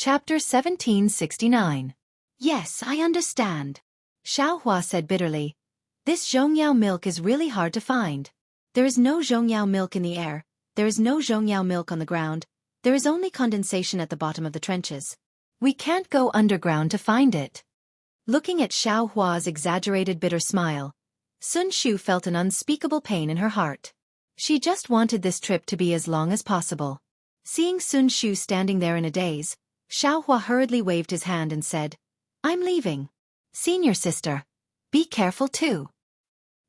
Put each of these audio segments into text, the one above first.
Chapter 1769. Yes, I understand. Xiaohua said bitterly. This zhongyao milk is really hard to find. There is no zhongyao milk in the air, there is no zhongyao milk on the ground, there is only condensation at the bottom of the trenches. We can't go underground to find it. Looking at Xiaohua's exaggerated bitter smile, Sun Shu felt an unspeakable pain in her heart. She just wanted this trip to be as long as possible. Seeing Sun Shu standing there in a daze, Xiaohua hurriedly waved his hand and said, I'm leaving. Senior sister. Be careful too.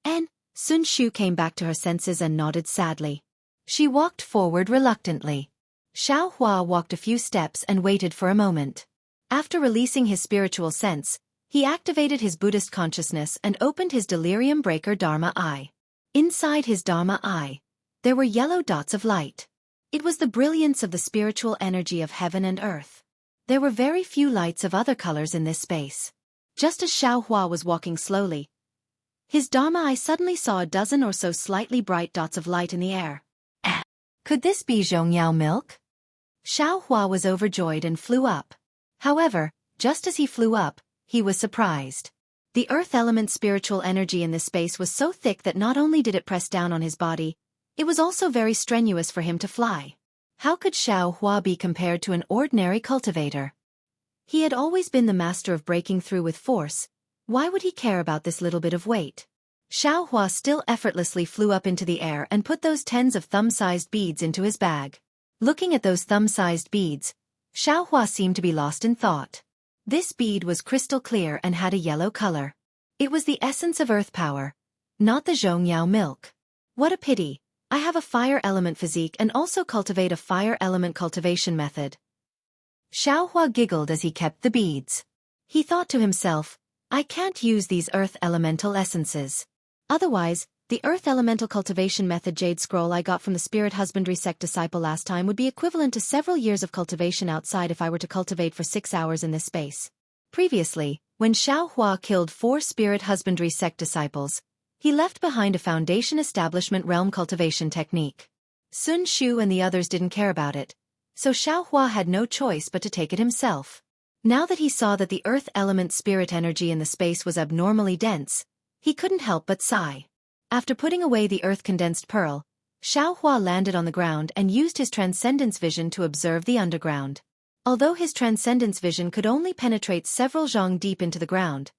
And Sun Shu came back to her senses and nodded sadly. She walked forward reluctantly. Xiaohua walked a few steps and waited for a moment. After releasing his spiritual sense, he activated his Buddhist consciousness and opened his delirium breaker Dharma eye. Inside his Dharma eye, there were yellow dots of light. It was the brilliance of the spiritual energy of heaven and earth. There were very few lights of other colors in this space. Just as Xiaohua was walking slowly, his Dharma eye suddenly saw a dozen or so slightly bright dots of light in the air. Could this be zhongyao milk? Xiaohua was overjoyed and flew up. However, just as he flew up, he was surprised. The earth element spiritual energy in this space was so thick that not only did it press down on his body, it was also very strenuous for him to fly. How could Xiaohua be compared to an ordinary cultivator? He had always been the master of breaking through with force. Why would he care about this little bit of weight? Xiaohua still effortlessly flew up into the air and put those tens of thumb-sized beads into his bag. Looking at those thumb-sized beads, Xiaohua seemed to be lost in thought. This bead was crystal clear and had a yellow color. It was the essence of earth power, not the zhongyao milk. What a pity. I have a fire element physique and also cultivate a fire element cultivation method. Xiaohua giggled as he kept the beads. He thought to himself, I can't use these earth elemental essences. Otherwise, the earth elemental cultivation method jade scroll I got from the spirit husbandry sect disciple last time would be equivalent to several years of cultivation outside if I were to cultivate for 6 hours in this space. Previously, when Xiaohua killed 4 spirit husbandry sect disciples, he left behind a foundation establishment realm cultivation technique. Sun Shu and the others didn't care about it, so Xiaohua had no choice but to take it himself. Now that he saw that the earth element spirit energy in the space was abnormally dense, he couldn't help but sigh. After putting away the earth condensed pearl, Xiaohua landed on the ground and used his transcendence vision to observe the underground. Although his transcendence vision could only penetrate several zhang deep into the ground,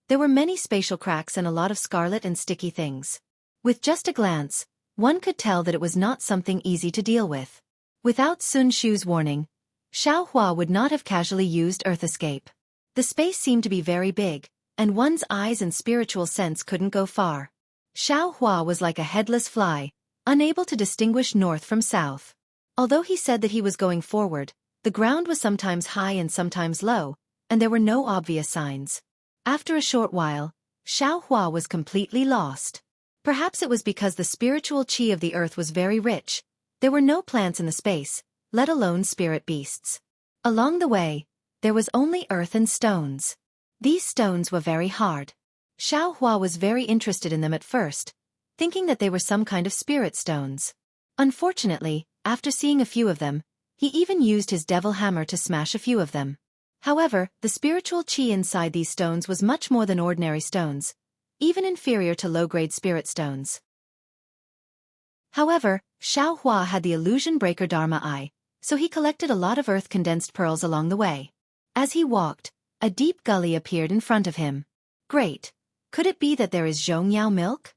there were many spatial cracks and a lot of scarlet and sticky things. With just a glance, one could tell that it was not something easy to deal with. Without Sun Shu's warning, Xiaohua would not have casually used Earth Escape. The space seemed to be very big, and one's eyes and spiritual sense couldn't go far. Xiaohua was like a headless fly, unable to distinguish north from south. Although he said that he was going forward, the ground was sometimes high and sometimes low, and there were no obvious signs. After a short while, Xiaohua was completely lost. Perhaps it was because the spiritual qi of the earth was very rich. There were no plants in the space, let alone spirit beasts. Along the way, there was only earth and stones. These stones were very hard. Xiaohua was very interested in them at first, thinking that they were some kind of spirit stones. Unfortunately, after seeing a few of them, he even used his devil hammer to smash a few of them. However, the spiritual qi inside these stones was much more than ordinary stones, even inferior to low-grade spirit stones. However, Xiaohua had the illusion breaker Dharma eye, so he collected a lot of earth-condensed pearls along the way. As he walked, a deep gully appeared in front of him. Great! Could it be that there is zhongyao milk?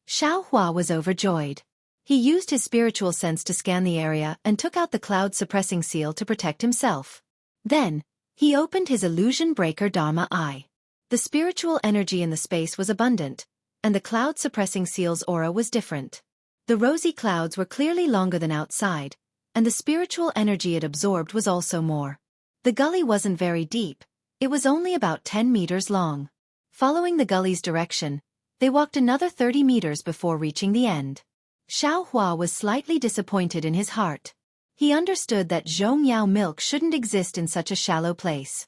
Xiaohua was overjoyed. He used his spiritual sense to scan the area and took out the cloud-suppressing seal to protect himself. Then, he opened his illusion breaker Dharma eye. The spiritual energy in the space was abundant, and the cloud-suppressing seal's aura was different. The rosy clouds were clearly longer than outside, and the spiritual energy it absorbed was also more. The gully wasn't very deep, it was only about 10 meters long. Following the gully's direction, they walked another 30 meters before reaching the end. Xiaohua was slightly disappointed in his heart. He understood that zhongyao milk shouldn't exist in such a shallow place.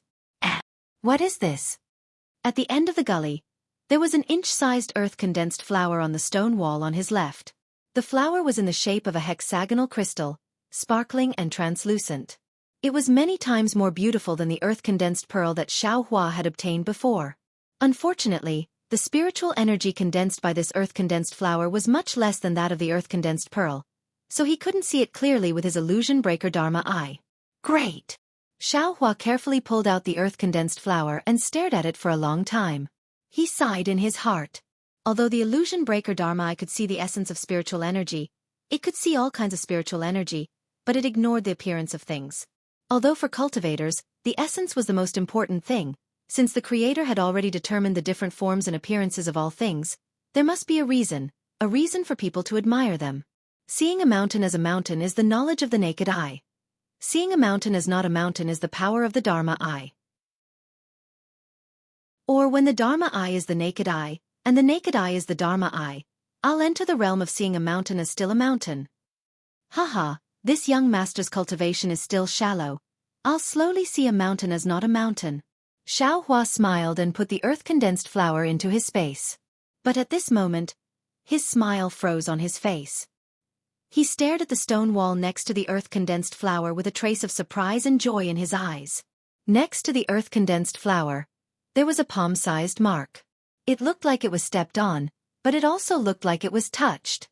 What is this? At the end of the gully, there was an inch-sized earth-condensed flower on the stone wall on his left. The flower was in the shape of a hexagonal crystal, sparkling and translucent. It was many times more beautiful than the earth-condensed pearl that Xianxia had obtained before. Unfortunately, the spiritual energy condensed by this earth-condensed flower was much less than that of the earth-condensed pearl, so he couldn't see it clearly with his illusion breaker Dharma eye. Great! Xianxia carefully pulled out the earth-condensed flower and stared at it for a long time. He sighed in his heart. Although the illusion breaker Dharma eye could see the essence of spiritual energy, it could see all kinds of spiritual energy, but it ignored the appearance of things. Although for cultivators, the essence was the most important thing, since the Creator had already determined the different forms and appearances of all things, there must be a reason for people to admire them. Seeing a mountain as a mountain is the knowledge of the naked eye. Seeing a mountain as not a mountain is the power of the Dharma eye. Or when the Dharma eye is the naked eye, and the naked eye is the Dharma eye, I'll enter the realm of seeing a mountain as still a mountain. Haha, this young master's cultivation is still shallow. I'll slowly see a mountain as not a mountain. Xianxia smiled and put the earth-condensed flower into his space. But at this moment, his smile froze on his face. He stared at the stone wall next to the earth-condensed flower with a trace of surprise and joy in his eyes. Next to the earth-condensed flower, there was a palm-sized mark. It looked like it was stepped on, but it also looked like it was touched.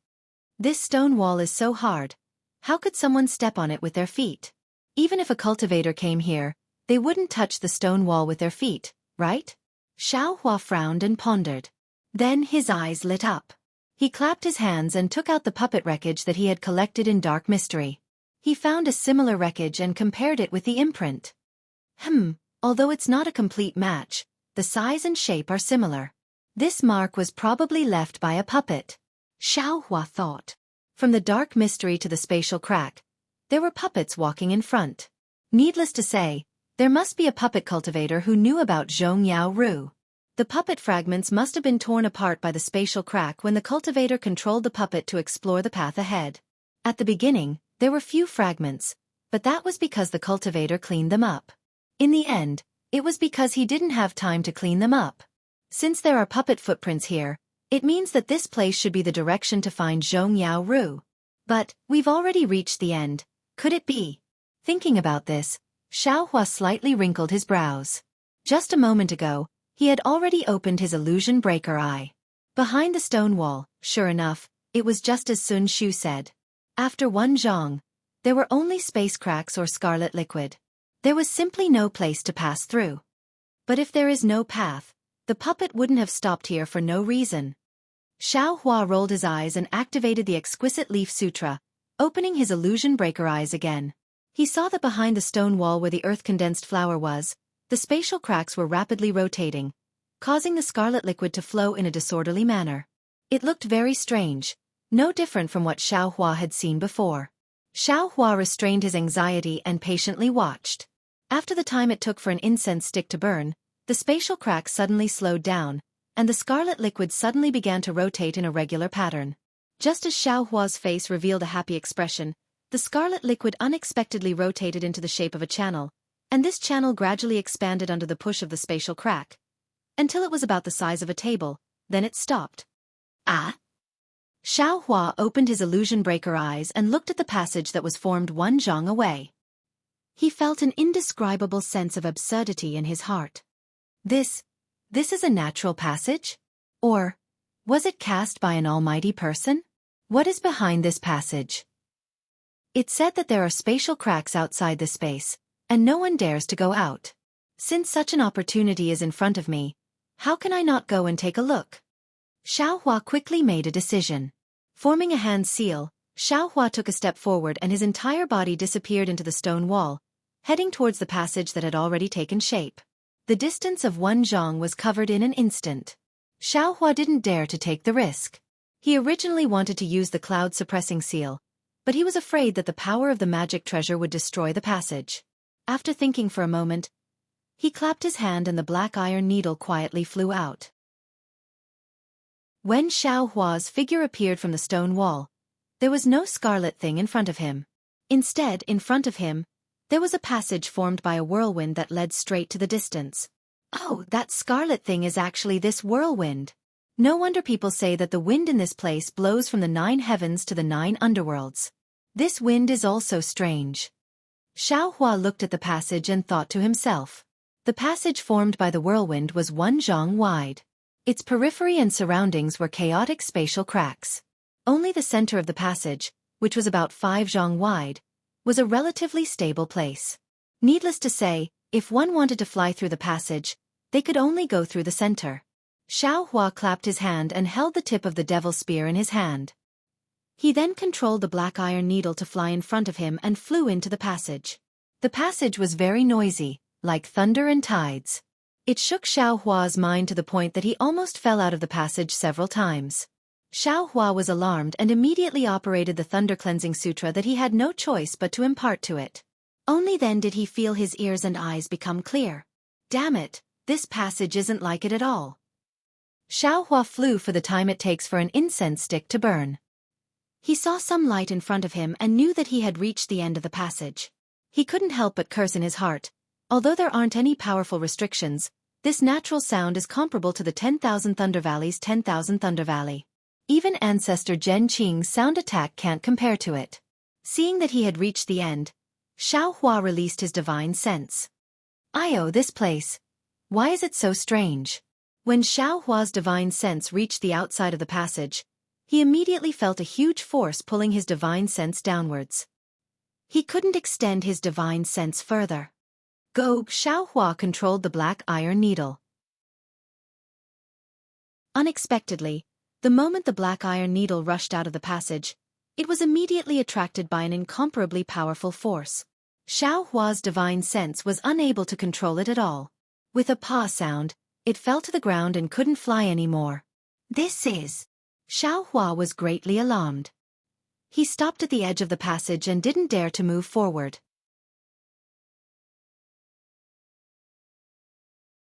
This stone wall is so hard. How could someone step on it with their feet? Even if a cultivator came here, they wouldn't touch the stone wall with their feet, right? Xianxia frowned and pondered. Then his eyes lit up. He clapped his hands and took out the puppet wreckage that he had collected in dark mystery. He found a similar wreckage and compared it with the imprint. Although it's not a complete match, the size and shape are similar. This mark was probably left by a puppet. Xianxia thought. From the dark mystery to the spatial crack, there were puppets walking in front. Needless to say, there must be a puppet cultivator who knew about Jianghu. The puppet fragments must have been torn apart by the spatial crack when the cultivator controlled the puppet to explore the path ahead. At the beginning, there were few fragments, but that was because the cultivator cleaned them up. In the end, it was because he didn't have time to clean them up. Since there are puppet footprints here, it means that this place should be the direction to find Jianghu. But, we've already reached the end. Could it be? Thinking about this, Xianxia slightly wrinkled his brows. Just a moment ago, he had already opened his illusion breaker eye. Behind the stone wall, sure enough, it was just as Sun Shu said. After one zhang, there were only space cracks or scarlet liquid. There was simply no place to pass through. But if there is no path, the puppet wouldn't have stopped here for no reason. Xianxia rolled his eyes and activated the exquisite leaf sutra, opening his illusion breaker eyes again. He saw that behind the stone wall where the earth-condensed flower was, the spatial cracks were rapidly rotating, causing the scarlet liquid to flow in a disorderly manner. It looked very strange, no different from what Xianxia had seen before. Xianxia restrained his anxiety and patiently watched. After the time it took for an incense stick to burn, the spatial cracks suddenly slowed down, and the scarlet liquid suddenly began to rotate in a regular pattern. Just as Xiaohua's face revealed a happy expression, the scarlet liquid unexpectedly rotated into the shape of a channel, and this channel gradually expanded under the push of the spatial crack, until it was about the size of a table, then it stopped. Ah? Xiaohua opened his illusion breaker eyes and looked at the passage that was formed one zhang away. He felt an indescribable sense of absurdity in his heart. This is a natural passage? Or, was it cast by an almighty person? What is behind this passage? It said that there are spatial cracks outside this space, and no one dares to go out. Since such an opportunity is in front of me, how can I not go and take a look? Xiaohua quickly made a decision. Forming a hand seal, Xiaohua took a step forward and his entire body disappeared into the stone wall, heading towards the passage that had already taken shape. The distance of one zhang was covered in an instant. Xiaohua didn't dare to take the risk. He originally wanted to use the cloud-suppressing seal, but he was afraid that the power of the magic treasure would destroy the passage. After thinking for a moment, he clapped his hand and the black iron needle quietly flew out. When Xiaohua's figure appeared from the stone wall, there was no scarlet thing in front of him. Instead, in front of him, there was a passage formed by a whirlwind that led straight to the distance. Oh, that scarlet thing is actually this whirlwind. No wonder people say that the wind in this place blows from the 9 heavens to the 9 underworlds. This wind is also strange. Xiaohua looked at the passage and thought to himself. The passage formed by the whirlwind was 1 zhang wide. Its periphery and surroundings were chaotic spatial cracks. Only the center of the passage, which was about 5 zhang wide, was a relatively stable place. Needless to say, if one wanted to fly through the passage, they could only go through the center. Xiaohua clapped his hand and held the tip of the devil's spear in his hand. He then controlled the black iron needle to fly in front of him and flew into the passage. The passage was very noisy, like thunder and tides. It shook Xiaohua's mind to the point that he almost fell out of the passage several times. Xiaohua was alarmed and immediately operated the Thunder Cleansing Sutra that he had no choice but to impart to it. Only then did he feel his ears and eyes become clear. Damn it, this passage isn't like it at all. Xiaohua flew for the time it takes for an incense stick to burn. He saw some light in front of him and knew that he had reached the end of the passage. He couldn't help but curse in his heart. Although there aren't any powerful restrictions, this natural sound is comparable to the 10,000 Thunder Valley's 10,000 Thunder Valley. Even ancestor Zhen Qing's sound attack can't compare to it. Seeing that he had reached the end, Xiaohua released his divine sense. This place. Why is it so strange? When Xiaohua's divine sense reached the outside of the passage, he immediately felt a huge force pulling his divine sense downwards. He couldn't extend his divine sense further. Xiaohua controlled the black iron needle. Unexpectedly, the moment the black iron needle rushed out of the passage, it was immediately attracted by an incomparably powerful force. Xiaohua's divine sense was unable to control it at all. With a paw sound, it fell to the ground and couldn't fly anymore. Xiaohua was greatly alarmed. He stopped at the edge of the passage and didn't dare to move forward.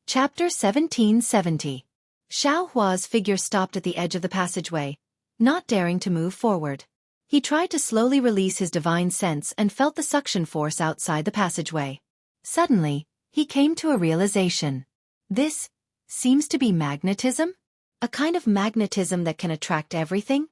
Chapter 1770. Xiaohua's figure stopped at the edge of the passageway, not daring to move forward. He tried to slowly release his divine sense and felt the suction force outside the passageway. Suddenly, he came to a realization. This seems to be magnetism? A kind of magnetism that can attract everything?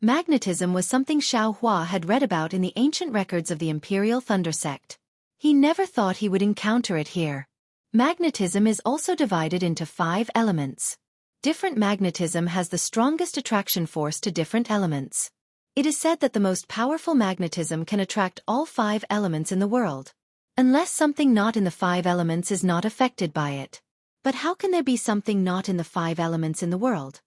Magnetism was something Xiaohua had read about in the ancient records of the Imperial Thunder Sect. He never thought he would encounter it here. Magnetism is also divided into 5 elements. Different magnetism has the strongest attraction force to different elements. It is said that the most powerful magnetism can attract all 5 elements in the world, unless something not in the 5 elements is not affected by it. But how can there be something not in the 5 elements in the world?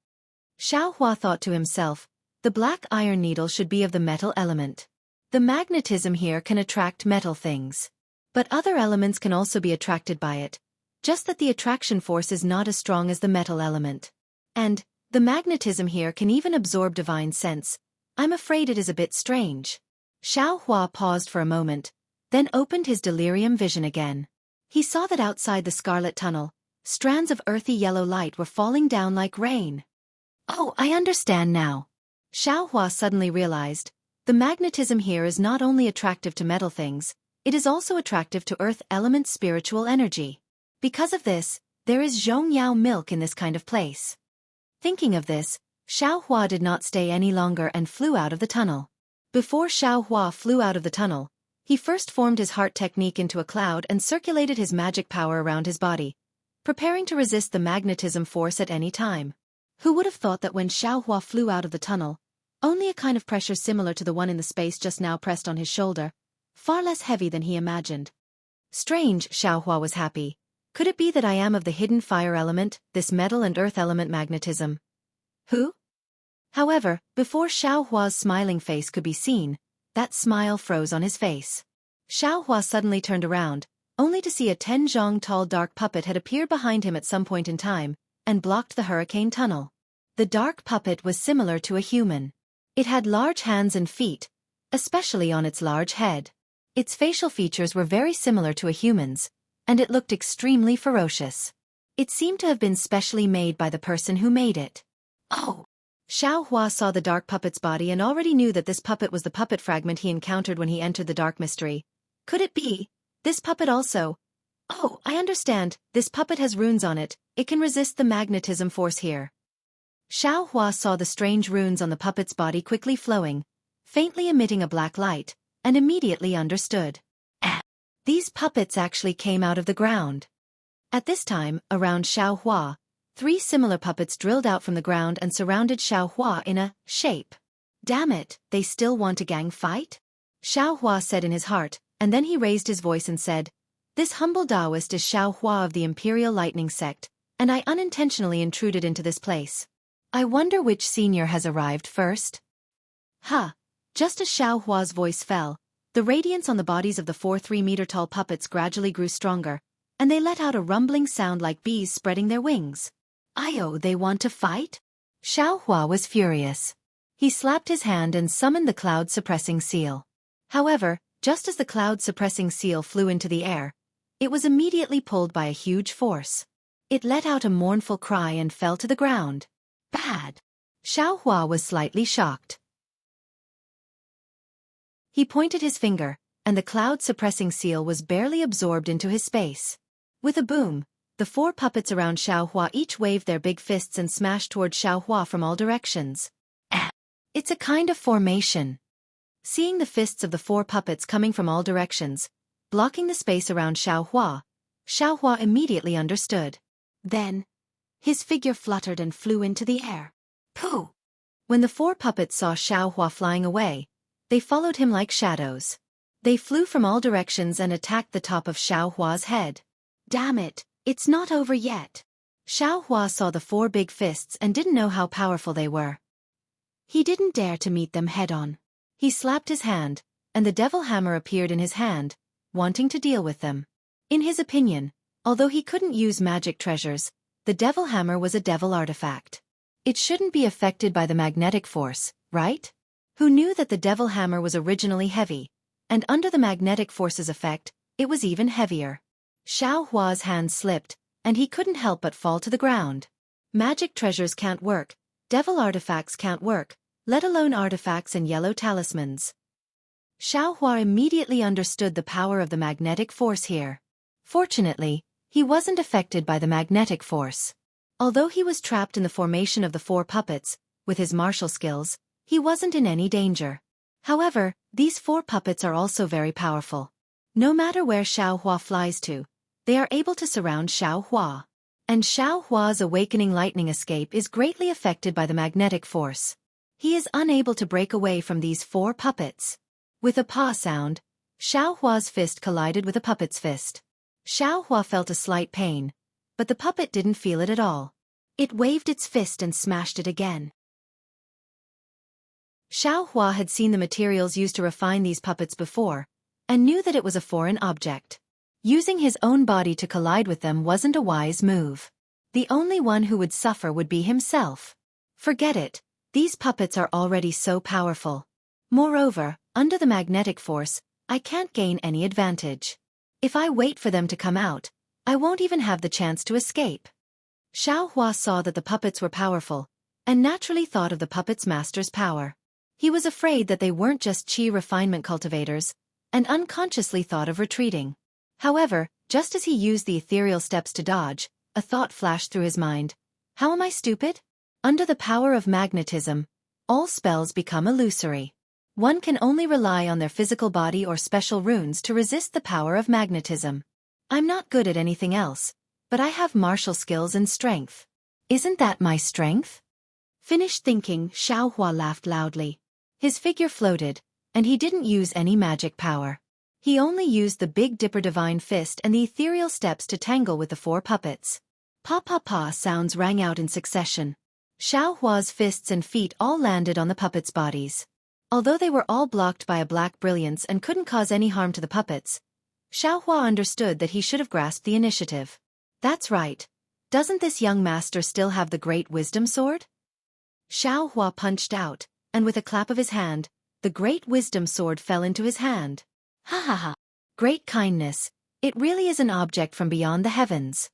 Xiaohua thought to himself, the black iron needle should be of the metal element. The magnetism here can attract metal things. But other elements can also be attracted by it, just that the attraction force is not as strong as the metal element. And the magnetism here can even absorb divine sense. I'm afraid it is a bit strange. Xiaohua paused for a moment, then opened his delirium vision again. He saw that outside the scarlet tunnel, strands of earthy yellow light were falling down like rain. Oh, I understand now. Xiaohua suddenly realized, the magnetism here is not only attractive to metal things, it is also attractive to earth element spiritual energy. Because of this, there is Zhongyao milk in this kind of place. Thinking of this, Xiaohua did not stay any longer and flew out of the tunnel. Before Xiaohua flew out of the tunnel, he first formed his heart technique into a cloud and circulated his magic power around his body, preparing to resist the magnetism force at any time. Who would have thought that when Xiaohua flew out of the tunnel, only a kind of pressure similar to the one in the space just now pressed on his shoulder, far less heavy than he imagined. Strange, Xiaohua was happy. Could it be that I am of the hidden fire element, this metal and earth element magnetism? Who? However, before Xiaohua's smiling face could be seen, that smile froze on his face. Xiaohua suddenly turned around, only to see a 10 zhang tall dark puppet had appeared behind him at some point in time, and blocked the hurricane tunnel. The dark puppet was similar to a human. It had large hands and feet, especially on its large head. Its facial features were very similar to a human's, and it looked extremely ferocious. It seemed to have been specially made by the person who made it. Oh! Xiaohua saw the dark puppet's body and already knew that this puppet was the puppet fragment he encountered when he entered the dark mystery. Could it be? This puppet also? Oh, I understand, this puppet has runes on it, it can resist the magnetism force here. Xiaohua saw the strange runes on the puppet's body quickly flowing, faintly emitting a black light, and immediately understood. These puppets actually came out of the ground. At this time, around Xiaohua, 3 similar puppets drilled out from the ground and surrounded Xiaohua in a shape. Damn it, they still want a gang fight? Xiaohua said in his heart, and then he raised his voice and said, "This humble Taoist is Xiaohua of the Imperial Lightning Sect, and I unintentionally intruded into this place. I wonder which senior has arrived first." Ha! Just as Xiaohua's voice fell, the radiance on the bodies of the 4 3-meter-tall puppets gradually grew stronger, and they let out a rumbling sound like bees spreading their wings. "Io, they want to fight?" Xiaohua was furious. He slapped his hand and summoned the cloud-suppressing seal. However, just as the cloud-suppressing seal flew into the air, it was immediately pulled by a huge force. It let out a mournful cry and fell to the ground. Bad. Xiaohua was slightly shocked. He pointed his finger, and the cloud-suppressing seal was barely absorbed into his space. With a boom, the 4 puppets around Xiaohua each waved their big fists and smashed toward Xiaohua from all directions. It's a kind of formation. Seeing the fists of the 4 puppets coming from all directions, blocking the space around Xiaohua, Xiaohua immediately understood. Then, his figure fluttered and flew into the air. Pooh! When the 4 puppets saw Xiaohua flying away, they followed him like shadows. They flew from all directions and attacked the top of Xiaohua's head. Damn it, it's not over yet. Xiaohua saw the 4 big fists and didn't know how powerful they were. He didn't dare to meet them head-on. He slapped his hand, and the devil hammer appeared in his hand, wanting to deal with them. In his opinion, although he couldn't use magic treasures, the devil hammer was a devil artifact. It shouldn't be affected by the magnetic force, right? Who knew that the devil hammer was originally heavy, and under the magnetic force's effect, it was even heavier. Xiaohua's hand slipped, and he couldn't help but fall to the ground. Magic treasures can't work, devil artifacts can't work, let alone artifacts and yellow talismans. Xiaohua immediately understood the power of the magnetic force here. Fortunately, he wasn't affected by the magnetic force. Although he was trapped in the formation of the 4 puppets, with his martial skills, he wasn't in any danger. However, these 4 puppets are also very powerful. No matter where Xiaohua flies to, they are able to surround Xiaohua. And Xiaohua's awakening lightning escape is greatly affected by the magnetic force. He is unable to break away from these 4 puppets. With a paw sound, Xiaohua's fist collided with a puppet's fist. Xiaohua felt a slight pain, but the puppet didn't feel it at all. It waved its fist and smashed it again. Xiaohua had seen the materials used to refine these puppets before, and knew that it was a foreign object. Using his own body to collide with them wasn't a wise move. The only one who would suffer would be himself. Forget it, these puppets are already so powerful. Moreover, under the magnetic force, I can't gain any advantage. If I wait for them to come out, I won't even have the chance to escape. Xiaohua saw that the puppets were powerful, and naturally thought of the puppets' master's power. He was afraid that they weren't just qi refinement cultivators, and unconsciously thought of retreating. However, just as he used the ethereal steps to dodge, a thought flashed through his mind. How am I stupid? Under the power of magnetism, all spells become illusory. One can only rely on their physical body or special runes to resist the power of magnetism. I'm not good at anything else, but I have martial skills and strength. Isn't that my strength? Finished thinking, Xiaohua laughed loudly. His figure floated, and he didn't use any magic power. He only used the Big Dipper Divine Fist and the ethereal steps to tangle with the 4 puppets. Pa-pa-pa sounds rang out in succession. Xiaohua's fists and feet all landed on the puppets' bodies. Although they were all blocked by a black brilliance and couldn't cause any harm to the puppets, Xiaohua understood that he should have grasped the initiative. That's right. Doesn't this young master still have the Great Wisdom Sword? Xiaohua punched out, and with a clap of his hand, the Great Wisdom Sword fell into his hand. Ha ha ha. Great kindness, it really is an object from beyond the heavens.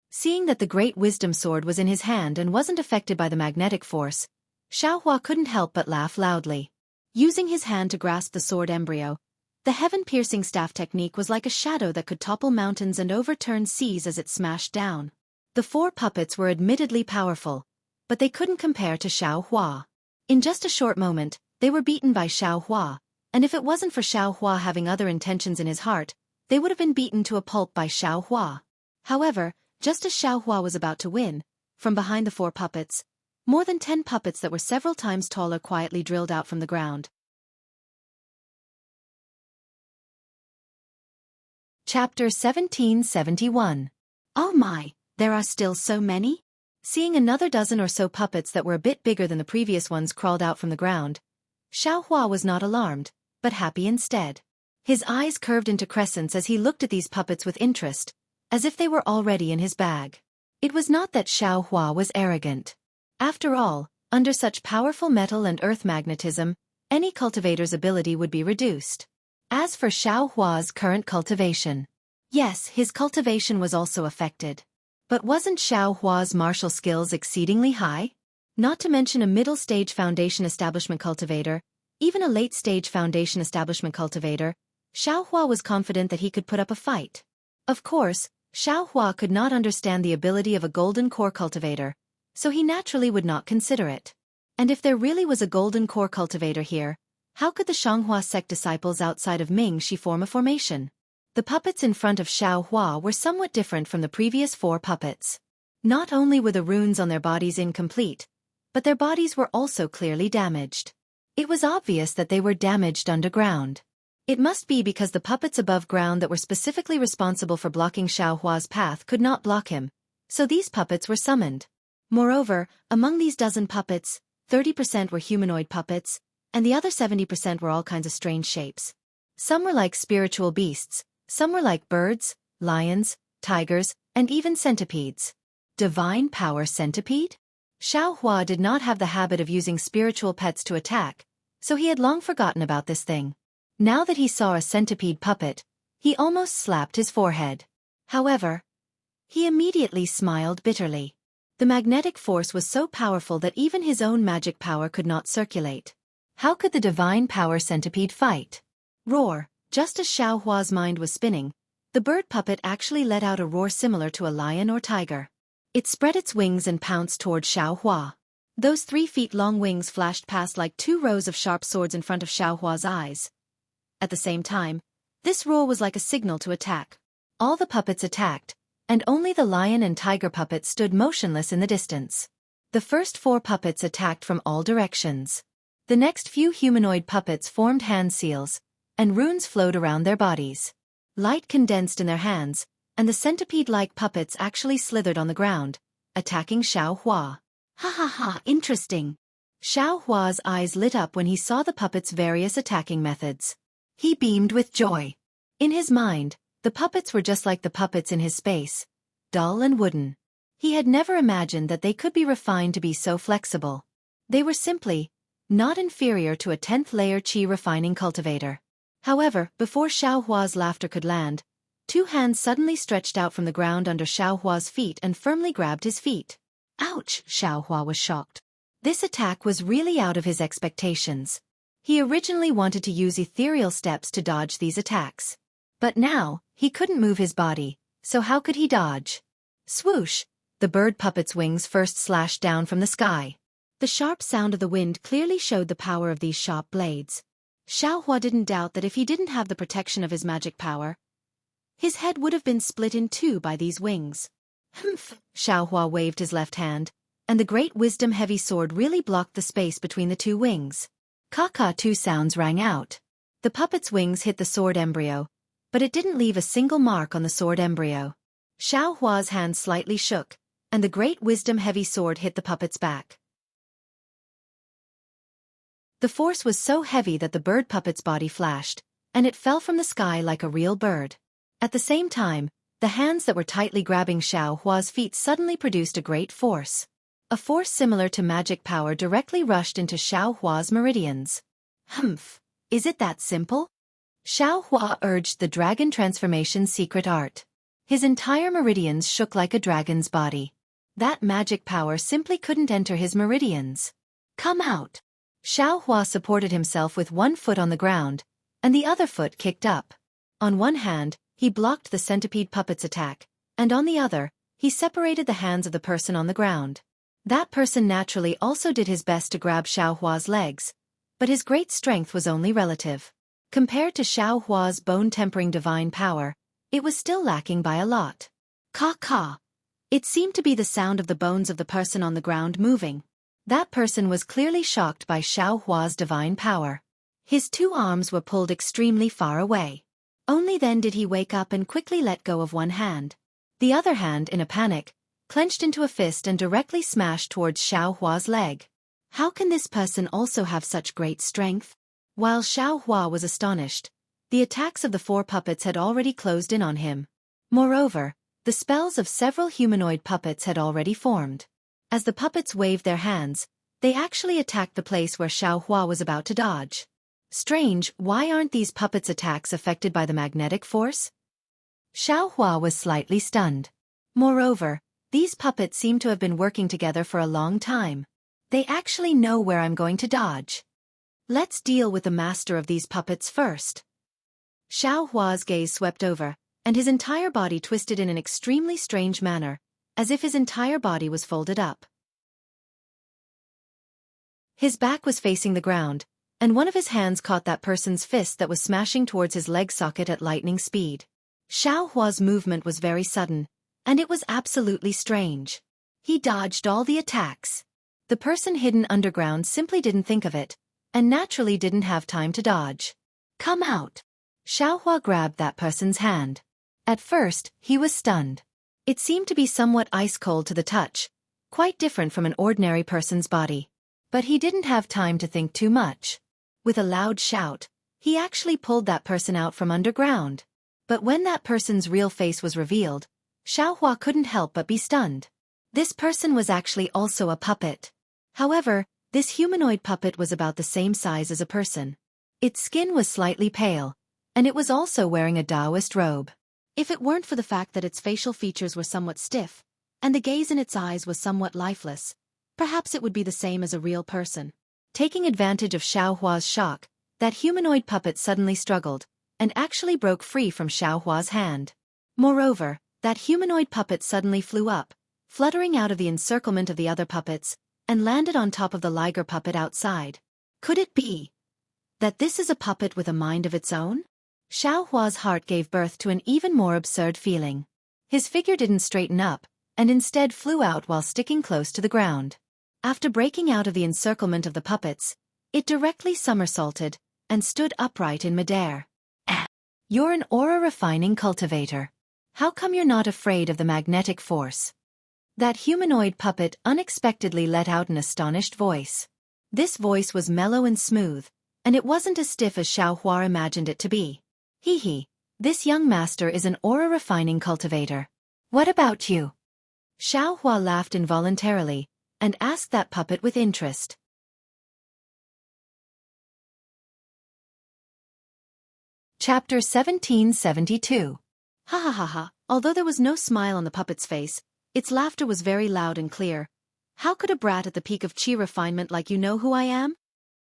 Seeing that the Great Wisdom Sword was in his hand and wasn't affected by the magnetic force, Xiaohua couldn't help but laugh loudly. Using his hand to grasp the sword embryo, the heaven-piercing staff technique was like a shadow that could topple mountains and overturn seas as it smashed down. The 4 puppets were admittedly powerful, but they couldn't compare to Xiaohua. In just a short moment, they were beaten by Xiaohua, and if it wasn't for Xiaohua having other intentions in his heart, they would have been beaten to a pulp by Xianxia. However, just as Xianxia was about to win, from behind the 4 puppets, more than 10 puppets that were several times taller quietly drilled out from the ground. Chapter 1771. Oh my, there are still so many? Seeing another dozen or so puppets that were a bit bigger than the previous ones crawled out from the ground, Xianxia was not alarmed, but happy instead. His eyes curved into crescents as he looked at these puppets with interest, as if they were already in his bag. It was not that Xianxia was arrogant. After all, under such powerful metal and earth magnetism, any cultivator's ability would be reduced. As for Xianxia's current cultivation, yes, his cultivation was also affected. But wasn't Xianxia's martial skills exceedingly high? Not to mention a middle-stage foundation establishment cultivator, even a late-stage foundation establishment cultivator, Xianxia was confident that he could put up a fight. Of course, Xianxia could not understand the ability of a golden core cultivator, so he naturally would not consider it. And if there really was a golden core cultivator here, how could the Xianxia sect disciples outside of Mingxi form a formation? The puppets in front of Xianxia were somewhat different from the previous 4 puppets. Not only were the runes on their bodies incomplete, but their bodies were also clearly damaged. It was obvious that they were damaged underground. It must be because the puppets above ground that were specifically responsible for blocking Xianxia's path could not block him, so these puppets were summoned. Moreover, among these dozen puppets, 30% were humanoid puppets, and the other 70% were all kinds of strange shapes. Some were like spiritual beasts, some were like birds, lions, tigers, and even centipedes. Divine power centipede? Xianxia did not have the habit of using spiritual pets to attack, so he had long forgotten about this thing. Now that he saw a centipede puppet, he almost slapped his forehead. However, he immediately smiled bitterly. The magnetic force was so powerful that even his own magic power could not circulate. How could the divine power centipede fight? Roar. Just as Xianxia's mind was spinning, the bird puppet actually let out a roar similar to a lion or tiger. It spread its wings and pounced toward Xianxia. Those 3-feet-long wings flashed past like 2 rows of sharp swords in front of Xianxia's eyes. At the same time, this roar was like a signal to attack. All the puppets attacked, and only the lion and tiger puppet stood motionless in the distance. The first 4 puppets attacked from all directions. The next few humanoid puppets formed hand seals, and runes flowed around their bodies. Light condensed in their hands, and the centipede-like puppets actually slithered on the ground, attacking Xianxia. Ha ha ha, interesting. Xianxia's eyes lit up when he saw the puppets' various attacking methods. He beamed with joy. In his mind, the puppets were just like the puppets in his space, dull and wooden. He had never imagined that they could be refined to be so flexible. They were simply not inferior to a 10th-layer qi refining cultivator. However, before Xianxia's laughter could land, 2 hands suddenly stretched out from the ground under Xianxia's feet and firmly grabbed his feet. Ouch! Xianxia was shocked. This attack was really out of his expectations. He originally wanted to use ethereal steps to dodge these attacks. But now, he couldn't move his body, so how could he dodge? Swoosh! The bird puppet's wings first slashed down from the sky. The sharp sound of the wind clearly showed the power of these sharp blades. Xianxia didn't doubt that if he didn't have the protection of his magic power, his head would have been split in 2 by these wings. Humph! Xianxia waved his left hand, and the great wisdom-heavy sword really blocked the space between the 2 wings. Ka-ka-2 sounds rang out. The puppet's wings hit the sword embryo, but it didn't leave a single mark on the sword embryo. Xianxia's hand slightly shook, and the great wisdom-heavy sword hit the puppet's back. The force was so heavy that the bird puppet's body flashed, and it fell from the sky like a real bird. At the same time, the hands that were tightly grabbing Xianxia's feet suddenly produced a great force. A force similar to magic power directly rushed into Xianxia's meridians. Humph! Is it that simple? Xianxia urged the dragon transformation secret art. His entire meridians shook like a dragon's body. That magic power simply couldn't enter his meridians. Come out! Xianxia supported himself with 1 foot on the ground, and the other foot kicked up. On one hand, he blocked the centipede puppet's attack, and on the other, he separated the hands of the person on the ground. That person naturally also did his best to grab Xianxia's legs, but his great strength was only relative. Compared to Xianxia's bone-tempering divine power, it was still lacking by a lot. Caw. It seemed to be the sound of the bones of the person on the ground moving. That person was clearly shocked by Xiaohua's divine power. His 2 arms were pulled extremely far away. Only then did he wake up and quickly let go of one hand. The other hand, in a panic, clenched into a fist and directly smashed towards Xiaohua's leg. How can this person also have such great strength? While Xiaohua was astonished, the attacks of the 4 puppets had already closed in on him. Moreover, the spells of several humanoid puppets had already formed. As the puppets waved their hands, they actually attacked the place where Xiaohua was about to dodge. Strange, why aren't these puppets' attacks affected by the magnetic force? Xiaohua was slightly stunned. Moreover, these puppets seem to have been working together for a long time. They actually know where I'm going to dodge. Let's deal with the master of these puppets first. Xiaohua's gaze swept over, and his entire body twisted in an extremely strange manner, as if his entire body was folded up. His back was facing the ground, and one of his hands caught that person's fist that was smashing towards his leg socket at lightning speed. Xiaohua's movement was very sudden, and it was absolutely strange. He dodged all the attacks. The person hidden underground simply didn't think of it, and naturally didn't have time to dodge. Come out. Xiaohua grabbed that person's hand. At first, he was stunned. It seemed to be somewhat ice-cold to the touch, quite different from an ordinary person's body. But he didn't have time to think too much. With a loud shout, he actually pulled that person out from underground. But when that person's real face was revealed, Xiaohua couldn't help but be stunned. This person was actually also a puppet. However, this humanoid puppet was about the same size as a person. Its skin was slightly pale, and it was also wearing a Taoist robe. If it weren't for the fact that its facial features were somewhat stiff, and the gaze in its eyes was somewhat lifeless, perhaps it would be the same as a real person. Taking advantage of Xiaohua's shock, that humanoid puppet suddenly struggled, and actually broke free from Xiaohua's hand. Moreover, that humanoid puppet suddenly flew up, fluttering out of the encirclement of the other puppets, and landed on top of the liger puppet outside. Could it be that this is a puppet with a mind of its own? Xiaohua's heart gave birth to an even more absurd feeling. His figure didn't straighten up, and instead flew out while sticking close to the ground. After breaking out of the encirclement of the puppets, it directly somersaulted, and stood upright in midair. You're an aura-refining cultivator. How come you're not afraid of the magnetic force? That humanoid puppet unexpectedly let out an astonished voice. This voice was mellow and smooth, and it wasn't as stiff as Xiaohua imagined it to be. This young master is an aura-refining cultivator. What about you? Xiaohua laughed involuntarily, and asked that puppet with interest. Chapter 1772. Ha ha ha ha. Although there was no smile on the puppet's face, its laughter was very loud and clear. How could a brat at the peak of chi refinement like you know who I am?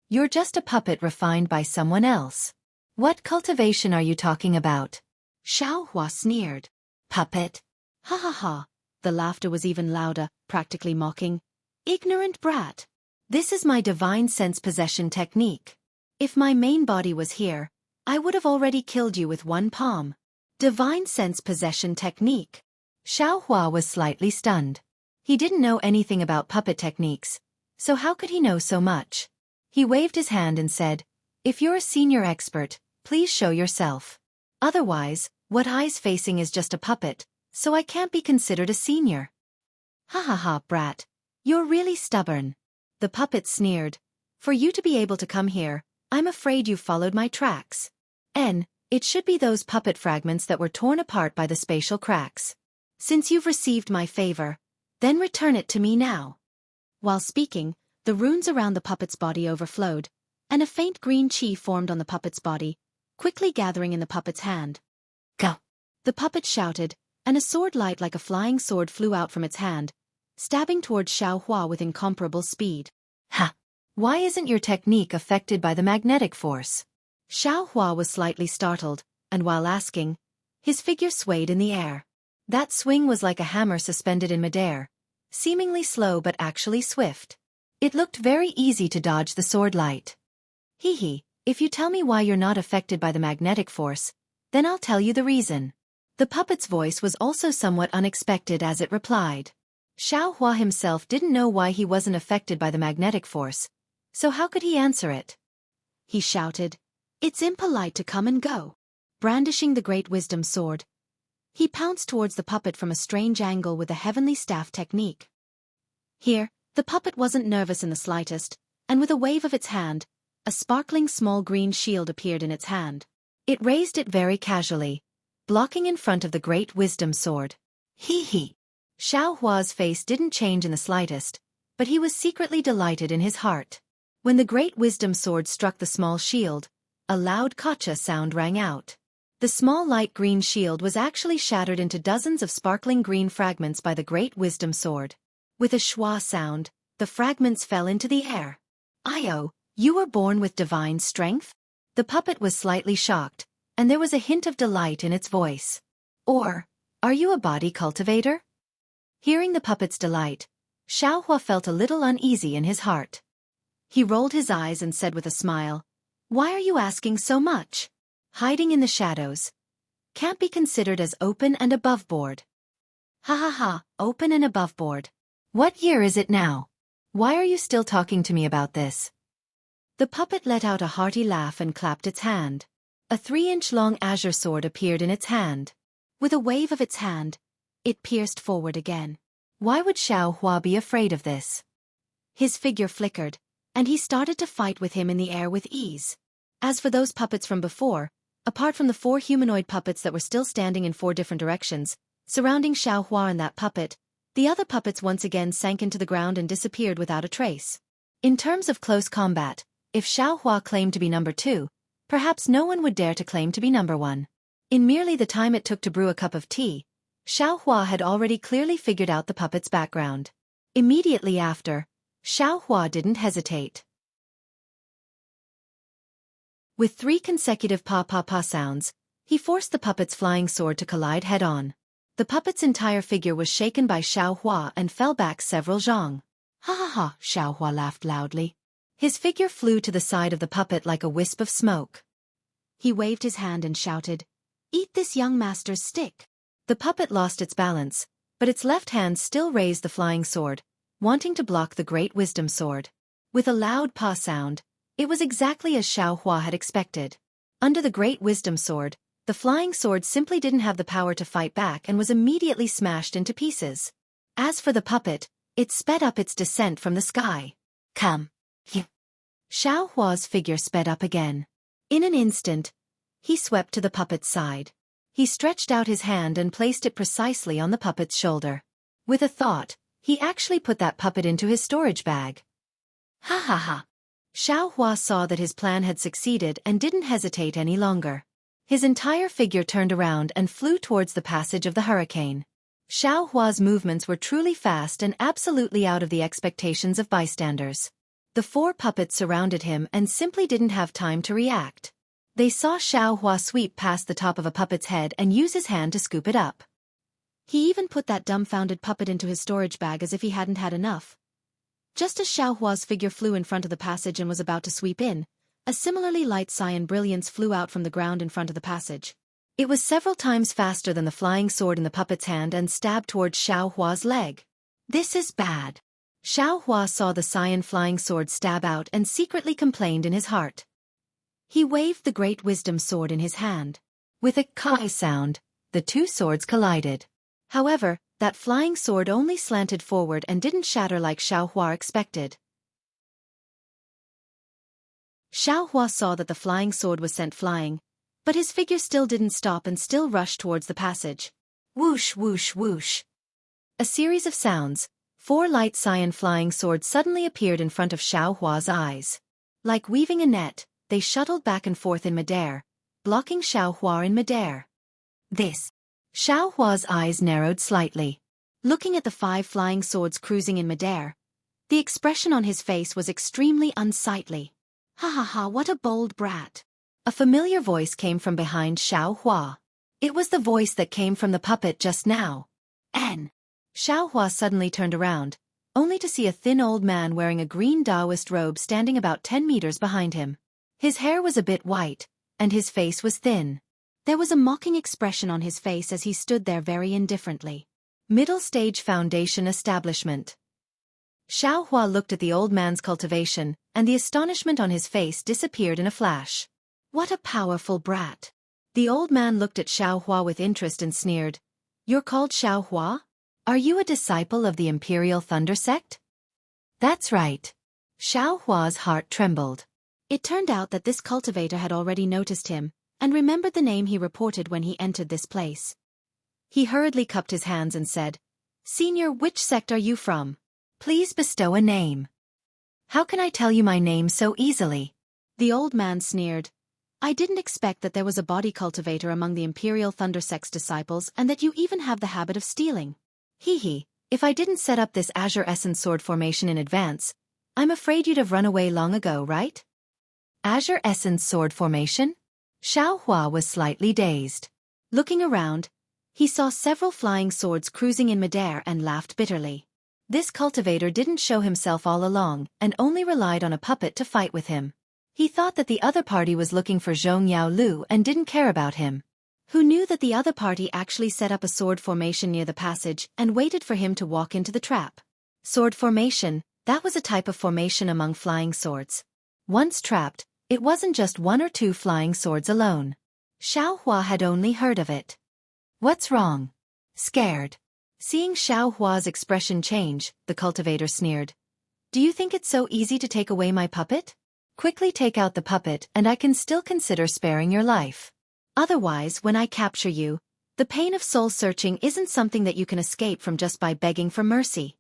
You're just a puppet refined by someone else. What cultivation are you talking about? Xiaohua sneered. Puppet? Ha ha ha. The laughter was even louder, practically mocking. Ignorant brat. This is my divine sense possession technique. If my main body was here, I would have already killed you with one palm. Divine sense possession technique. Xiaohua was slightly stunned. He didn't know anything about puppet techniques, so how could he know so much? He waved his hand and said, if you're a senior expert, please show yourself. Otherwise, what I's facing is just a puppet, so I can't be considered a senior. Ha ha ha, brat. You're really stubborn. The puppet sneered. For you to be able to come here, I'm afraid you followed my tracks. It should be those puppet fragments that were torn apart by the spatial cracks. Since you've received my favor, then return it to me now. While speaking, the runes around the puppet's body overflowed, and a faint green chi formed on the puppet's body, quickly gathering in the puppet's hand. Go! The puppet shouted, and a sword light like a flying sword flew out from its hand, stabbing towards Xiaohua with incomparable speed. Ha! Why isn't your technique affected by the magnetic force? Xiaohua was slightly startled, and while asking, his figure swayed in the air. That swing was like a hammer suspended in midair, seemingly slow but actually swift. It looked very easy to dodge the sword light. If you tell me why you're not affected by the magnetic force, then I'll tell you the reason. The puppet's voice was also somewhat unexpected as it replied. Xiaohua himself didn't know why he wasn't affected by the magnetic force, so how could he answer it? He shouted, "It's impolite to come and go." Brandishing the great wisdom sword, he pounced towards the puppet from a strange angle with a heavenly staff technique. Here, the puppet wasn't nervous in the slightest, and with a wave of its hand, a sparkling small green shield appeared in its hand. It raised it very casually, blocking in front of the great wisdom sword. Hee hee. Xiaohua's face didn't change in the slightest, but he was secretly delighted in his heart. When the great wisdom sword struck the small shield, a loud gotcha sound rang out. The small light green shield was actually shattered into dozens of sparkling green fragments by the great wisdom sword. With a schwa sound, the fragments fell into the air. "Io, you were born with divine strength?" The puppet was slightly shocked, and there was a hint of delight in its voice. "Or, are you a body cultivator?" Hearing the puppet's delight, Xiaohua felt a little uneasy in his heart. He rolled his eyes and said with a smile, "Why are you asking so much? Hiding in the shadows can't be considered as open and above board." "Ha ha ha, open and above board. What year is it now? Why are you still talking to me about this?" The puppet let out a hearty laugh and clapped its hand. A 3-inch long azure sword appeared in its hand. With a wave of its hand, it pierced forward again. Why would Xiaohua be afraid of this? His figure flickered, and he started to fight with him in the air with ease. As for those puppets from before, apart from the 4 humanoid puppets that were still standing in 4 different directions, surrounding Xiaohua and that puppet, the other puppets once again sank into the ground and disappeared without a trace. In terms of close combat, if Xiaohua claimed to be number 2, perhaps no one would dare to claim to be number 1. In merely the time it took to brew a cup of tea, Xiaohua had already clearly figured out the puppet's background. Immediately after, Xiaohua didn't hesitate. With 3 consecutive pa-pa-pa sounds, he forced the puppet's flying sword to collide head-on. The puppet's entire figure was shaken by Xiaohua and fell back several zhang. "Ha ha ha," Xiaohua laughed loudly. His figure flew to the side of the puppet like a wisp of smoke. He waved his hand and shouted, "Eat this young master's stick." The puppet lost its balance, but its left hand still raised the flying sword, wanting to block the great wisdom sword. With a loud pa sound, it was exactly as Xiaohua had expected. Under the great wisdom sword, the flying sword simply didn't have the power to fight back and was immediately smashed into pieces. As for the puppet, it sped up its descent from the sky. "Come here." Xiaohua's figure sped up again. In an instant, he swept to the puppet's side. He stretched out his hand and placed it precisely on the puppet's shoulder. With a thought, he actually put that puppet into his storage bag. Ha ha ha. Xiaohua saw that his plan had succeeded and didn't hesitate any longer. His entire figure turned around and flew towards the passage of the hurricane. Xiaohua's movements were truly fast and absolutely out of the expectations of bystanders. The 4 puppets surrounded him and simply didn't have time to react. They saw Xiaohua sweep past the top of a puppet's head and use his hand to scoop it up. He even put that dumbfounded puppet into his storage bag as if he hadn't had enough. Just as Xiaohua's figure flew in front of the passage and was about to sweep in, a similarly light cyan brilliance flew out from the ground in front of the passage. It was several times faster than the flying sword in the puppet's hand and stabbed towards Xiaohua's leg. "This is bad." Xiaohua saw the cyan flying sword stab out and secretly complained in his heart. He waved the great wisdom sword in his hand. With a kai sound, the 2 swords collided. However, that flying sword only slanted forward and didn't shatter like Xiaohua expected. Xiaohua saw that the flying sword was sent flying, but his figure still didn't stop and still rushed towards the passage. Whoosh whoosh whoosh. A series of sounds, 4 light cyan flying swords suddenly appeared in front of Xiaohua's eyes. Like weaving a net, they shuttled back and forth in midair, blocking Xiaohua in midair. This. Xiaohua's eyes narrowed slightly. Looking at the 5 flying swords cruising in midair, the expression on his face was extremely unsightly. "Ha ha ha, what a bold brat." A familiar voice came from behind Xiaohua. It was the voice that came from the puppet just now. "N." Xiaohua suddenly turned around, only to see a thin old man wearing a green Taoist robe standing about 10 meters behind him. His hair was a bit white, and his face was thin. There was a mocking expression on his face as he stood there very indifferently. Middle Stage Foundation Establishment. Xiaohua looked at the old man's cultivation, and the astonishment on his face disappeared in a flash. What a powerful brat. The old man looked at Xiaohua with interest and sneered. You're called Xiaohua? Are you a disciple of the Imperial Thunder Sect? That's right. Xiaohua's heart trembled. It turned out that this cultivator had already noticed him, and remembered the name he reported when he entered this place. He hurriedly cupped his hands and said, Senior, which sect are you from? Please bestow a name. How can I tell you my name so easily? The old man sneered. I didn't expect that there was a body cultivator among the Imperial Thunder Sect's disciples and that you even have the habit of stealing. Hee, if I didn't set up this Azure Essence sword formation in advance, I'm afraid you'd have run away long ago, right? Azure Essence sword formation? Xiaohua was slightly dazed. Looking around, he saw several flying swords cruising in midair and laughed bitterly. This cultivator didn't show himself all along and only relied on a puppet to fight with him. He thought that the other party was looking for Zhongyao Lu and didn't care about him. Who knew that the other party actually set up a sword formation near the passage and waited for him to walk into the trap? Sword formation, that was a type of formation among flying swords. Once trapped, it wasn't just one or two flying swords alone. Xiaohua had only heard of it. What's wrong? Scared. Seeing Xiaohua's expression change, the cultivator sneered. Do you think it's so easy to take away my puppet? Quickly take out the puppet and I can still consider sparing your life. Otherwise, when I capture you, the pain of soul-searching isn't something that you can escape from just by begging for mercy.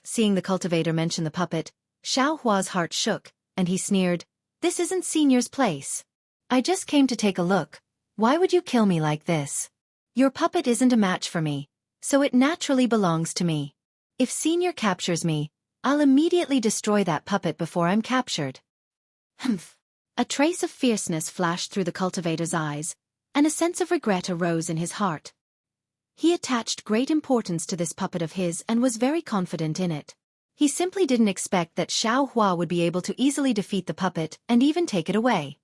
Seeing the cultivator mention the puppet, Xiaohua's heart shook, and he sneered, This isn't Senior's place. I just came to take a look. Why would you kill me like this? Your puppet isn't a match for me, so it naturally belongs to me. If Senior captures me, I'll immediately destroy that puppet before I'm captured. A trace of fierceness flashed through the cultivator's eyes, and a sense of regret arose in his heart. He attached great importance to this puppet of his and was very confident in it. He simply didn't expect that Xiaohua would be able to easily defeat the puppet and even take it away.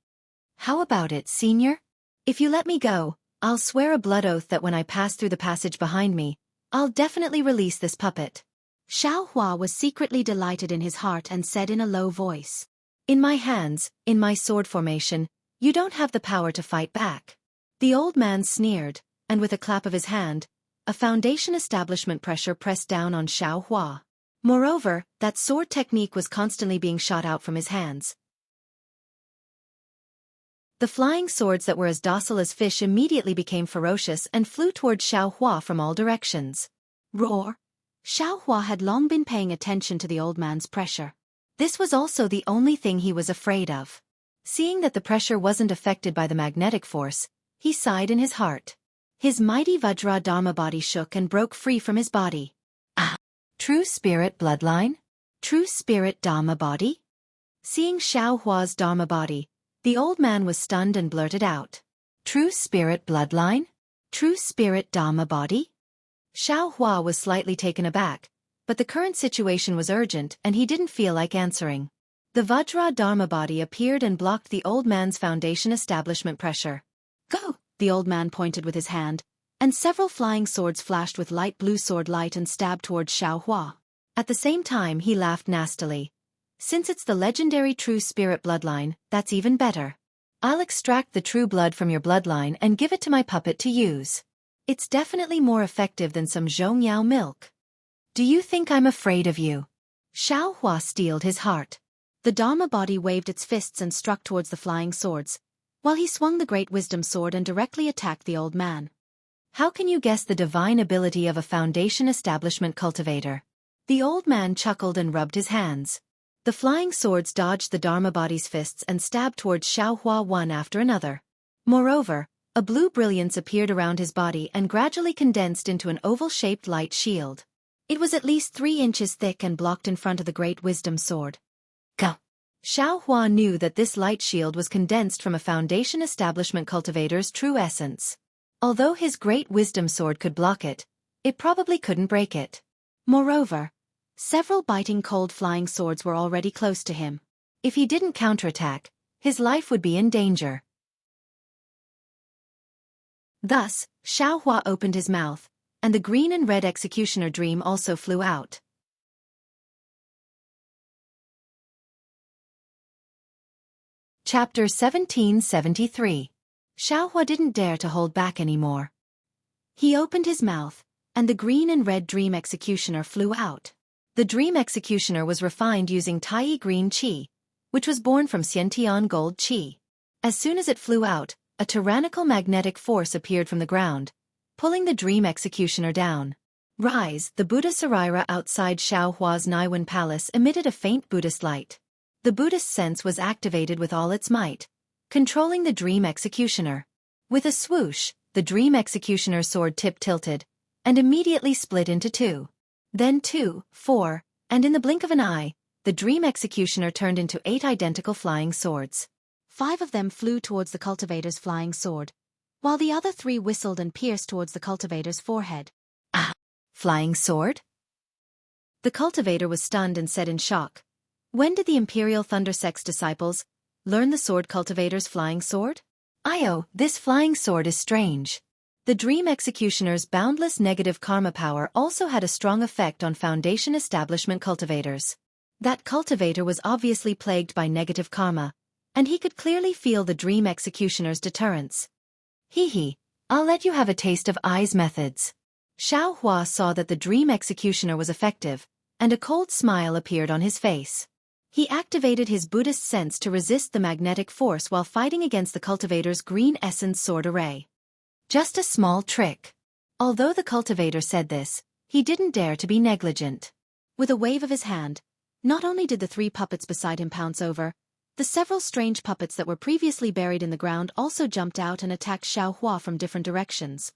How about it, Senior? If you let me go, I'll swear a blood oath that when I pass through the passage behind me, I'll definitely release this puppet. Xiaohua was secretly delighted in his heart and said in a low voice, In my hands, in my sword formation, you don't have the power to fight back. The old man sneered, and with a clap of his hand, a foundation establishment pressure pressed down on Xiaohua. Moreover, that sword technique was constantly being shot out from his hands. The flying swords that were as docile as fish immediately became ferocious and flew toward Xiaohua from all directions. Roar! Xiaohua had long been paying attention to the old man's pressure. This was also the only thing he was afraid of. Seeing that the pressure wasn't affected by the magnetic force, he sighed in his heart. His mighty Vajra Dharma body shook and broke free from his body. Ah! True spirit bloodline? True spirit Dharma body? Seeing Xiaohua's Dharma body, the old man was stunned and blurted out. True spirit bloodline? True spirit Dharma body? Xiaohua was slightly taken aback, but the current situation was urgent and he didn't feel like answering. The Vajra Dharma body appeared and blocked the old man's foundation establishment pressure. Go! The old man pointed with his hand, and several flying swords flashed with light blue sword light and stabbed towards Xiaohua. At the same time he laughed nastily. Since it's the legendary true spirit bloodline, that's even better. I'll extract the true blood from your bloodline and give it to my puppet to use. It's definitely more effective than some Zhongyao milk. Do you think I'm afraid of you? Xiaohua steeled his heart. The Dharma body waved its fists and struck towards the flying swords, while he swung the great wisdom sword and directly attacked the old man. How can you guess the divine ability of a foundation establishment cultivator? The old man chuckled and rubbed his hands. The flying swords dodged the Dharma body's fists and stabbed towards Xiaohua one after another. Moreover, a blue brilliance appeared around his body and gradually condensed into an oval-shaped light shield. It was at least 3 inches thick and blocked in front of the great wisdom sword. Go! Xiaohua knew that this light shield was condensed from a foundation establishment cultivator's true essence. Although his great wisdom sword could block it, it probably couldn't break it. Moreover, several biting cold flying swords were already close to him. If he didn't counterattack, his life would be in danger. Thus, Xiaohua opened his mouth, and the green and red executioner dream also flew out. Chapter 1773. Xiaohua didn't dare to hold back anymore. He opened his mouth, and the green and red dream executioner flew out. The dream executioner was refined using Tai green qi, which was born from Xiantian gold qi. As soon as it flew out, a tyrannical magnetic force appeared from the ground, pulling the dream executioner down. Rise, the Buddha Saraira outside Xiaohua's Naiwan palace emitted a faint Buddhist light. The Buddhist sense was activated with all its might, controlling the dream executioner. With a swoosh, the dream executioner's sword tip tilted, and immediately split into two. Then 2, 4, and in the blink of an eye, the dream executioner turned into 8 identical flying swords. 5 of them flew towards the cultivator's flying sword, while the other 3 whistled and pierced towards the cultivator's forehead. Ah! Flying sword? The cultivator was stunned and said in shock, "When did the Imperial Thundersex disciples learn the sword cultivator's flying sword? This flying sword is strange." The dream executioner's boundless negative karma power also had a strong effect on Foundation establishment cultivators. That cultivator was obviously plagued by negative karma, and he could clearly feel the dream executioner's deterrence. I'll let you have a taste of Ai's methods." Xiaohua saw that the dream executioner was effective, and a cold smile appeared on his face. He activated his Buddhist sense to resist the magnetic force while fighting against the cultivator's green essence sword array. Just a small trick. Although the cultivator said this, he didn't dare to be negligent. With a wave of his hand, not only did the 3 puppets beside him pounce over, the several strange puppets that were previously buried in the ground also jumped out and attacked Xiaohua from different directions.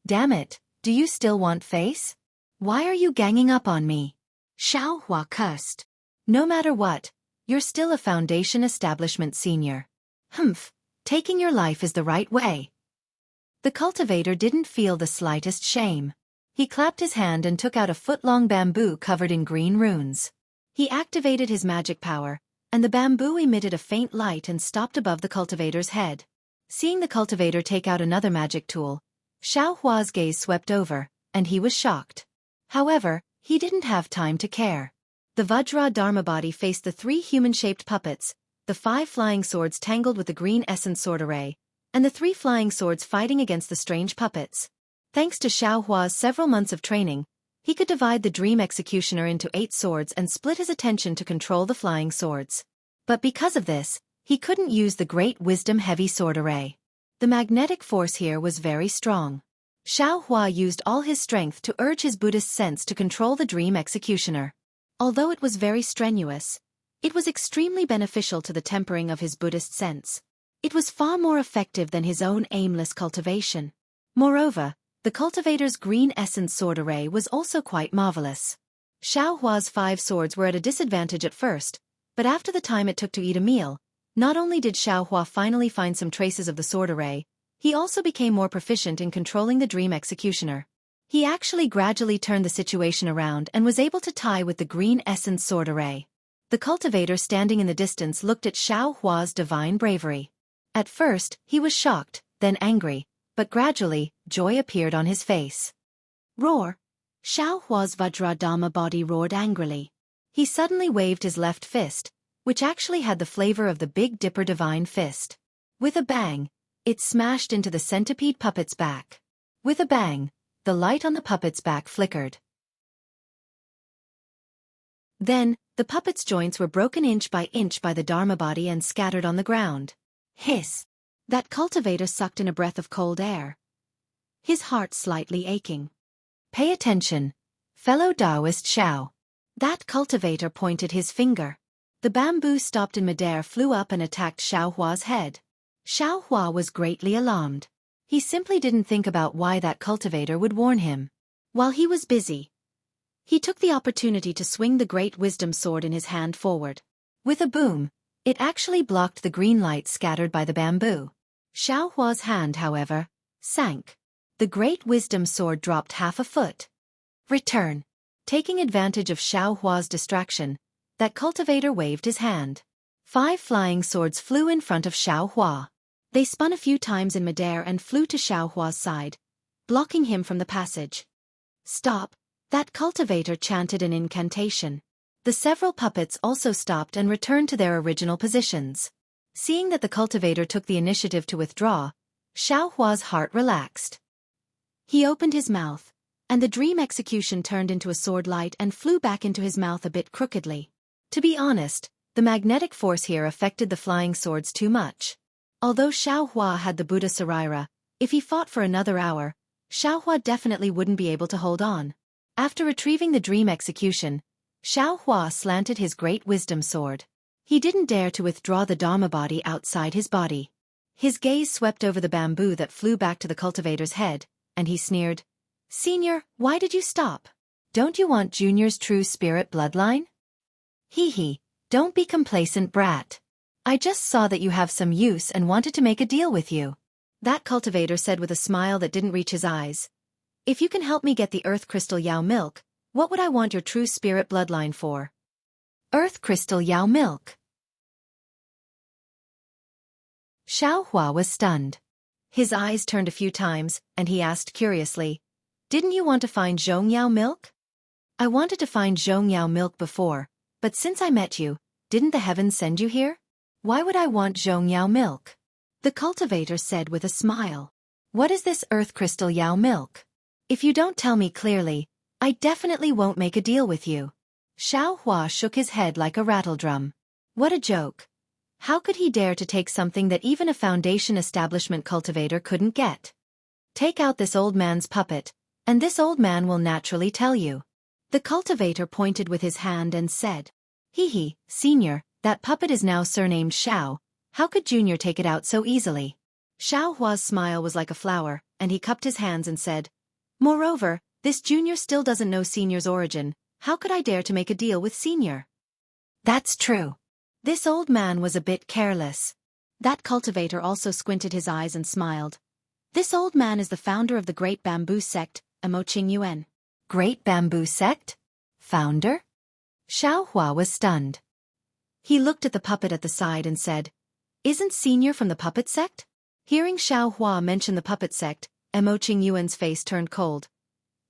"Damn it, do you still want face? Why are you ganging up on me?" Xiaohua cursed. "No matter what, you're still a Foundation establishment senior. Taking your life is the right way." The cultivator didn't feel the slightest shame. He clapped his hand and took out a foot-long bamboo covered in green runes. He activated his magic power, and the bamboo emitted a faint light and stopped above the cultivator's head. Seeing the cultivator take out another magic tool, Xiaohua's gaze swept over, and he was shocked. However, he didn't have time to care. The Vajra Dharma body faced the 3 human-shaped puppets, the 5 flying swords tangled with the green essence sword array, and the 3 flying swords fighting against the strange puppets. Thanks to Xiaohua's several months of training, he could divide the dream executioner into 8 swords and split his attention to control the flying swords. But because of this, he couldn't use the great wisdom heavy sword array. The magnetic force here was very strong. Xiaohua used all his strength to urge his Buddhist sense to control the dream executioner. Although it was very strenuous, it was extremely beneficial to the tempering of his Buddhist sense. It was far more effective than his own aimless cultivation. Moreover, the cultivator's green essence sword array was also quite marvelous. Xiaohua's 5 swords were at a disadvantage at first, but after the time it took to eat a meal, not only did Xiaohua finally find some traces of the sword array, he also became more proficient in controlling the dream executioner. He actually gradually turned the situation around and was able to tie with the green essence sword array. The cultivator standing in the distance looked at Xiaohua's divine bravery. At first, he was shocked, then angry, but gradually, joy appeared on his face. Roar! Xiaohua's Vajradhamma body roared angrily. He suddenly waved his left fist, which actually had the flavor of the Big Dipper divine fist. With a bang, it smashed into the centipede puppet's back. With a bang, the light on the puppet's back flickered. Then, the puppet's joints were broken inch by the Dharma body and scattered on the ground. Hiss! That cultivator sucked in a breath of cold air, his heart slightly aching. "Pay attention, fellow Taoist Xiao." That cultivator pointed his finger. The bamboo stopped in midair, flew up and attacked Xiaohua's head. Xiaohua was greatly alarmed. He simply didn't think about why that cultivator would warn him. While he was busy, he took the opportunity to swing the great wisdom sword in his hand forward. With a boom, it actually blocked the green light scattered by the bamboo. Xiaohua's hand, however, sank. The great wisdom sword dropped half a foot. Return. Taking advantage of Xiaohua's distraction, that cultivator waved his hand. 5 flying swords flew in front of Xiaohua. They spun a few times in midair and flew to Xiaohua's side, blocking him from the passage. Stop! That cultivator chanted an incantation. The several puppets also stopped and returned to their original positions. Seeing that the cultivator took the initiative to withdraw, Xiaohua's heart relaxed. He opened his mouth, and the dream execution turned into a sword light and flew back into his mouth a bit crookedly. To be honest, the magnetic force here affected the flying swords too much. Although Xiaohua had the Buddha Saraira, if he fought for another hour, Xiaohua definitely wouldn't be able to hold on. After retrieving the dream execution, Xiaohua slanted his great wisdom sword. He didn't dare to withdraw the Dharma body outside his body. His gaze swept over the bamboo that flew back to the cultivator's head, and he sneered, "Senior, why did you stop? Don't you want Junior's true spirit bloodline?" "Hee hee, don't be complacent, brat. I just saw that you have some use and wanted to make a deal with you," that cultivator said with a smile that didn't reach his eyes. "If you can help me get the Earth Crystal Yao milk, what would I want your true spirit bloodline for?" Earth Crystal Yao milk. Xiaohua was stunned. His eyes turned a few times, and he asked curiously, "Didn't you want to find Zhongyao milk?" "I wanted to find Zhongyao milk before, but since I met you, didn't the heavens send you here? Why would I want Zhongyao milk?" The cultivator said with a smile. "What is this Earth Crystal Yao milk? If you don't tell me clearly, I definitely won't make a deal with you." Xiaohua shook his head like a rattledrum. What a joke. How could he dare to take something that even a foundation establishment cultivator couldn't get? "Take out this old man's puppet, and this old man will naturally tell you." The cultivator pointed with his hand and said, "Hee hee, Senior, that puppet is now surnamed Xiao. How could Junior take it out so easily?" Xiaohua's smile was like a flower, and he cupped his hands and said, "Moreover, this Junior still doesn't know Senior's origin. How could I dare to make a deal with Senior?" "That's true. This old man was a bit careless." That cultivator also squinted his eyes and smiled. "This old man is the founder of the Great Bamboo Sect, Yuan." "Great Bamboo Sect? Founder?" Xiaohua was stunned. He looked at the puppet at the side and said, "Isn't Senior from the puppet sect?" Hearing Xiaohua mention the puppet sect, Yuan's face turned cold.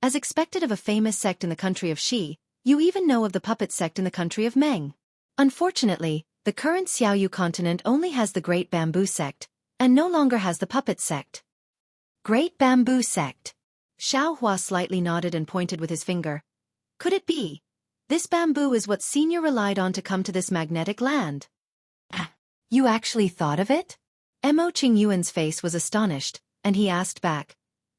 "As expected of a famous sect in the country of Xi, you even know of the puppet sect in the country of Meng. Unfortunately, the current Xiaoyu continent only has the Great Bamboo Sect, and no longer has the puppet sect." Great Bamboo Sect. Xiaohua slightly nodded and pointed with his finger. "Could it be? This bamboo is what Senior relied on to come to this magnetic land." "You actually thought of it?" Yuan's face was astonished, and he asked back,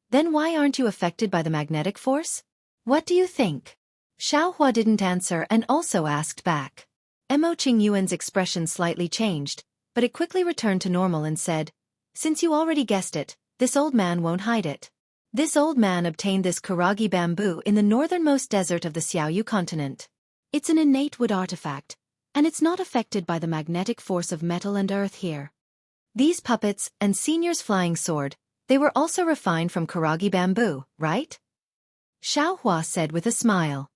"Then why aren't you affected by the magnetic force? What do you think?" Xiaohua didn't answer and also asked back. Yuan's expression slightly changed, but it quickly returned to normal and said, "Since you already guessed it, this old man won't hide it. This old man obtained this Karagi bamboo in the northernmost desert of the Xiaoyu continent. It's an innate wood artifact, and it's not affected by the magnetic force of metal and earth here. These puppets and Senior's flying sword, they were also refined from Karagi bamboo, right?" Xiaohua said with a smile.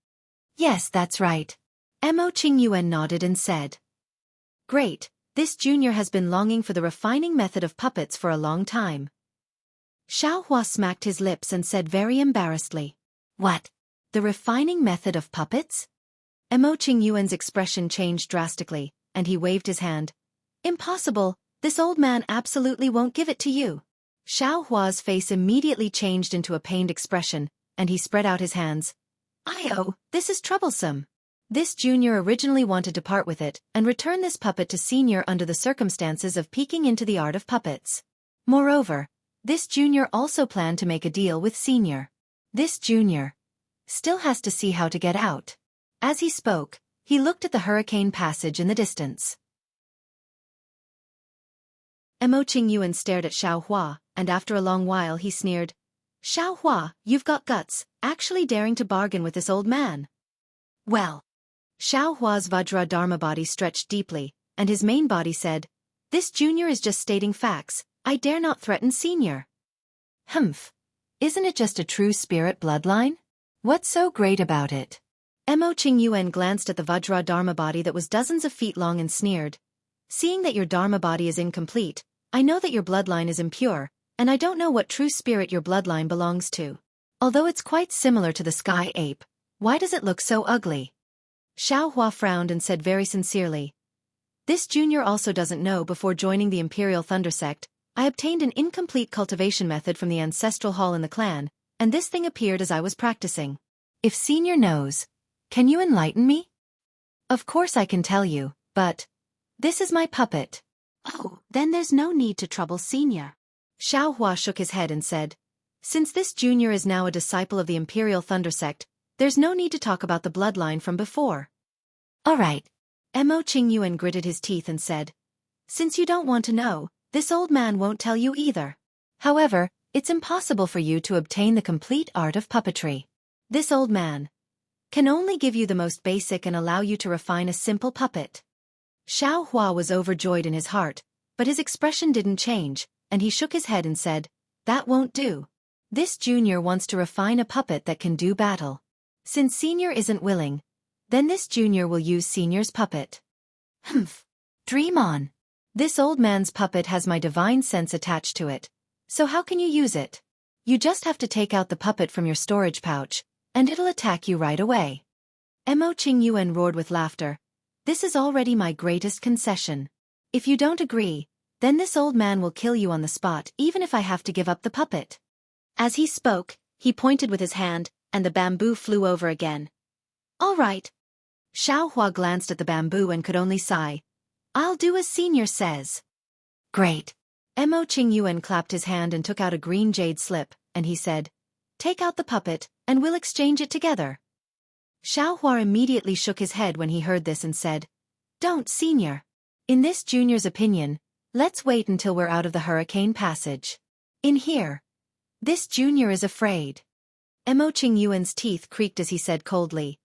"Yes, that's right." Yuan nodded and said, "Great, this Junior has been longing for the refining method of puppets for a long time." Xiaohua smacked his lips and said very embarrassedly, "What? The refining method of puppets?" Yuan's expression changed drastically, and he waved his hand. "Impossible, this old man absolutely won't give it to you." Xiaohua's face immediately changed into a pained expression, and he spread out his hands. "Io, this is troublesome. This Junior originally wanted to part with it and return this puppet to Senior under the circumstances of peeking into the art of puppets. Moreover, this Junior also planned to make a deal with Senior. This Junior still has to see how to get out." As he spoke, he looked at the hurricane passage in the distance. Yuan stared at Xiaohua, and after a long while he sneered, "Xiaohua, you've got guts, actually daring to bargain with this old man." "Well." Xiaohua's Vajra Dharma body stretched deeply, and his main body said, "This Junior is just stating facts. I dare not threaten Senior." "Humph. Isn't it just a true spirit bloodline? What's so great about it?" Yuan glanced at the Vajra Dharma body that was dozens of feet long and sneered, "Seeing that your Dharma body is incomplete, I know that your bloodline is impure, and I don't know what true spirit your bloodline belongs to. Although it's quite similar to the sky ape, why does it look so ugly? Xiaohua frowned and said very sincerely. This junior also doesn't know. Before joining the Imperial Thunder Sect, I obtained an incomplete cultivation method from the ancestral hall in the clan, and this thing appeared as I was practicing. If senior knows, can you enlighten me? Of course I can tell you, but this is my puppet. Oh, then there's no need to trouble senior. Xiaohua shook his head and said, since this junior is now a disciple of the Imperial Thunder Sect, there's no need to talk about the bloodline from before. All right. Mo Qingyuan gritted his teeth and said, since you don't want to know, this old man won't tell you either. However, it's impossible for you to obtain the complete art of puppetry. This old man can only give you the most basic and allow you to refine a simple puppet. Xiao Hua was overjoyed in his heart, but his expression didn't change, and he shook his head and said, that won't do. This junior wants to refine a puppet that can do battle. Since senior isn't willing, then this junior will use senior's puppet. Humph. Dream on. This old man's puppet has my divine sense attached to it. So how can you use it? You just have to take out the puppet from your storage pouch, and it'll attack you right away. Mo Qingyuan roared with laughter. This is already my greatest concession. If you don't agree, then this old man will kill you on the spot even if I have to give up the puppet. As he spoke, he pointed with his hand, and the bamboo flew over again. All right. Xiao Hua glanced at the bamboo and could only sigh. I'll do as senior says. Great. Mo Qingyuan clapped his hand and took out a green jade slip, and he said, take out the puppet, and we'll exchange it together. Xiao Hua immediately shook his head when he heard this and said, don't, senior. In this junior's opinion, let's wait until we're out of the hurricane passage. In here. This junior is afraid. Mo Qingyuan's teeth creaked as he said coldly,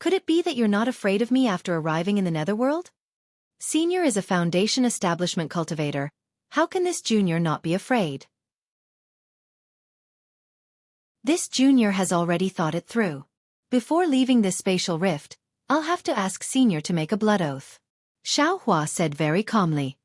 could it be that you're not afraid of me after arriving in the netherworld? Senior is a foundation establishment cultivator. How can this junior not be afraid? This junior has already thought it through. Before leaving this spatial rift, I'll have to ask senior to make a blood oath. Xiao Hua said very calmly.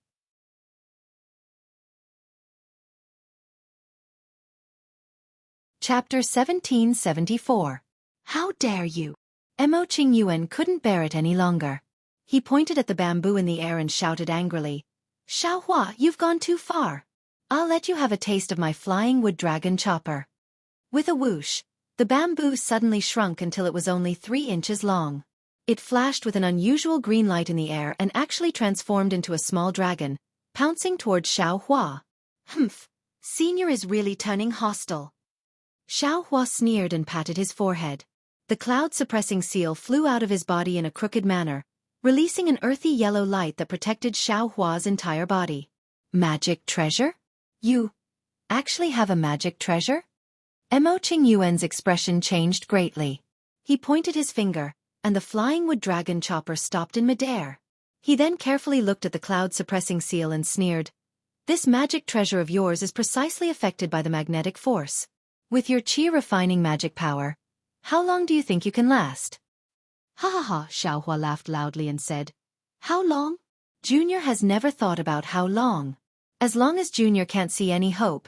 Chapter 1774. How dare you? Mo Qingyuan couldn't bear it any longer. He pointed at the bamboo in the air and shouted angrily, Xiao Hua, you've gone too far. I'll let you have a taste of my flying wood dragon chopper. With a whoosh, the bamboo suddenly shrunk until it was only 3 inches long. It flashed with an unusual green light in the air and actually transformed into a small dragon, pouncing towards Xiao Hua. Humph, senior is really turning hostile. Xiao Hua sneered and patted his forehead. The cloud-suppressing seal flew out of his body in a crooked manner, releasing an earthy yellow light that protected Xiao Hua's entire body. Magic treasure? You actually have a magic treasure? Mo Qingyuan's expression changed greatly. He pointed his finger, and the flying wood dragon chopper stopped in midair. He then carefully looked at the cloud-suppressing seal and sneered. This magic treasure of yours is precisely affected by the magnetic force. With your chi-refining magic power, how long do you think you can last? Ha ha ha, Xiao Hua laughed loudly and said, how long? Junior has never thought about how long. As long as Junior can't see any hope,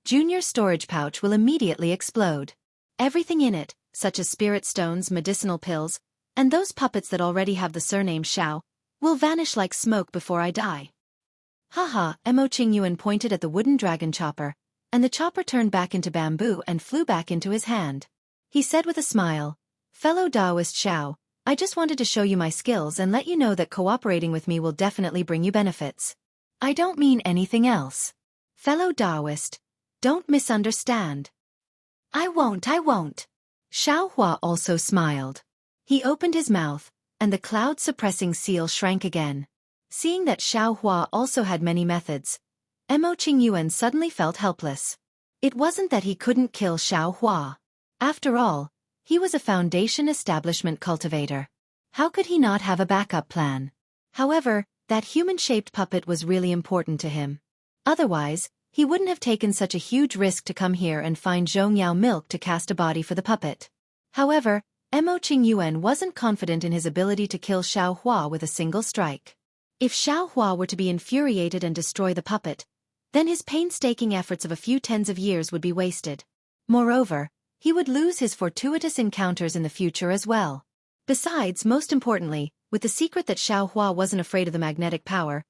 Junior's storage pouch will immediately explode. Everything in it, such as spirit stones, medicinal pills, and those puppets that already have the surname Xiao, will vanish like smoke before I die. Ha ha, Mo Qingyuan pointed at the wooden dragon chopper, and the chopper turned back into bamboo and flew back into his hand. He said with a smile, fellow Taoist Xiao, I just wanted to show you my skills and let you know that cooperating with me will definitely bring you benefits. I don't mean anything else. Fellow Taoist, don't misunderstand. I won't. Xiao Hua also smiled. He opened his mouth, and the cloud-suppressing seal shrank again. Seeing that Xiao Hua also had many methods, Mo Qingyuan suddenly felt helpless. It wasn't that he couldn't kill Xiao Hua. After all, he was a foundation establishment cultivator. How could he not have a backup plan? However, that human-shaped puppet was really important to him. Otherwise, he wouldn't have taken such a huge risk to come here and find Zhongyao milk to cast a body for the puppet. However, Mo Qingyuan wasn't confident in his ability to kill Xiao Hua with a single strike. If Xiao Hua were to be infuriated and destroy the puppet, Then his painstaking efforts of a few tens of years would be wasted. Moreover, he would lose his fortuitous encounters in the future as well. Besides, most importantly, with the secret that Xiaohua wasn't afraid of the magnetic power,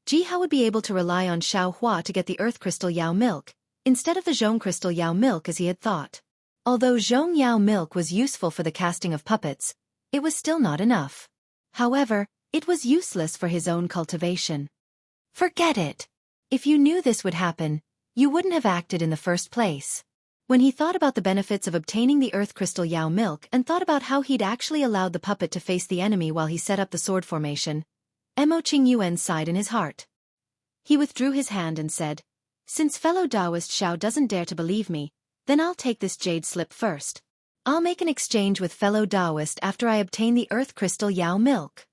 Jianghu would be able to rely on Xiaohua to get the Earth Crystal Yao milk, instead of the Zhong Crystal Yao milk as he had thought. Although Zhong Yao milk was useful for the casting of puppets, it was still not enough. However, it was useless for his own cultivation. Forget it. If you knew this would happen, you wouldn't have acted in the first place. When he thought about the benefits of obtaining the Earth Crystal Yao milk and thought about how he'd actually allowed the puppet to face the enemy while he set up the sword formation, Mo Qingyuan sighed in his heart. He withdrew his hand and said, "Since fellow Taoist Xiao doesn't dare to believe me, then I'll take this jade slip first. I'll make an exchange with fellow Taoist after I obtain the Earth Crystal Yao milk."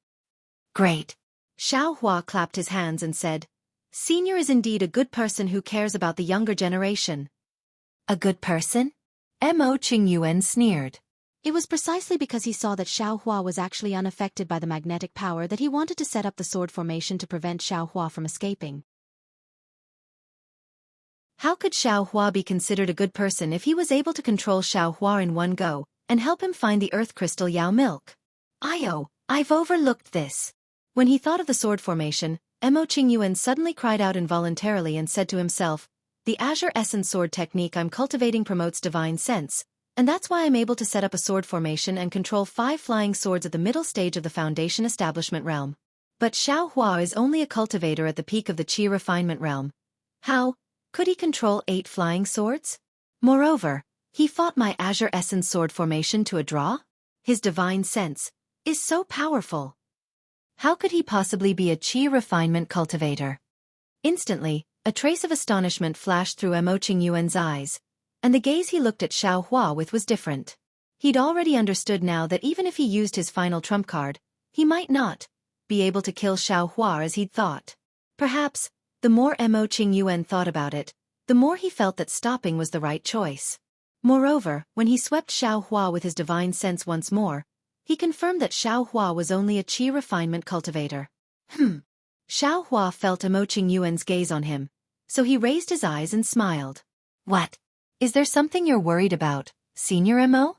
Great. Xiaohua clapped his hands and said, "Senior is indeed a good person who cares about the younger generation." A good person? Mo Qingyuan sneered. It was precisely because he saw that Xiaohua was actually unaffected by the magnetic power that he wanted to set up the sword formation to prevent Xiaohua from escaping. How could Xiaohua be considered a good person if he was able to control Xiaohua in one go, and help him find the Earth Crystal Yao milk? I've overlooked this. When he thought of the sword formation, Mo Qingyuan suddenly cried out involuntarily and said to himself, "The Azure Essence sword technique I'm cultivating promotes divine sense, and that's why I'm able to set up a sword formation and control 5 flying swords at the middle stage of the Foundation Establishment realm. But Xiaohua is only a cultivator at the peak of the Qi refinement realm. How could he control 8 flying swords? Moreover, he fought my Azure Essence sword formation to a draw? His divine sense is so powerful. How could he possibly be a Qi refinement cultivator?" Instantly, a trace of astonishment flashed through Mo Qingyuan's eyes, and the gaze he looked at Xiaohua with was different. He'd already understood now that even if he used his final trump card, he might not be able to kill Xiaohua as he'd thought. Perhaps, the more Mo Qingyuan thought about it, the more he felt that stopping was the right choice. Moreover, when he swept Xiaohua with his divine sense once more, he confirmed that Xiaohua was only a Qi refinement cultivator. Xiaohua felt Mo Qingyuan's gaze on him, so he raised his eyes and smiled. "What? Is there something you're worried about, Senior Mo?"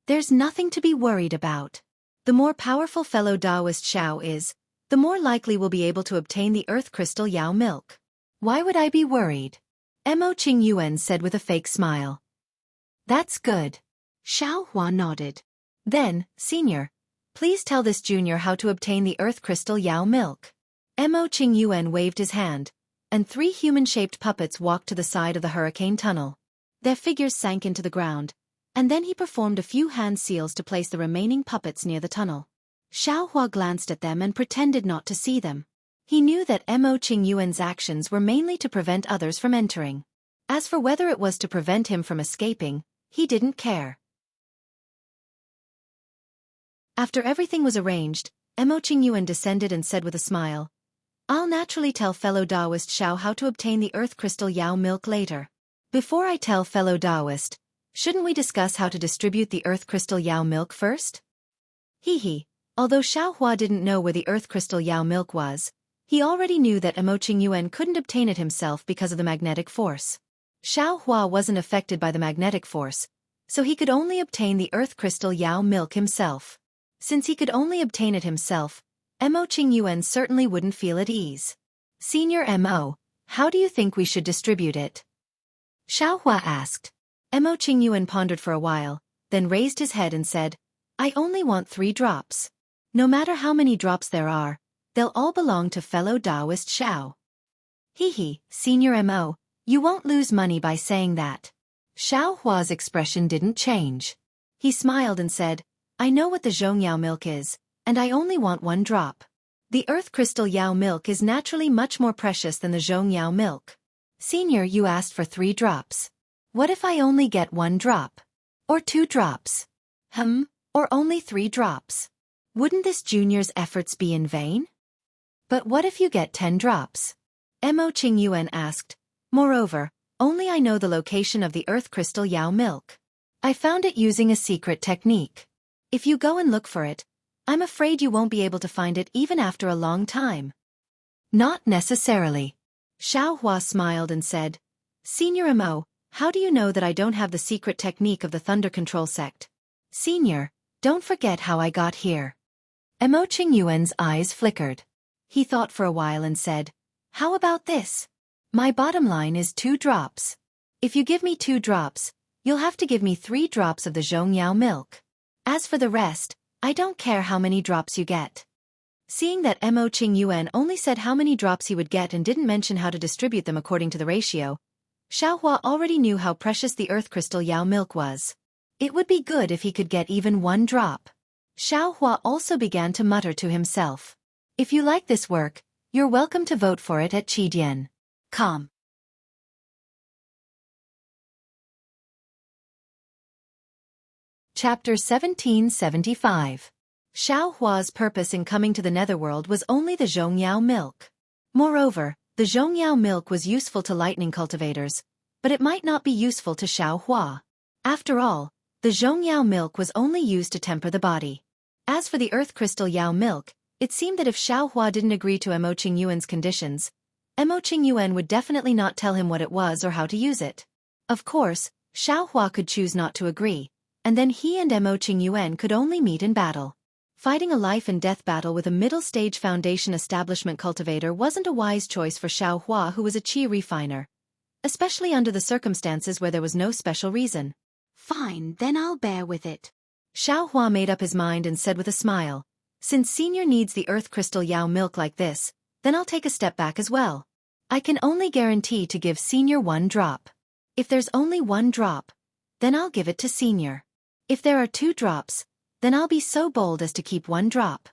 "There's nothing to be worried about. The more powerful fellow Taoist Xiao is, the more likely we'll be able to obtain the Earth Crystal Yao milk. Why would I be worried?" Mo Qingyuan said with a fake smile. "That's good." Xiaohua nodded. "Then, Senior, please tell this junior how to obtain the Earth Crystal Yao milk." Mo Qingyuan waved his hand, and 3 human-shaped puppets walked to the side of the hurricane tunnel. Their figures sank into the ground, and then he performed a few hand seals to place the remaining puppets near the tunnel. Xiaohua glanced at them and pretended not to see them. He knew that Mo Qingyuan's actions were mainly to prevent others from entering. As for whether it was to prevent him from escaping, he didn't care. After everything was arranged, Mo Qingyuan descended and said with a smile, "I'll naturally tell fellow Taoist Xiao how to obtain the Earth Crystal Yao milk later. Before I tell fellow Taoist, shouldn't we discuss how to distribute the Earth Crystal Yao milk first?" Although Xiaohua didn't know where the Earth Crystal Yao milk was, he already knew that Mo Qingyuan couldn't obtain it himself because of the magnetic force. Xiaohua wasn't affected by the magnetic force, so he could only obtain the Earth Crystal Yao milk himself. Since he could only obtain it himself, Mo Qingyuan certainly wouldn't feel at ease. "Senior Mo, how do you think we should distribute it?" Xiaohua asked. Mo Qingyuan pondered for a while, then raised his head and said, "I only want 3 drops. No matter how many drops there are, they'll all belong to fellow Taoist Xiao." Senior Mo, you won't lose money by saying that." Xiaohua's expression didn't change. He smiled and said, "I know what the Zhongyao milk is, and I only want 1 drop. The Earth Crystal Yao milk is naturally much more precious than the Zhongyao milk. Senior, you asked for 3 drops. What if I only get 1 drop? Or 2 drops? Or only 3 drops? Wouldn't this junior's efforts be in vain? But what if you get 10 drops? Mo Qingyuan asked. Moreover, only I know the location of the Earth Crystal Yao milk. I found it using a secret technique. If you go and look for it, I'm afraid you won't be able to find it even after a long time." "Not necessarily. Xiaohua smiled and said, Senior Mo, how do you know that I don't have the secret technique of the Thunder Control sect? Senior, don't forget how I got here. Mo Qingyuan's eyes flickered. He thought for a while and said, How about this? My bottom line is 2 drops. If you give me 2 drops, you'll have to give me 3 drops of the Zhongyao milk. As for the rest, I don't care how many drops you get. Seeing that Mo Qingyuan only said how many drops he would get and didn't mention how to distribute them according to the ratio, Xiaohua already knew how precious the earth crystal Yao milk was. It would be good if he could get even 1 drop. Xiaohua also began to mutter to himself. If you like this work, you're welcome to vote for it at Qidian.com. Chapter 1775. Xiaohua's purpose in coming to the netherworld was only the Zhongyao milk. Moreover, the Zhongyao milk was useful to lightning cultivators, but it might not be useful to Xiaohua. After all, the Zhongyao milk was only used to temper the body. As for the earth crystal Yao milk, it seemed that if Xiaohua didn't agree to Mo Qingyuan's conditions, Mo Qingyuan would definitely not tell him what it was or how to use it. Of course, Xiaohua could choose not to agree, and then he and Mo Qingyuan could only meet in battle. Fighting a life-and-death battle with a middle-stage foundation establishment cultivator wasn't a wise choice for Xiaohua, who was a qi refiner, especially under the circumstances where there was no special reason. Fine, then I'll bear with it. Xiaohua made up his mind and said with a smile, Since Senior needs the earth crystal Yao milk like this, then I'll take a step back as well. I can only guarantee to give Senior 1 drop. If there's only 1 drop, then I'll give it to Senior. If there are 2 drops, then I'll be so bold as to keep 1 drop.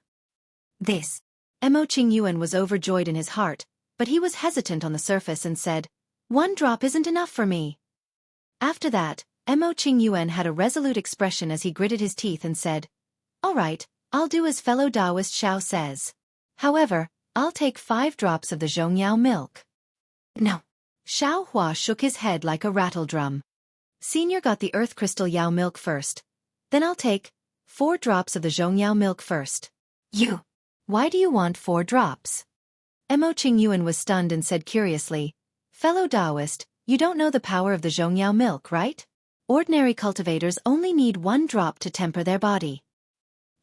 This. Mo Qingyuan was overjoyed in his heart, but he was hesitant on the surface and said, 1 drop isn't enough for me. After that, Mo Qingyuan had a resolute expression as he gritted his teeth and said, All right, I'll do as fellow Taoist Xiao says. However, I'll take 5 drops of the Zhongyao milk. No. Xiaohua shook his head like a rattledrum. Senior got the earth crystal Yao milk first. Then I'll take 4 drops of the Zhongyao milk first. You. Why do you want 4 drops? Mo Qingyuan was stunned and said curiously, Fellow Taoist, you don't know the power of the Zhongyao milk, right? Ordinary cultivators only need 1 drop to temper their body.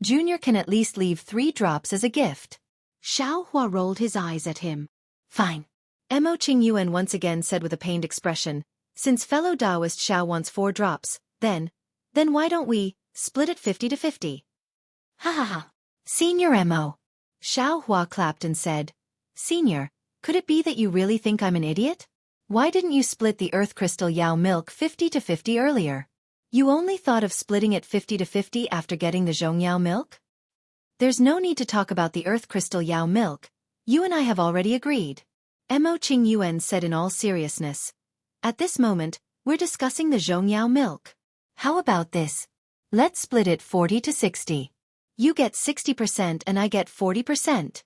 Junior can at least leave 3 drops as a gift. Xiaohua rolled his eyes at him. Fine. Mo Qingyuan once again said with a pained expression, Since fellow Taoist Xiao wants 4 drops, then why don't we split it 50-50? Ha ha ha. Senior Mo. Xiaohua clapped and said, Senior, could it be that you really think I'm an idiot? Why didn't you split the earth crystal Yao milk 50-50 earlier? You only thought of splitting it 50-50 after getting the Zhongyao milk? There's no need to talk about the earth crystal Yao milk. You and I have already agreed. Mo Qingyuan said in all seriousness. At this moment, we're discussing the Zhongyao milk. How about this? Let's split it 40-60. You get 60% and I get 40%.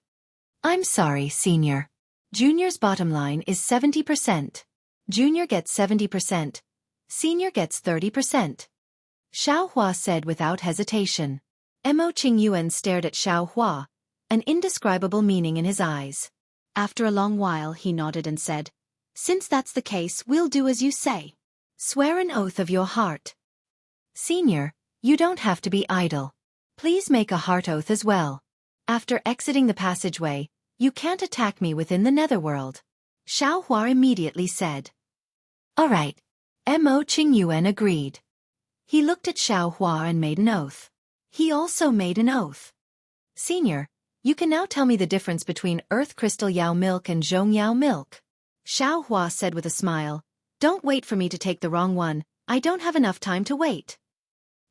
I'm sorry, Senior. Junior's bottom line is 70%. Junior gets 70%. Senior gets 30%. Xiaohua said without hesitation. Mo Qingyuan stared at Xiaohua, an indescribable meaning in his eyes. After a long while he nodded and said, Since that's the case, we'll do as you say. Swear an oath of your heart. Senior, you don't have to be idle. Please make a heart oath as well. After exiting the passageway, you can't attack me within the netherworld. Xiaohua immediately said. All right. Mo Qingyuan agreed. He looked at Xiaohua and made an oath. He also made an oath. Senior, you can now tell me the difference between earth crystal Yao milk and Zhongyao milk. Xiaohua said with a smile. Don't wait for me to take the wrong one, I don't have enough time to wait.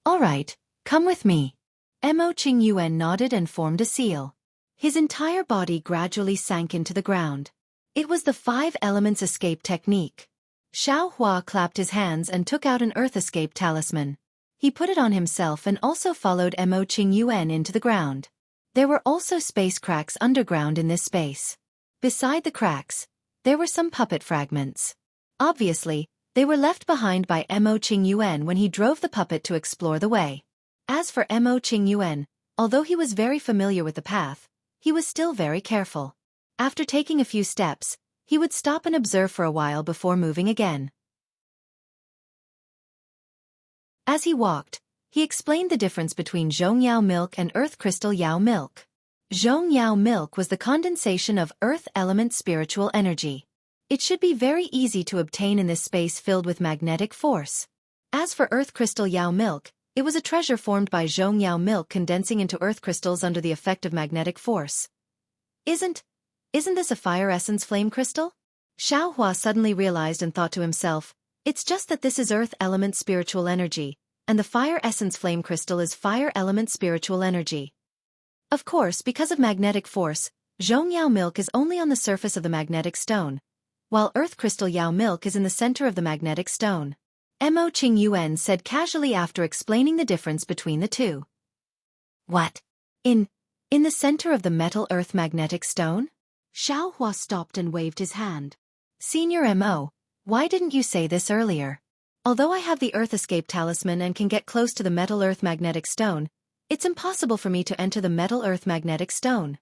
All right, come with me. Mo Qingyuan nodded and formed a seal. His entire body gradually sank into the ground. It was the 5 elements escape technique. Xiaohua clapped his hands and took out an earth escape talisman. He put it on himself and also followed Mo Qingyuan into the ground. There were also space cracks underground in this space. Beside the cracks, there were some puppet fragments. Obviously, they were left behind by Mo Qingyuan when he drove the puppet to explore the way. As for Mo Qingyuan, although he was very familiar with the path, he was still very careful. After taking a few steps, He would stop and observe for a while before moving again. As he walked, he explained the difference between Zhongyao milk and earth crystal Yao milk. Zhongyao milk was the condensation of earth element spiritual energy. It should be very easy to obtain in this space filled with magnetic force. As for earth crystal Yao milk, it was a treasure formed by Zhongyao milk condensing into earth crystals under the effect of magnetic force. Isn't this a fire essence flame crystal? Xiaohua suddenly realized and thought to himself, it's just that this is earth element spiritual energy, and the fire essence flame crystal is fire element spiritual energy. Of course, because of magnetic force, Zhongyao milk is only on the surface of the magnetic stone, while earth crystal Yao milk is in the center of the magnetic stone. Mo Qingyuan said casually after explaining the difference between the two. What? In the center of the metal earth magnetic stone? Xiaohua stopped and waved his hand. Senior Mo, why didn't you say this earlier? Although I have the Earth Escape Talisman and can get close to the Metal Earth Magnetic Stone, it's impossible for me to enter the Metal Earth Magnetic Stone.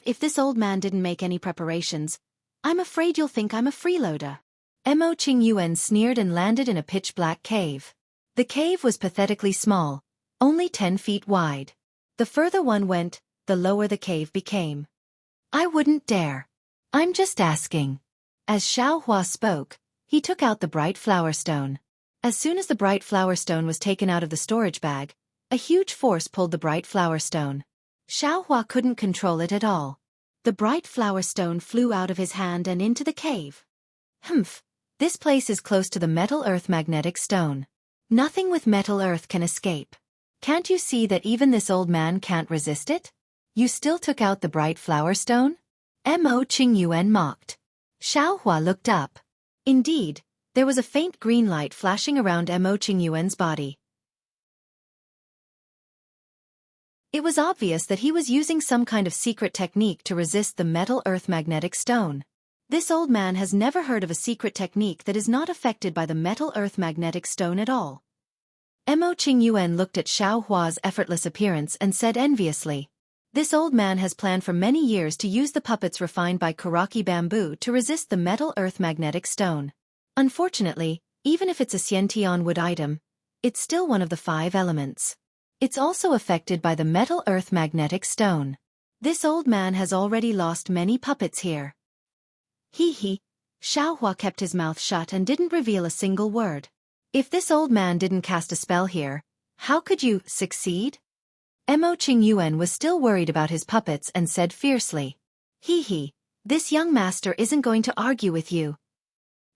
If this old man didn't make any preparations, I'm afraid you'll think I'm a freeloader. Mo Qingyuan sneered and landed in a pitch-black cave. The cave was pathetically small, only 10 feet wide. The further one went, the lower the cave became. I wouldn't dare. I'm just asking. As Xiaohua spoke, he took out the bright flower stone. As soon as the bright flower stone was taken out of the storage bag, a huge force pulled the bright flower stone. Xiaohua couldn't control it at all. The bright flower stone flew out of his hand and into the cave. This place is close to the Metal Earth Magnetic Stone. Nothing with Metal Earth can escape. Can't you see that even this old man can't resist it? You still took out the bright flower stone? Mo Qingyuan mocked. Xiaohua looked up. Indeed, there was a faint green light flashing around Mo Qingyuan's body. It was obvious that he was using some kind of secret technique to resist the Metal Earth Magnetic Stone. This old man has never heard of a secret technique that is not affected by the Metal Earth Magnetic Stone at all. Mo Qingyuan looked at Xiaohua's effortless appearance and said enviously, this old man has planned for many years to use the puppets refined by Karaki bamboo to resist the Metal Earth Magnetic Stone. Unfortunately, even if it's a Xiantian wood item, it's still one of the 5 elements. It's also affected by the Metal Earth Magnetic Stone. This old man has already lost many puppets here. Xiaohua kept his mouth shut and didn't reveal a single word. If this old man didn't cast a spell here, how could you succeed? Mo Qingyuan was still worried about his puppets and said fiercely. This young master isn't going to argue with you.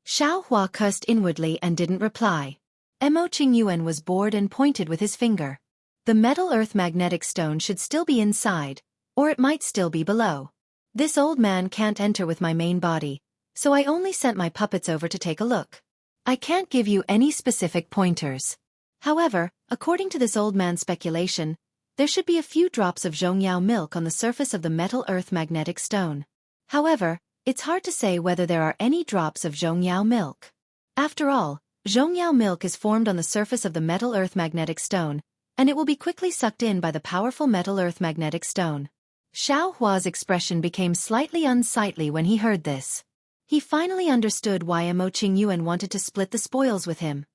Xiaohua cursed inwardly and didn't reply. Mo Qingyuan was bored and pointed with his finger. The Metal Earth Magnetic Stone should still be inside, or it might still be below. This old man can't enter with my main body, so I only sent my puppets over to take a look. I can't give you any specific pointers. However, according to this old man's speculation, there should be a few drops of Zhongyao milk on the surface of the Metal Earth Magnetic Stone. However, it's hard to say whether there are any drops of Zhongyao milk. After all, Zhongyao milk is formed on the surface of the Metal Earth Magnetic Stone, and it will be quickly sucked in by the powerful Metal Earth Magnetic Stone. Xiaohua's expression became slightly unsightly when he heard this. He finally understood why Mo Qingyuan wanted to split the spoils with him.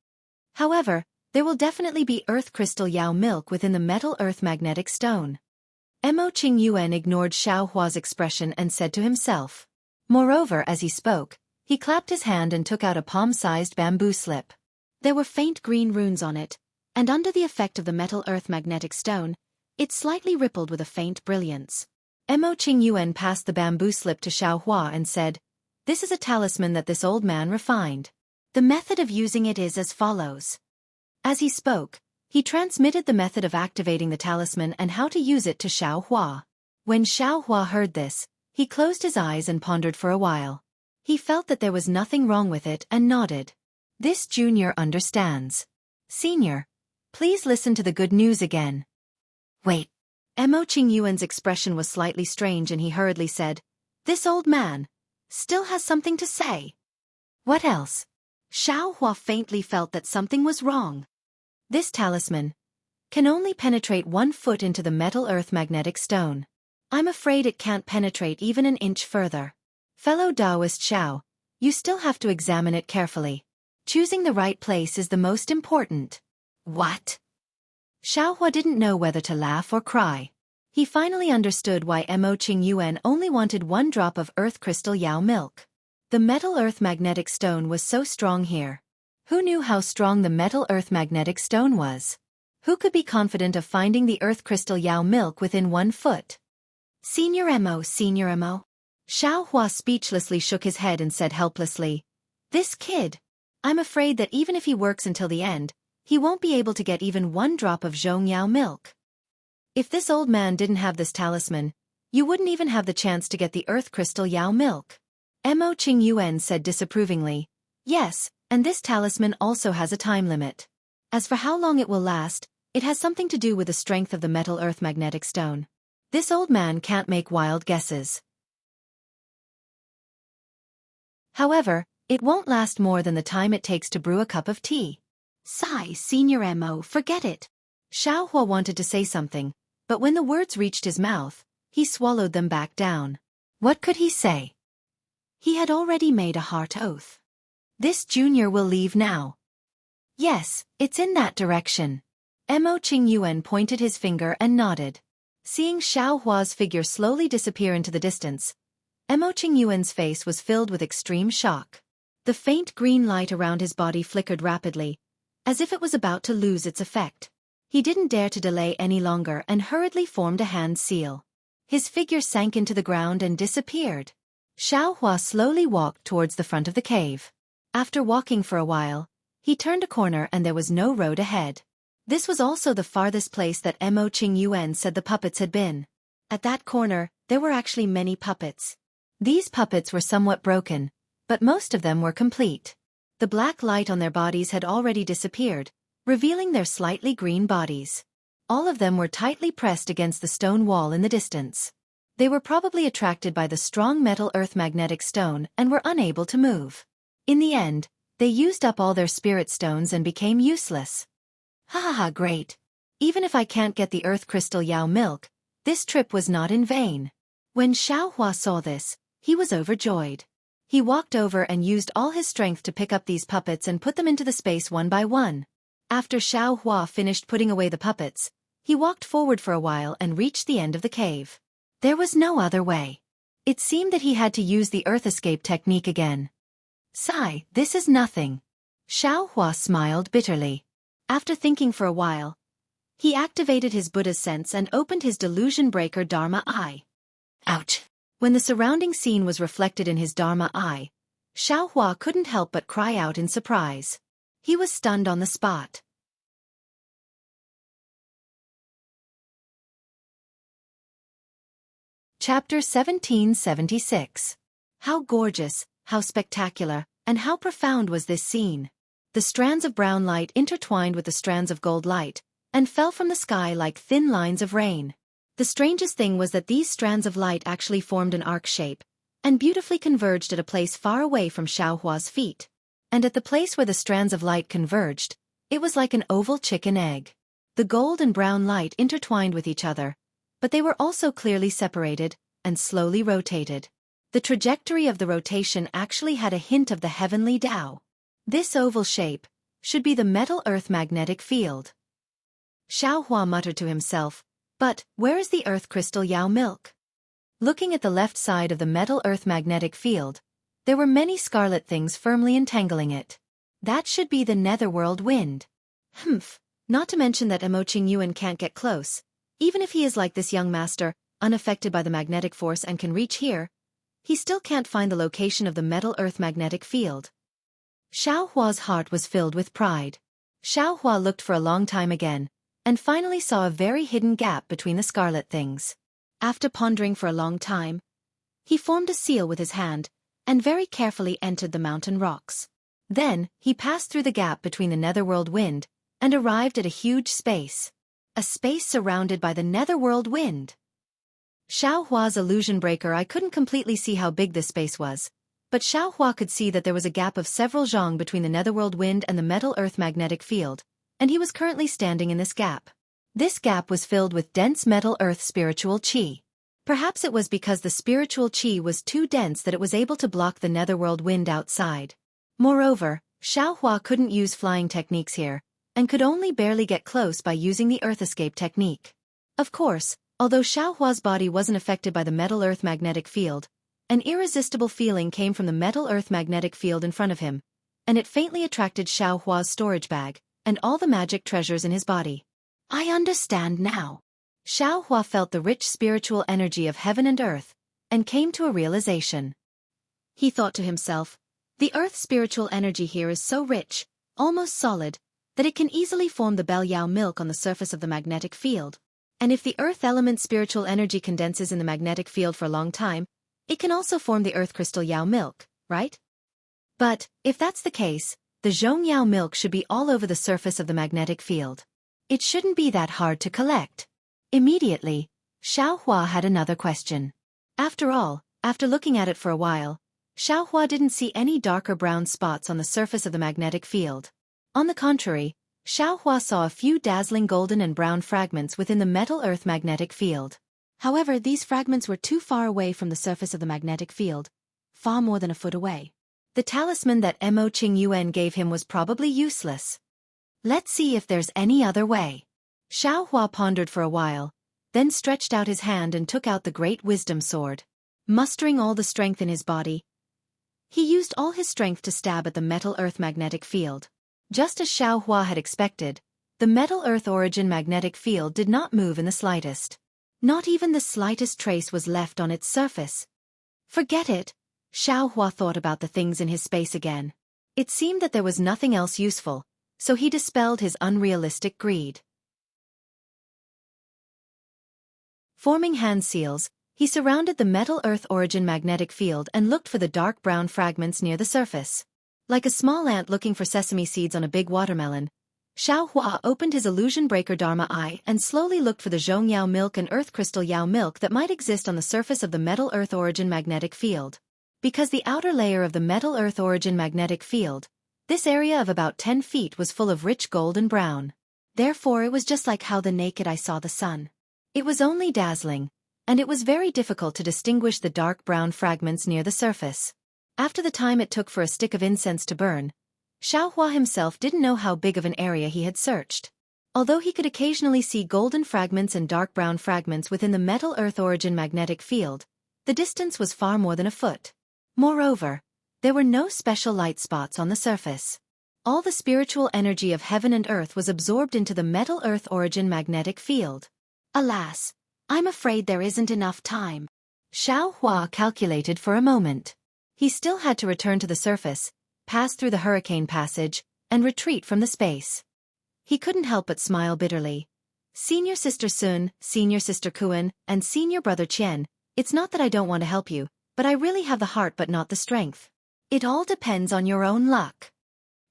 However, there will definitely be earth crystal Yao milk within the Metal Earth Magnetic Stone. Mo Qingyuan ignored Xiaohua's expression and said to himself. Moreover, as he spoke, he clapped his hand and took out a palm-sized bamboo slip. There were faint green runes on it, and under the effect of the Metal Earth Magnetic Stone, it slightly rippled with a faint brilliance. Mo Qingyuan passed the bamboo slip to Xiaohua and said, this is a talisman that this old man refined. The method of using it is as follows. As he spoke, he transmitted the method of activating the talisman and how to use it to Xiaohua. When Xiaohua heard this, he closed his eyes and pondered for a while. He felt that there was nothing wrong with it and nodded. This junior understands. Senior, please listen to the good news again. Wait. Mo Qingyuan's expression was slightly strange and he hurriedly said, this old man still has something to say. What else? Xiaohua faintly felt that something was wrong. This talisman can only penetrate 1 foot into the Metal Earth Magnetic Stone. I'm afraid it can't penetrate even an inch further. Fellow Taoist Xiao, you still have to examine it carefully. Choosing the right place is the most important. What? Xiaohua didn't know whether to laugh or cry. He finally understood why Mo Qingyuan only wanted 1 drop of earth crystal Yao milk. The metal earth magnetic stone was so strong here. Who knew how strong the metal earth magnetic stone was? Who could be confident of finding the earth crystal Yao milk within 1 foot? Senior Mo, Senior Mo. Xiaohua speechlessly shook his head and said helplessly, "This kid. I'm afraid that even if he works until the end, he won't be able to get even 1 drop of Zhongyao milk. If this old man didn't have this talisman, you wouldn't even have the chance to get the earth crystal Yao milk." Mo Qingyuan said disapprovingly, "Yes, and this talisman also has a time limit. As for how long it will last, it has something to do with the strength of the metal earth magnetic stone. This old man can't make wild guesses. However, it won't last more than the time it takes to brew a cup of tea." "Sigh, Senior Mo, forget it." Xiaohua wanted to say something, but when the words reached his mouth, he swallowed them back down. What could he say? He had already made a heart oath. This junior will leave now. Yes, it's in that direction. Mo Qingyuan pointed his finger and nodded. Seeing Xiaohua's figure slowly disappear into the distance, Mo Qingyuan's face was filled with extreme shock. The faint green light around his body flickered rapidly, as if it was about to lose its effect. He didn't dare to delay any longer and hurriedly formed a hand seal. His figure sank into the ground and disappeared. Xiaohua slowly walked towards the front of the cave. After walking for a while, he turned a corner and there was no road ahead. This was also the farthest place that Mo Qingyuan said the puppets had been. At that corner, there were actually many puppets. These puppets were somewhat broken, but most of them were complete. The black light on their bodies had already disappeared, revealing their slightly green bodies. All of them were tightly pressed against the stone wall in the distance. They were probably attracted by the strong metal earth magnetic stone and were unable to move. In the end, they used up all their spirit stones and became useless. Ha ha ha, great. Even if I can't get the earth crystal Yao milk, this trip was not in vain. When Xiaohua saw this, he was overjoyed. He walked over and used all his strength to pick up these puppets and put them into the space one by one. After Xiaohua finished putting away the puppets, he walked forward for a while and reached the end of the cave. There was no other way. It seemed that he had to use the earth escape technique again. Sigh, this is nothing. Xiaohua smiled bitterly. After thinking for a while, he activated his Buddha's sense and opened his delusion breaker Dharma Eye. Ouch! When the surrounding scene was reflected in his Dharma Eye, Xiaohua couldn't help but cry out in surprise. He was stunned on the spot. Chapter 1776. How gorgeous, how spectacular, and how profound was this scene. The strands of brown light intertwined with the strands of gold light, and fell from the sky like thin lines of rain. The strangest thing was that these strands of light actually formed an arc shape, and beautifully converged at a place far away from Xiaohua's feet. And at the place where the strands of light converged, it was like an oval chicken egg. The gold and brown light intertwined with each other, but they were also clearly separated, and slowly rotated. The trajectory of the rotation actually had a hint of the heavenly Tao. This oval shape should be the metal earth magnetic field. Xiaohua muttered to himself, but where is the earth crystal Yao milk? Looking at the left side of the metal earth magnetic field, there were many scarlet things firmly entangling it. That should be the netherworld wind. Humph, not to mention that Mo Qingyuan can't get close. Even if he is like this young master, unaffected by the magnetic force and can reach here, he still can't find the location of the metal earth magnetic field. Xiaohua's heart was filled with pride. Xiaohua looked for a long time again, and finally saw a very hidden gap between the scarlet things. After pondering for a long time, he formed a seal with his hand, and very carefully entered the mountain rocks. Then, he passed through the gap between the netherworld wind, and arrived at a huge space. A space surrounded by the netherworld wind. Xiaohua's illusion breaker I couldn't completely see how big this space was, but Xiaohua could see that there was a gap of several zhang between the netherworld wind and the metal earth magnetic field, and he was currently standing in this gap. This gap was filled with dense metal earth spiritual qi. Perhaps it was because the spiritual qi was too dense that it was able to block the netherworld wind outside. Moreover, Xiaohua couldn't use flying techniques here, and could only barely get close by using the earth escape technique. Of course, although Xiaohua's body wasn't affected by the metal-earth magnetic field, an irresistible feeling came from the metal-earth magnetic field in front of him, and it faintly attracted Xiaohua's storage bag, and all the magic treasures in his body. I understand now. Xiaohua felt the rich spiritual energy of heaven and earth, and came to a realization. He thought to himself, the earth's spiritual energy here is so rich, almost solid, that it can easily form the Belyao milk on the surface of the magnetic field. And if the earth element spiritual energy condenses in the magnetic field for a long time, it can also form the earth crystal Yao milk, right? But, if that's the case, the Zhongyao milk should be all over the surface of the magnetic field. It shouldn't be that hard to collect. Immediately, Xiaohua had another question. After all, after looking at it for a while, Xiaohua didn't see any darker brown spots on the surface of the magnetic field. On the contrary, Xiaohua saw a few dazzling golden and brown fragments within the metal-earth magnetic field. However, these fragments were too far away from the surface of the magnetic field, far more than a foot away. The talisman that Mo Qingyuan gave him was probably useless. Let's see if there's any other way. Xiaohua pondered for a while, then stretched out his hand and took out the great wisdom sword. Mustering all the strength in his body, he used all his strength to stab at the metal-earth magnetic field. Just as Xiaohua had expected, the metal-earth origin magnetic field did not move in the slightest. Not even the slightest trace was left on its surface. Forget it, Xiaohua thought about the things in his space again. It seemed that there was nothing else useful, so he dispelled his unrealistic greed. Forming hand seals, he surrounded the metal-earth origin magnetic field and looked for the dark brown fragments near the surface. Like a small ant looking for sesame seeds on a big watermelon, Xiaohua opened his illusion breaker Dharma eye and slowly looked for the Zhongyao milk and earth crystal Yao milk that might exist on the surface of the metal-earth origin magnetic field. Because the outer layer of the metal-earth origin magnetic field, this area of about 10 feet was full of rich gold and brown. Therefore it was just like how the naked eye saw the sun. It was only dazzling, and it was very difficult to distinguish the dark brown fragments near the surface. After the time it took for a stick of incense to burn, Xiaohua himself didn't know how big of an area he had searched. Although he could occasionally see golden fragments and dark brown fragments within the metal-earth origin magnetic field, the distance was far more than a foot. Moreover, there were no special light spots on the surface. All the spiritual energy of heaven and earth was absorbed into the metal-earth origin magnetic field. Alas, I'm afraid there isn't enough time. Xiaohua calculated for a moment. He still had to return to the surface, pass through the hurricane passage, and retreat from the space. He couldn't help but smile bitterly. Senior Sister Sun, Senior Sister Kuan, and Senior Brother Qian, it's not that I don't want to help you, but I really have the heart but not the strength. It all depends on your own luck.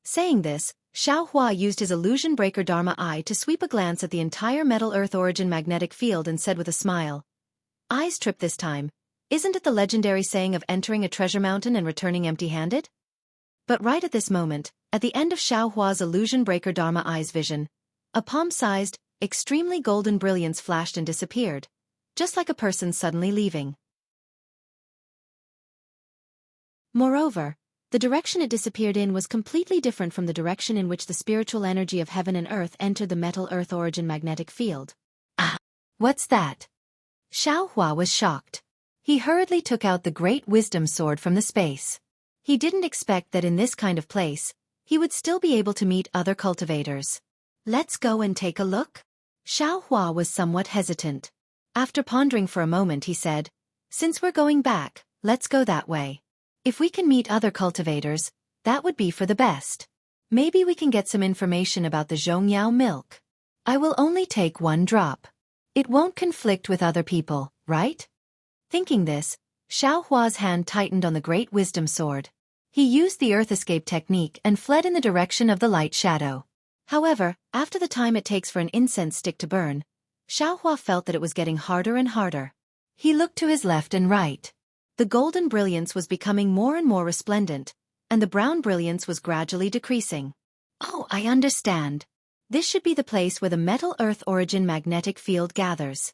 Saying this, Xiaohua used his illusion breaker Dharma eye to sweep a glance at the entire metal-earth origin magnetic field and said with a smile, "Eyes trip this time. Isn't it the legendary saying of entering a treasure mountain and returning empty-handed?" But right at this moment, at the end of Xiaohua's illusion breaker Dharma eye's vision, a palm-sized, extremely golden brilliance flashed and disappeared, just like a person suddenly leaving. Moreover, the direction it disappeared in was completely different from the direction in which the spiritual energy of heaven and earth entered the metal-earth origin magnetic field. Ah! What's that? Xiaohua was shocked. He hurriedly took out the great wisdom sword from the space. He didn't expect that in this kind of place, he would still be able to meet other cultivators. Let's go and take a look? Xiaohua was somewhat hesitant. After pondering for a moment he said, "Since we're going back, let's go that way. If we can meet other cultivators, that would be for the best. Maybe we can get some information about the Zhongyao milk. I will only take 1 drop. It won't conflict with other people, right?" Thinking this, Xiaohua's hand tightened on the great wisdom sword. He used the earth escape technique and fled in the direction of the light shadow. However, after the time it takes for an incense stick to burn, Xiaohua felt that it was getting harder and harder. He looked to his left and right. The golden brilliance was becoming more and more resplendent, and the brown brilliance was gradually decreasing. Oh, I understand. This should be the place where the metal-earth origin magnetic field gathers.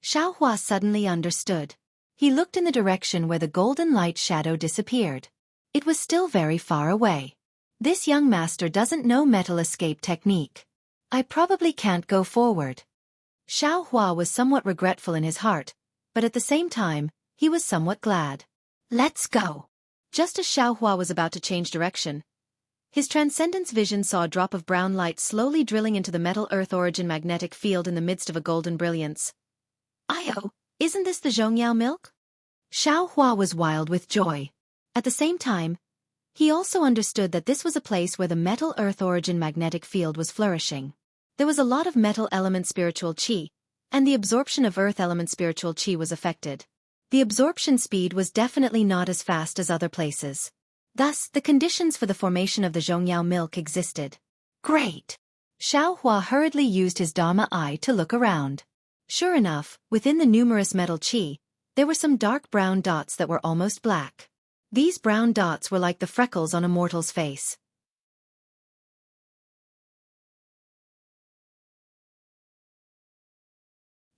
Xiaohua suddenly understood. He looked in the direction where the golden light shadow disappeared. It was still very far away. This young master doesn't know metal escape technique. I probably can't go forward. Xiaohua was somewhat regretful in his heart, but at the same time, he was somewhat glad. Let's go. Just as Xiaohua was about to change direction, his transcendence vision saw a drop of brown light slowly drilling into the metal earth origin magnetic field in the midst of a golden brilliance. Io, isn't this the Zhongyao milk? Xiaohua was wild with joy. At the same time, he also understood that this was a place where the metal earth origin magnetic field was flourishing. There was a lot of metal element spiritual qi, and the absorption of earth element spiritual qi was affected. The absorption speed was definitely not as fast as other places. Thus, the conditions for the formation of the Zhongyao milk existed. Great! Xiaohua hurriedly used his Dharma eye to look around. Sure enough, within the numerous metal qi, there were some dark brown dots that were almost black. These brown dots were like the freckles on a mortal's face.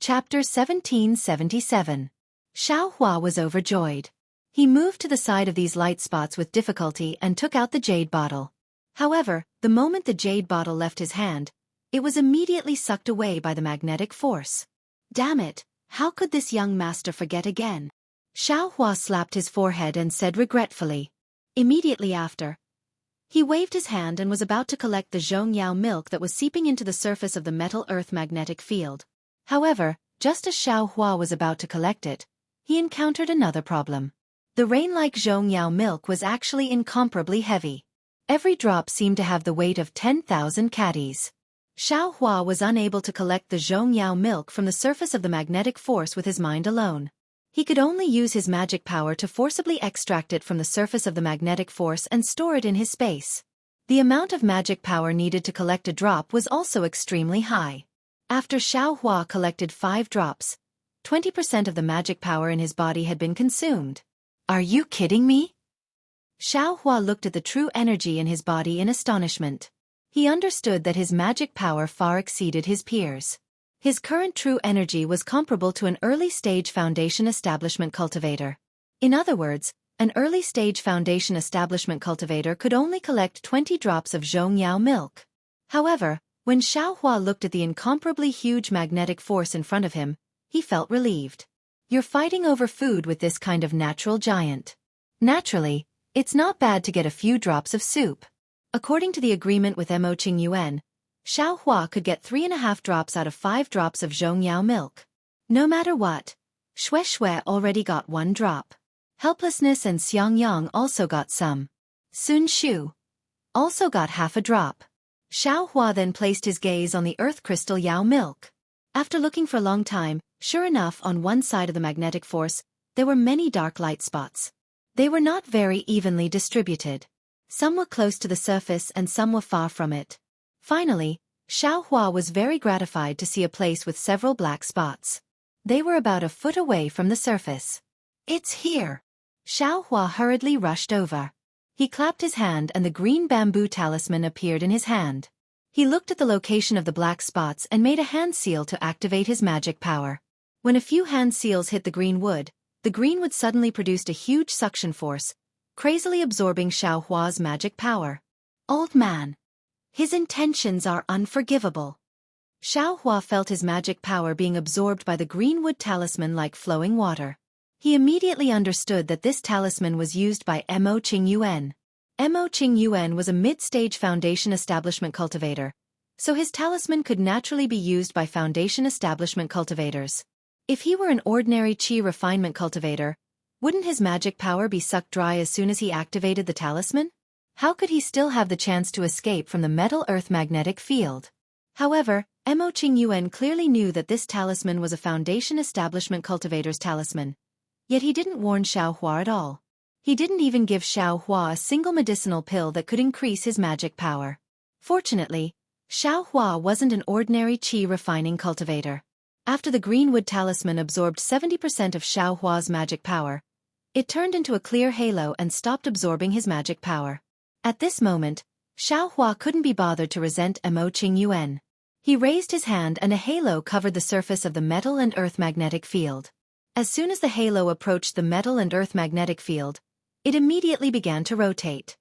Chapter 1777. Xiaohua was overjoyed. He moved to the side of these light spots with difficulty and took out the jade bottle. However, the moment the jade bottle left his hand, it was immediately sucked away by the magnetic force. Damn it, how could this young master forget again? Xiaohua slapped his forehead and said regretfully. Immediately after, he waved his hand and was about to collect the Zhongyao milk that was seeping into the surface of the metal earth magnetic field. However, just as Xiaohua was about to collect it, he encountered another problem. The rain-like Zhongyao milk was actually incomparably heavy. Every drop seemed to have the weight of 10,000 caddies. Xiaohua was unable to collect the Zhongyao milk from the surface of the magnetic force with his mind alone. He could only use his magic power to forcibly extract it from the surface of the magnetic force and store it in his space. The amount of magic power needed to collect a drop was also extremely high. After Xiaohua collected 5 drops, 20% of the magic power in his body had been consumed. Are you kidding me? Xiaohua looked at the true energy in his body in astonishment. He understood that his magic power far exceeded his peers. His current true energy was comparable to an early-stage foundation establishment cultivator. In other words, an early-stage foundation establishment cultivator could only collect 20 drops of Zhongyao milk. However, when Xiaohua looked at the incomparably huge magnetic force in front of him, he felt relieved. You're fighting over food with this kind of natural giant. Naturally, it's not bad to get a few drops of soup. According to the agreement with Mo Qingyuan, Xiaohua could get 3.5 drops out of 5 drops of Zhongyao milk. No matter what, Xue Xue already got 1 drop. Helplessness and Xiangyang also got some. Sun Shu also got half a drop. Xiaohua then placed his gaze on the earth crystal Yao milk. After looking for a long time, sure enough, on one side of the magnetic force, there were many dark light spots. They were not very evenly distributed. Some were close to the surface and some were far from it. Finally, Xiaohua was very gratified to see a place with several black spots. They were about a foot away from the surface. It's here! Xiaohua hurriedly rushed over. He clapped his hand and the green bamboo talisman appeared in his hand. He looked at the location of the black spots and made a hand seal to activate his magic power. When a few hand seals hit the green wood suddenly produced a huge suction force, crazily absorbing Xiaohua's magic power. Old man. His intentions are unforgivable. Xiaohua felt his magic power being absorbed by the green wood talisman like flowing water. He immediately understood that this talisman was used by Mo Qingyuan. Mo Qingyuan was a mid-stage foundation establishment cultivator, so his talisman could naturally be used by foundation establishment cultivators. If he were an ordinary qi refinement cultivator, wouldn't his magic power be sucked dry as soon as he activated the talisman? How could he still have the chance to escape from the metal earth magnetic field? However, Mo Qingyuan clearly knew that this talisman was a foundation establishment cultivator's talisman, yet he didn't warn Xiaohua at all. He didn't even give Xiaohua a single medicinal pill that could increase his magic power. Fortunately, Xiaohua wasn't an ordinary qi refining cultivator. After the greenwood talisman absorbed 70% of Xiaohua's magic power, it turned into a clear halo and stopped absorbing his magic power. At this moment, Xiaohua couldn't be bothered to resent Mo Qingyuan. He raised his hand and a halo covered the surface of the metal and earth magnetic field. As soon as the halo approached the metal and earth magnetic field, it immediately began to rotate.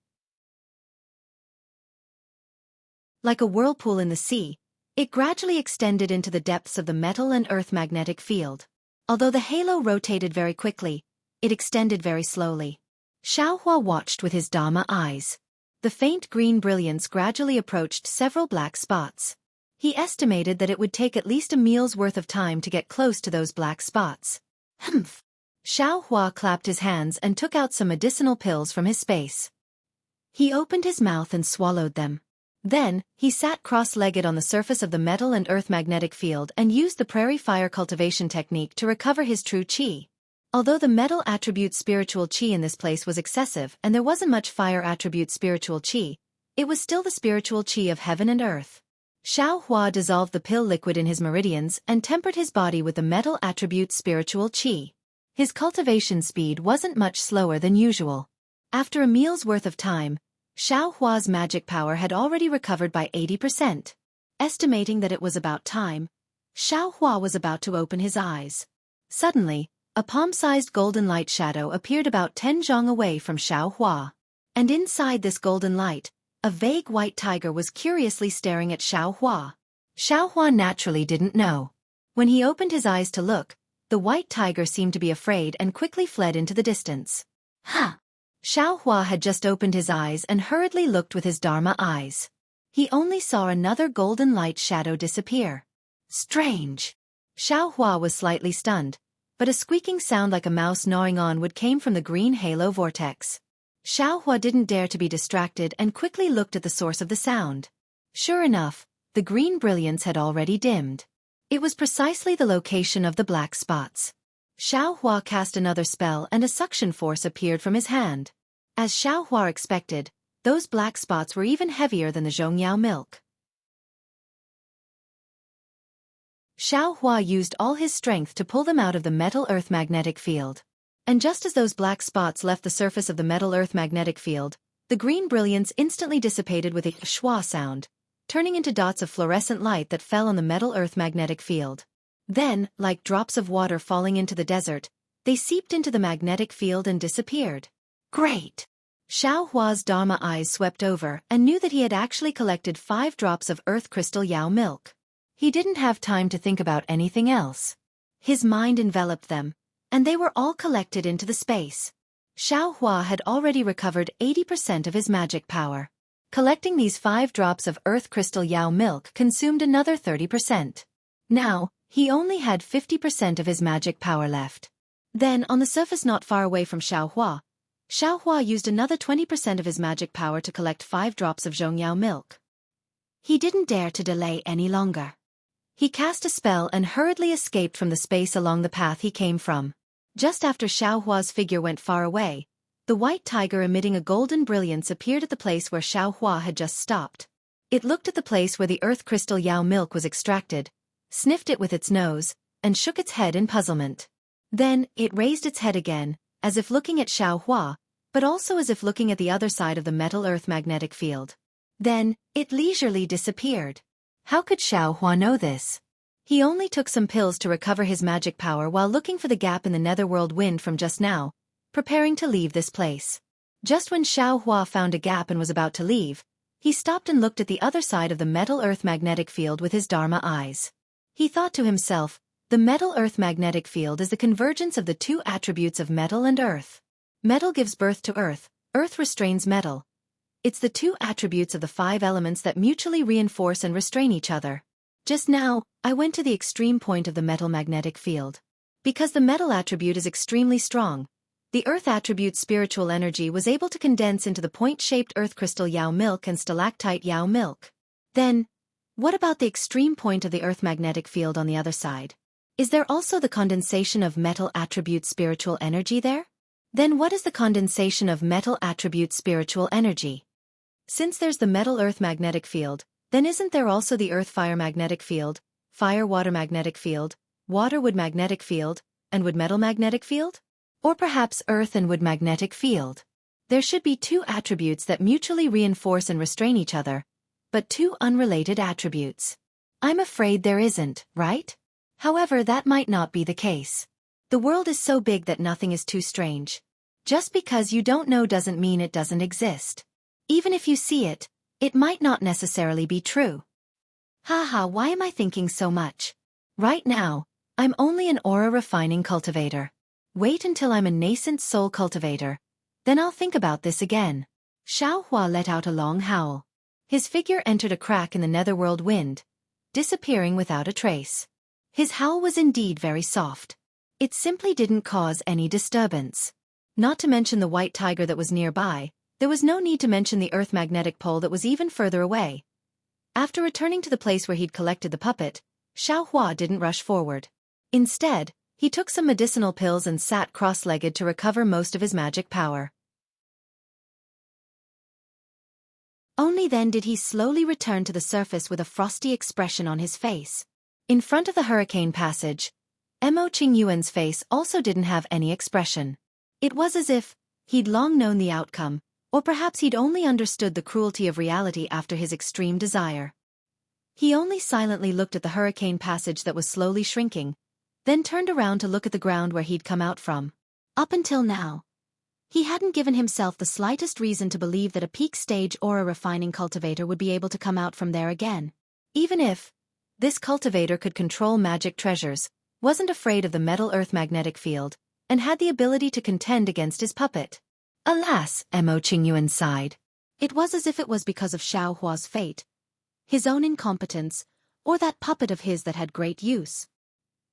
Like a whirlpool in the sea, it gradually extended into the depths of the metal and earth magnetic field. Although the halo rotated very quickly, it extended very slowly. Xiaohua watched with his Dharma eyes. The faint green brilliance gradually approached several black spots. He estimated that it would take at least a meal's worth of time to get close to those black spots. Humph! Xiaohua clapped his hands and took out some medicinal pills from his space. He opened his mouth and swallowed them. Then, he sat cross-legged on the surface of the metal and earth magnetic field and used the prairie fire cultivation technique to recover his true qi. Although the metal attribute spiritual qi in this place was excessive and there wasn't much fire attribute spiritual qi, it was still the spiritual qi of heaven and earth. Xiaohua dissolved the pill liquid in his meridians and tempered his body with the metal attribute spiritual qi. His cultivation speed wasn't much slower than usual. After a meal's worth of time, Xiaohua's magic power had already recovered by 80%. Estimating that it was about time, Xiaohua was about to open his eyes. Suddenly, a palm-sized golden light shadow appeared about 10 zhang away from Xiaohua. And inside this golden light, a vague white tiger was curiously staring at Xiaohua. Xiaohua naturally didn't know. When he opened his eyes to look, the white tiger seemed to be afraid and quickly fled into the distance. Ha! Xiaohua had just opened his eyes and hurriedly looked with his Dharma eyes. He only saw another golden light shadow disappear. Strange! Xiaohua was slightly stunned, but a squeaking sound like a mouse gnawing on wood came from the green halo vortex. Xiaohua didn't dare to be distracted and quickly looked at the source of the sound. Sure enough, the green brilliance had already dimmed. It was precisely the location of the black spots. Xiaohua cast another spell and a suction force appeared from his hand. As Xiaohua expected, those black spots were even heavier than the zhongyao milk. Xiaohua used all his strength to pull them out of the metal-earth magnetic field. And just as those black spots left the surface of the metal-earth magnetic field, the green brilliance instantly dissipated with a schwa sound, turning into dots of fluorescent light that fell on the metal-earth magnetic field. Then, like drops of water falling into the desert, they seeped into the magnetic field and disappeared. Great! Xiaohua's Dharma eyes swept over and knew that he had actually collected 5 drops of earth crystal yao milk. He didn't have time to think about anything else. His mind enveloped them, and they were all collected into the space. Xiaohua had already recovered 80% of his magic power. Collecting these 5 drops of earth crystal yao milk consumed another 30%. Now, he only had 50% of his magic power left. Then, on the surface not far away from Xiaohua, Xiaohua used another 20% of his magic power to collect 5 drops of zhongyao milk. He didn't dare to delay any longer. He cast a spell and hurriedly escaped from the space along the path he came from. Just after Xiaohua's figure went far away, the white tiger emitting a golden brilliance appeared at the place where Xiaohua had just stopped. It looked at the place where the earth crystal yao milk was extracted, sniffed it with its nose, and shook its head in puzzlement. Then, it raised its head again, as if looking at Xiaohua, but also as if looking at the other side of the metal-earth magnetic field. Then, it leisurely disappeared. How could Xiaohua know this? He only took some pills to recover his magic power while looking for the gap in the netherworld wind from just now, preparing to leave this place. Just when Xiaohua found a gap and was about to leave, he stopped and looked at the other side of the metal-earth magnetic field with his Dharma eyes. He thought to himself, the metal-earth magnetic field is the convergence of the 2 attributes of metal and earth. Metal gives birth to earth restrains metal. It's the 2 attributes of the 5 elements that mutually reinforce and restrain each other. Just now, I went to the extreme point of the metal magnetic field. Because the metal attribute is extremely strong, the earth attribute's spiritual energy was able to condense into the point-shaped earth crystal yao milk and stalactite yao milk. Then, what about the extreme point of the earth magnetic field on the other side? Is there also the condensation of metal attribute spiritual energy there? Then what is the condensation of metal attribute spiritual energy? Since there's the metal-earth magnetic field, then isn't there also the earth-fire magnetic field, fire-water magnetic field, water-wood magnetic field, and wood-metal magnetic field? Or perhaps earth and wood magnetic field. There should be 2 attributes that mutually reinforce and restrain each other, but 2 unrelated attributes. I'm afraid there isn't, right? However, that might not be the case. The world is so big that nothing is too strange. Just because you don't know doesn't mean it doesn't exist. Even if you see it, it might not necessarily be true. Haha, why am I thinking so much? Right now, I'm only an aura refining cultivator. Wait until I'm a nascent soul cultivator. Then I'll think about this again. Xianxia let out a long howl. His figure entered a crack in the netherworld wind, disappearing without a trace. His howl was indeed very soft. It simply didn't cause any disturbance. Not to mention the white tiger that was nearby, there was no need to mention the earth magnetic pole that was even further away. After returning to the place where he'd collected the puppet, Xianxia didn't rush forward. Instead, he took some medicinal pills and sat cross-legged to recover most of his magic power. Only then did he slowly return to the surface with a frosty expression on his face. In front of the hurricane passage, Mo Qingyuan's face also didn't have any expression. It was as if he'd long known the outcome, or perhaps he'd only understood the cruelty of reality after his extreme desire. He only silently looked at the hurricane passage that was slowly shrinking, then turned around to look at the ground where he'd come out from. Up until now, he hadn't given himself the slightest reason to believe that a peak stage aura refining cultivator would be able to come out from there again. Even if this cultivator could control magic treasures, wasn't afraid of the metal earth magnetic field, and had the ability to contend against his puppet. Alas, Mo Qingyuan sighed. It was as if it was because of Xiaohua's fate, his own incompetence, or that puppet of his that had great use.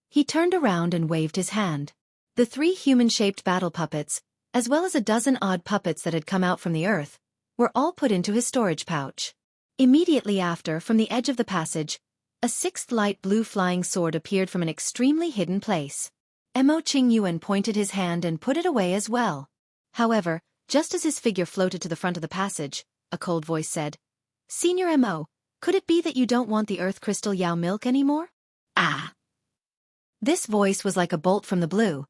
He turned around and waved his hand. The 3 human-shaped battle puppets, as well as a dozen odd puppets that had come out from the earth, were all put into his storage pouch. Immediately after, from the edge of the passage, a 6th light blue flying sword appeared from an extremely hidden place. Mo Qingyuan pointed his hand and put it away as well. However, just as his figure floated to the front of the passage, a cold voice said, "Senior Mo, could it be that you don't want the earth crystal Yao milk anymore?" Ah! This voice was like a bolt from the blue,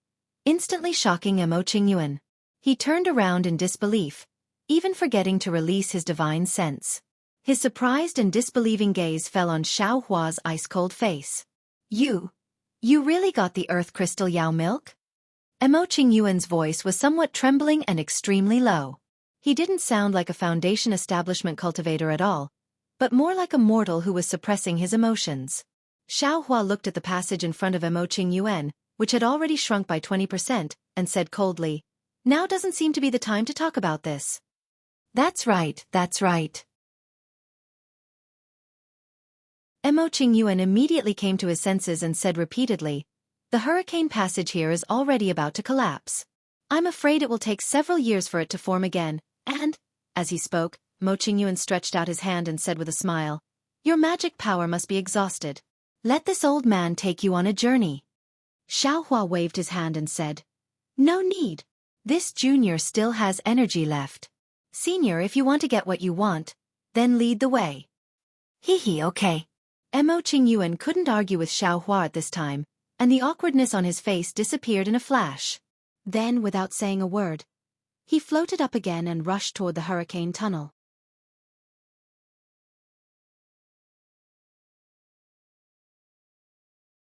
instantly shocking Mo Qingyuan. He turned around in disbelief, even forgetting to release his divine sense. His surprised and disbelieving gaze fell on Xiaohua's ice-cold face. You really got the earth crystal Yao milk?" Mo Qingyuan's voice was somewhat trembling and extremely low. He didn't sound like a Foundation establishment cultivator at all, but more like a mortal who was suppressing his emotions. Xiaohua looked at the passage in front of Mo Qingyuan, which had already shrunk by 20%, and said coldly, "Now doesn't seem to be the time to talk about this." That's right, that's right. Mo Qingyuan immediately came to his senses and said repeatedly, "The hurricane passage here is already about to collapse. I'm afraid it will take several years for it to form again, and," as he spoke, Mo Qingyuan stretched out his hand and said with a smile, "Your magic power must be exhausted. Let this old man take you on a journey." Xiaohua waved his hand and said, "No need. This junior still has energy left. Senior, if you want to get what you want, then lead the way." Hee, okay. Mo Qingyuan couldn't argue with Xiaohua at this time, and the awkwardness on his face disappeared in a flash. Then, without saying a word, he floated up again and rushed toward the hurricane tunnel.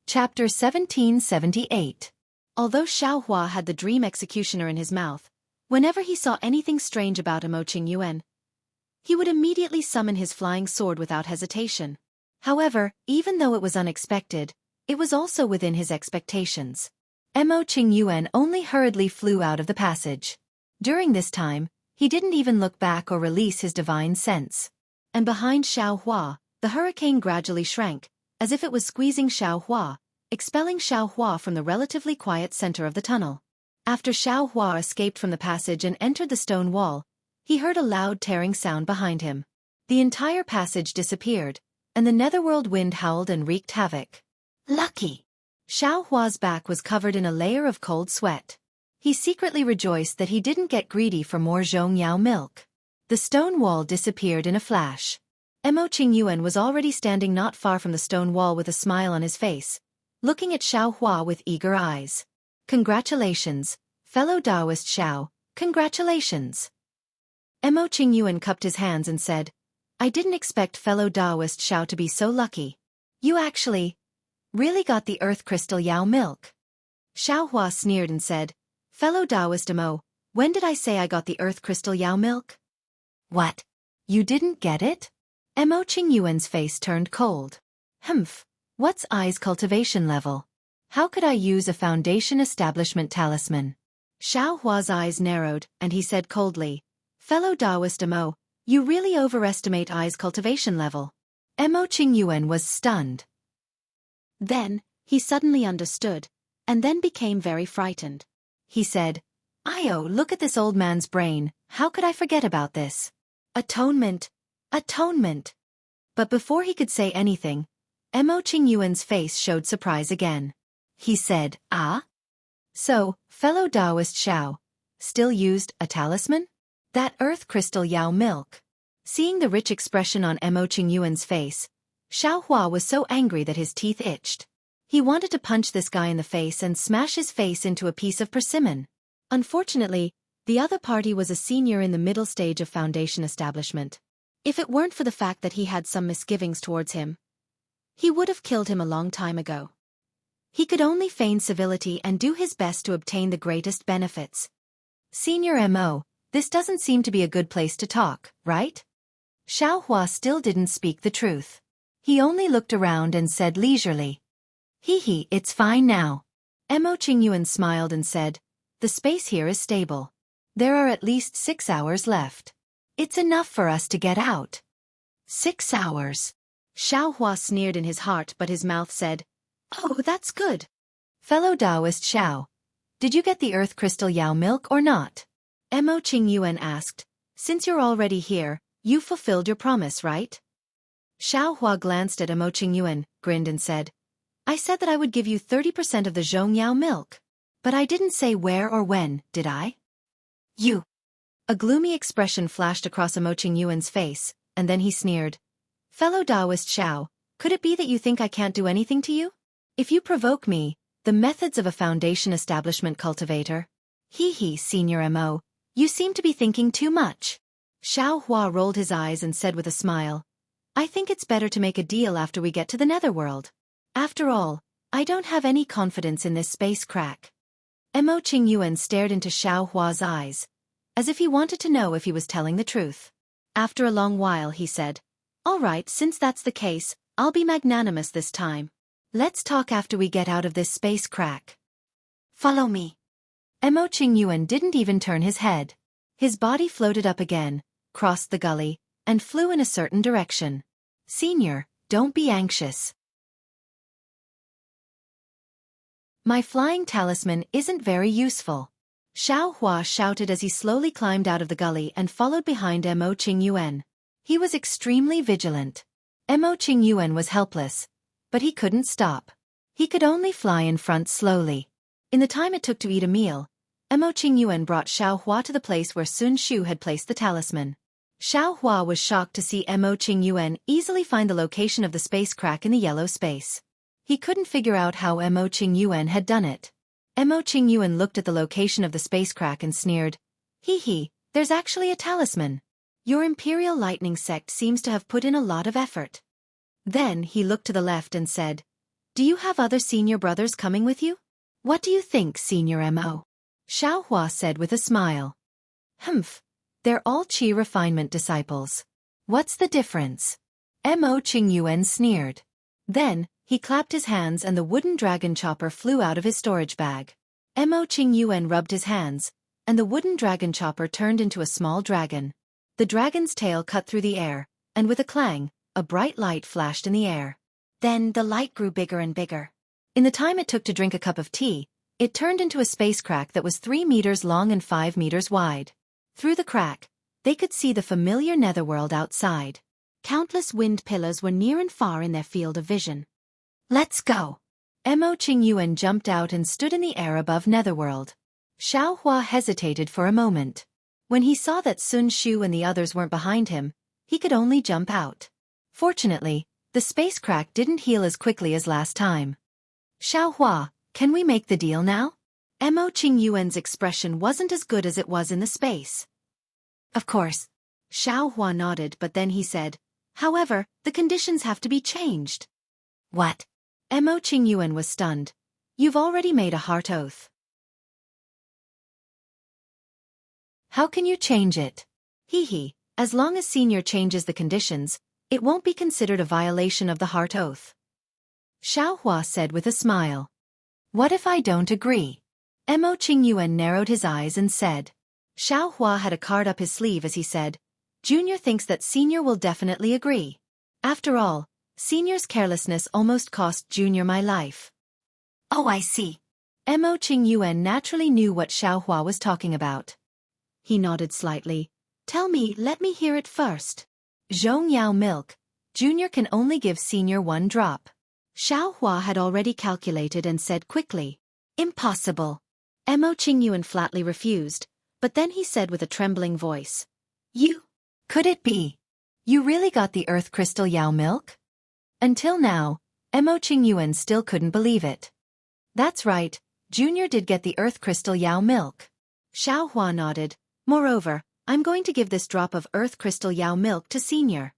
Chapter 1778. Although Xiaohua had the dream executioner in his mouth, whenever he saw anything strange about Mo Qingyuan, he would immediately summon his flying sword without hesitation. However, even though it was unexpected, it was also within his expectations. Mo Qingyuan only hurriedly flew out of the passage. During this time, he didn't even look back or release his divine sense. And behind Xiaohua, the hurricane gradually shrank, as if it was squeezing Xiaohua, expelling Xiaohua from the relatively quiet center of the tunnel. After Xiaohua escaped from the passage and entered the stone wall, he heard a loud tearing sound behind him. The entire passage disappeared, and the netherworld wind howled and wreaked havoc. Lucky! Xiaohua's back was covered in a layer of cold sweat. He secretly rejoiced that he didn't get greedy for more Zhongyao milk. The stone wall disappeared in a flash. Mo Qingyuan was already standing not far from the stone wall with a smile on his face, looking at Xiaohua with eager eyes. "Congratulations, fellow Taoist Xiao, congratulations." Mo Qingyuan cupped his hands and said, "I didn't expect fellow Taoist Xiao to be so lucky." You actually really got the earth crystal Yao milk. Xiaohua sneered and said, Fellow Taoist Mo, when did I say I got the earth crystal Yao milk? What? You didn't get it? Mo Qingyuan's face turned cold. Humph. What's I's cultivation level? How could I use a foundation establishment talisman? Xiaohua's eyes narrowed, and he said coldly, Fellow Taoist Mo, you really overestimate I's cultivation level. Mo Qingyuan was stunned. Then, he suddenly understood, and then became very frightened. He said, Io, look at this old man's brain, how could I forget about this? Atonement! Atonement! But before he could say anything, Mo Qingyuan's face showed surprise again. He said, Ah? So, fellow Taoist Xiao, still used a talisman? That earth crystal Yao milk. Seeing the rich expression on Mo Qingyuan's face, Xiaohua was so angry that his teeth itched. He wanted to punch this guy in the face and smash his face into a piece of persimmon. Unfortunately, the other party was a senior in the middle stage of foundation establishment. If it weren't for the fact that he had some misgivings towards him, he would have killed him a long time ago. He could only feign civility and do his best to obtain the greatest benefits. Senior Mo, this doesn't seem to be a good place to talk, right? Xiaohua still didn't speak the truth. He only looked around and said leisurely, Hee, it's fine now. Mo Qingyuan smiled and said, The space here is stable. There are at least 6 hours left. It's enough for us to get out. 6 hours. Xiaohua sneered in his heart, but his mouth said, Oh, that's good. Fellow Taoist Xiao, did you get the earth crystal Yao milk or not? Mo Qingyuan asked, Since you're already here, you fulfilled your promise, right? Xiaohua glanced at Mo Qingyuan, grinned and said, I said that I would give you 30% of the Zhongyao milk. But I didn't say where or when, did I? You. A gloomy expression flashed across Mo Qingyuan's face, and then he sneered. Fellow Taoist Xiao, could it be that you think I can't do anything to you? If you provoke me, the methods of a foundation establishment cultivator. Hee, Senior Mo, you seem to be thinking too much. Xiaohua rolled his eyes and said with a smile, I think it's better to make a deal after we get to the netherworld. After all, I don't have any confidence in this space crack. Mo Qingyuan stared into Xiaohua's eyes, as if he wanted to know if he was telling the truth. After a long while he said, All right, since that's the case, I'll be magnanimous this time. Let's talk after we get out of this space crack. Follow me. Mo Qingyuan didn't even turn his head. His body floated up again, crossed the gully, and flew in a certain direction. Senior, don't be anxious. My flying talisman isn't very useful. Xiaohua shouted as he slowly climbed out of the gully and followed behind Mo Qingyuan. He was extremely vigilant. Mo Qingyuan was helpless, but he couldn't stop. He could only fly in front slowly. In the time it took to eat a meal, Mo Qingyuan brought Xiaohua to the place where Sun Shu had placed the talisman. Xiaohua was shocked to see Mo Qingyuan easily find the location of the space crack in the yellow space. He couldn't figure out how Mo Qingyuan had done it. Mo Qingyuan looked at the location of the space crack and sneered, Hee, there's actually a talisman. Your Imperial Lightning sect seems to have put in a lot of effort. Then he looked to the left and said, Do you have other senior brothers coming with you? What do you think, Senior Mo? Xiaohua said with a smile. Humph, they're all Qi refinement disciples. What's the difference? Mo Qingyuan sneered. Then, he clapped his hands and the wooden dragon chopper flew out of his storage bag. Mo Qingyuan rubbed his hands, and the wooden dragon chopper turned into a small dragon. The dragon's tail cut through the air, and with a clang, a bright light flashed in the air. Then the light grew bigger and bigger. In the time it took to drink a cup of tea, it turned into a space crack that was 3 meters long and 5 meters wide. Through the crack, they could see the familiar netherworld outside. Countless wind pillars were near and far in their field of vision. Let's go. Mo Qingyuan jumped out and stood in the air above netherworld. Xiaohua hesitated for a moment. When he saw that Sun Shu and the others weren't behind him, he could only jump out. Fortunately, the space crack didn't heal as quickly as last time. Xiaohua, can we make the deal now? Mo Qingyuan's expression wasn't as good as it was in the space. Of course. Xiaohua nodded, but then he said, However, the conditions have to be changed. What? Mo Qingyuan was stunned. You've already made a heart oath. How can you change it? Hee, as long as senior changes the conditions, it won't be considered a violation of the heart oath. Xiaohua said with a smile. What if I don't agree? Mo Qingyuan narrowed his eyes and said. Xiaohua had a card up his sleeve as he said, Junior thinks that Senior will definitely agree. After all, Senior's carelessness almost cost Junior my life. Oh, I see. Mo Qingyuan naturally knew what Xiaohua was talking about. He nodded slightly. Tell me, let me hear it first. Zhongyao milk. Junior can only give Senior 1 drop. Xiaohua had already calculated and said quickly. Impossible. Mo Qingyuan flatly refused, but then he said with a trembling voice. You? Could it be? You really got the earth crystal Yao milk? Until now, Mo Qingyuan still couldn't believe it. That's right, Junior did get the earth crystal Yao milk. Xiaohua nodded. Moreover, I'm going to give this drop of earth crystal Yao milk to Senior.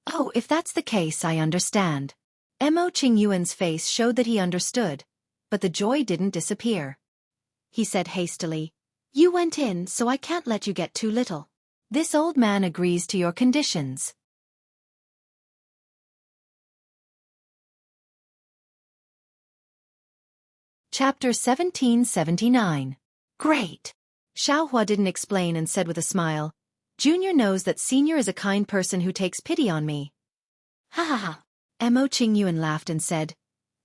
Oh, if that's the case, I understand. Mo Qingyuan's face showed that he understood, but the joy didn't disappear. He said hastily, You went in, so I can't let you get too little. This old man agrees to your conditions. Chapter 1779. Great. Xiaohua didn't explain and said with a smile, Junior knows that Senior is a kind person who takes pity on me. Ha ha ha. Mo Qingyuan laughed and said,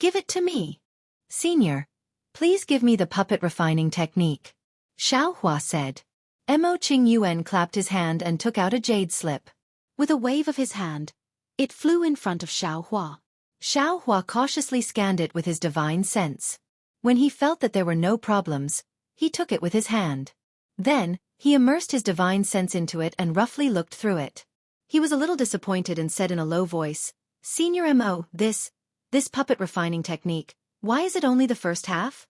Give it to me. Senior, please give me the puppet refining technique. Xiaohua said. Mo Qingyuan clapped his hand and took out a jade slip. With a wave of his hand, it flew in front of Xiaohua. Xiaohua cautiously scanned it with his divine sense. When he felt that there were no problems, he took it with his hand. Then, he immersed his divine sense into it and roughly looked through it. He was a little disappointed and said in a low voice, Senior Mo, this puppet refining technique, why is it only the first half?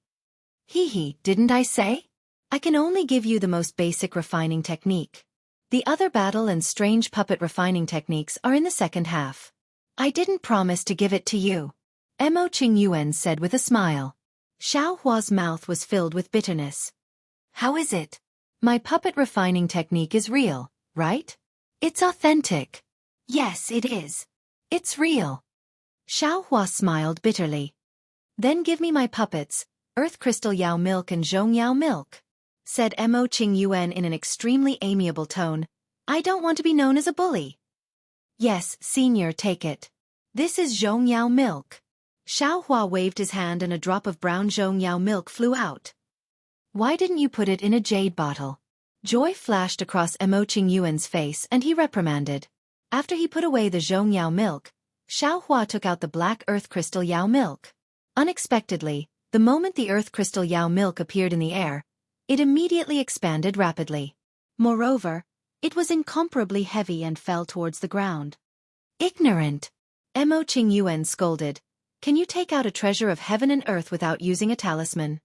Hee, didn't I say? I can only give you the most basic refining technique. The other battle and strange puppet refining techniques are in the second half. I didn't promise to give it to you. Mo Qingyuan said with a smile. Xiaohua's mouth was filled with bitterness. How is it? My puppet refining technique is real, right? It's authentic. Yes, it is. It's real. Xiaohua smiled bitterly. Then give me my puppets, Earth Crystal Yao Milk and Zhongyao Milk, said Mo Qingyuan in an extremely amiable tone. I don't want to be known as a bully. Yes, Senior, take it. This is Zhongyao Milk. Xiaohua waved his hand and a drop of brown Zhongyao milk flew out. Why didn't you put it in a jade bottle? Joy flashed across Mo Qingyuan's face and he reprimanded. After he put away the Zhongyao milk, Xiaohua took out the black earth crystal Yao milk. Unexpectedly, the moment the earth crystal Yao milk appeared in the air, it immediately expanded rapidly. Moreover, it was incomparably heavy and fell towards the ground. Ignorant! Mo Qingyuan scolded. Can you take out a treasure of heaven and earth without using a talisman?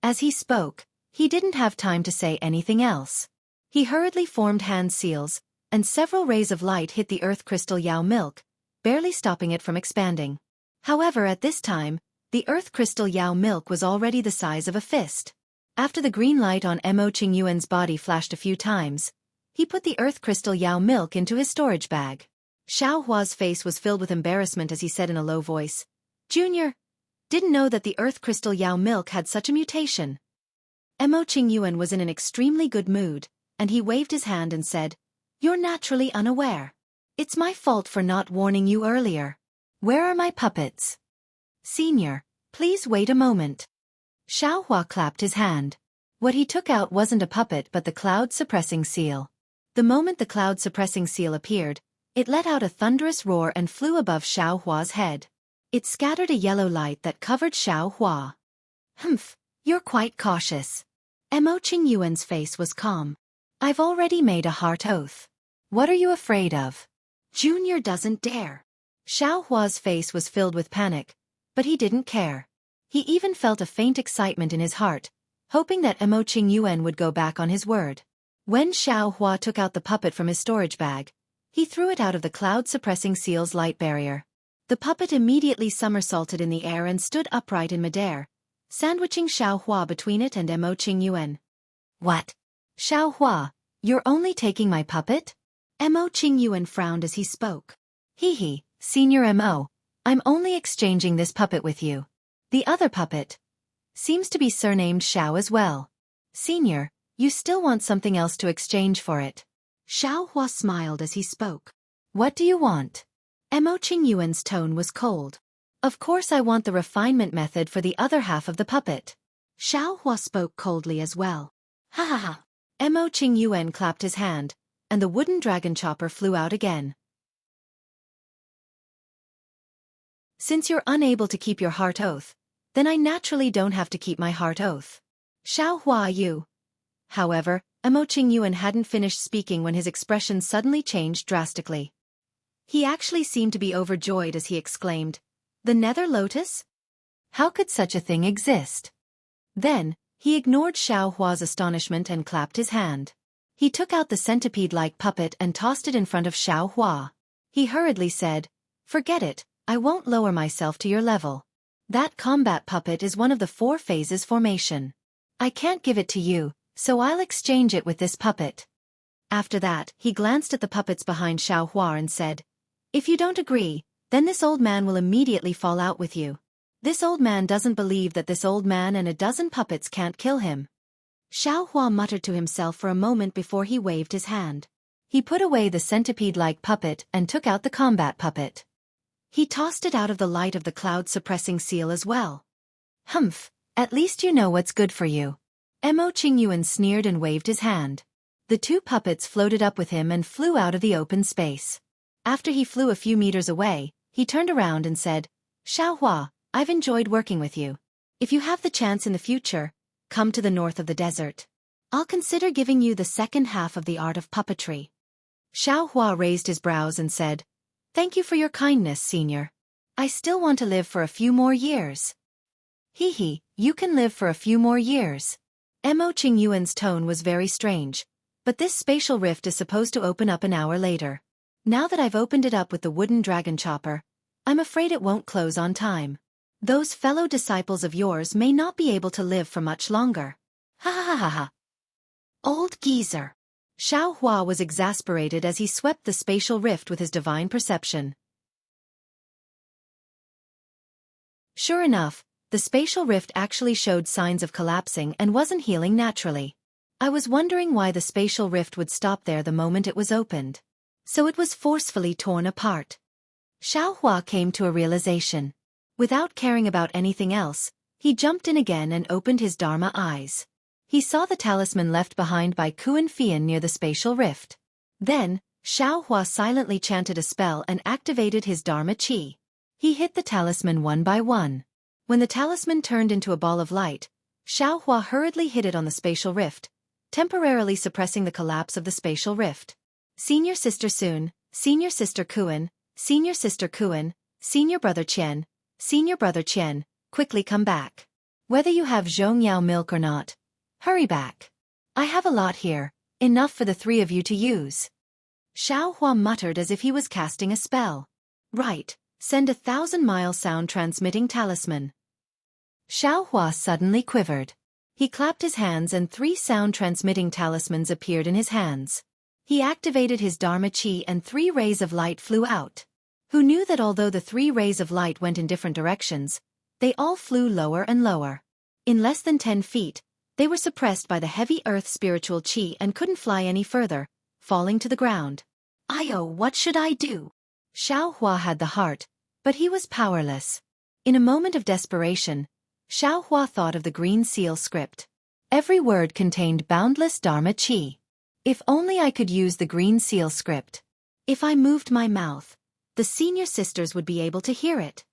As he spoke, he didn't have time to say anything else. He hurriedly formed hand seals, and several rays of light hit the earth crystal Yao milk, barely stopping it from expanding. However, at this time, the earth crystal Yao milk was already the size of a fist. After the green light on Mo Qingyuan's body flashed a few times, he put the earth crystal Yao milk into his storage bag. Xiaohua's face was filled with embarrassment as he said in a low voice, Junior, didn't know that the earth crystal Yao milk had such a mutation. Mo Qingyuan was in an extremely good mood, and he waved his hand and said, You're naturally unaware. It's my fault for not warning you earlier. Where are my puppets? Senior, please wait a moment. Xiaohua clapped his hand. What he took out wasn't a puppet but the cloud-suppressing seal. The moment the cloud-suppressing seal appeared, it let out a thunderous roar and flew above Xiaohua's head. It scattered a yellow light that covered Xiaohua. Humph, you're quite cautious. Mo Qingyuan's face was calm. I've already made a heart oath. What are you afraid of? Junior doesn't dare. Xiaohua's face was filled with panic, but he didn't care. He even felt a faint excitement in his heart, hoping that Mo Qingyuan would go back on his word. When Xiaohua took out the puppet from his storage bag, he threw it out of the cloud-suppressing seal's light barrier. The puppet immediately somersaulted in the air and stood upright in midair, sandwiching Xiaohua between it and Mo Qingyuan. What? Xiaohua, you're only taking my puppet? Mo Qingyuan frowned as he spoke. Hee, Senior Mo, I'm only exchanging this puppet with you. The other puppet seems to be surnamed Xiao as well. Senior, you still want something else to exchange for it. Xiaohua smiled as he spoke. What do you want? Mo Qingyuan's tone was cold. Of course I want the refinement method for the other half of the puppet. Xiaohua spoke coldly as well. Ha ha ha. Mo Qingyuan clapped his hand, and the wooden dragon chopper flew out again. Since you're unable to keep your heart oath, then I naturally don't have to keep my heart oath. Xiaohua you. However, Mo Qingyuan hadn't finished speaking when his expression suddenly changed drastically. He actually seemed to be overjoyed as he exclaimed, "The Nether Lotus? How could such a thing exist?" Then, he ignored Xiaohua's astonishment and clapped his hand. He took out the centipede-like puppet and tossed it in front of Xiaohua. He hurriedly said, "Forget it, I won't lower myself to your level. That combat puppet is one of the 4 phases formation. I can't give it to you, so I'll exchange it with this puppet." After that, he glanced at the puppets behind Xiaohua and said, "If you don't agree, then this old man will immediately fall out with you. This old man doesn't believe that this old man and a dozen puppets can't kill him." Xiaohua muttered to himself for a moment before he waved his hand. He put away the centipede-like puppet and took out the combat puppet. He tossed it out of the light of the cloud-suppressing seal as well. "Humph, at least you know what's good for you." Mo Qingyuan sneered and waved his hand. The 2 puppets floated up with him and flew out of the open space. After he flew a few meters away, he turned around and said, "Xiaohua, I've enjoyed working with you. If you have the chance in the future, come to the north of the desert. I'll consider giving you the second half of the art of puppetry." Xiaohua raised his brows and said, "Thank you for your kindness, Senior. I still want to live for a few more years." Hee, you can live for a few more years. Mo Qingyuan's tone was very strange, but this spatial rift is supposed to open up an hour later. Now that I've opened it up with the wooden dragon chopper, I'm afraid it won't close on time. Those fellow disciples of yours may not be able to live for much longer. Ha ha ha ha. Old geezer. Xiaohua was exasperated as he swept the spatial rift with his divine perception. Sure enough, the spatial rift actually showed signs of collapsing and wasn't healing naturally. I was wondering why the spatial rift would stop there the moment it was opened. So it was forcefully torn apart. Xiaohua came to a realization. Without caring about anything else, he jumped in again and opened his Dharma eyes. He saw the talisman left behind by Kuan Fian near the spatial rift. Then, Xiaohua silently chanted a spell and activated his Dharma Qi. He hit the talisman one by one. When the talisman turned into a ball of light, Xiaohua hurriedly hit it on the spatial rift, temporarily suppressing the collapse of the spatial rift. "Senior Sister Sun, Senior Sister Kuan, Senior Sister Kuan, Senior Brother Qian, Senior Brother Qian, quickly come back. Whether you have Zhongyao milk or not, hurry back. I have a lot here, enough for the 3 of you to use." Xiaohua muttered as if he was casting a spell. "Right, send 1,000-mile sound-transmitting talisman." Xiaohua suddenly quivered. He clapped his hands and 3 sound-transmitting talismans appeared in his hands. He activated his Dharma Qi and 3 rays of light flew out. Who knew that although the 3 rays of light went in different directions, they all flew lower and lower. In less than 10 feet, they were suppressed by the heavy earth spiritual Qi and couldn't fly any further, falling to the ground. What should I do?" Xiaohua had the heart, but he was powerless. In a moment of desperation, Xiaohua thought of the green seal script. Every word contained boundless Dharma Qi. If only I could use the green seal script. If I moved my mouth, the senior sisters would be able to hear it.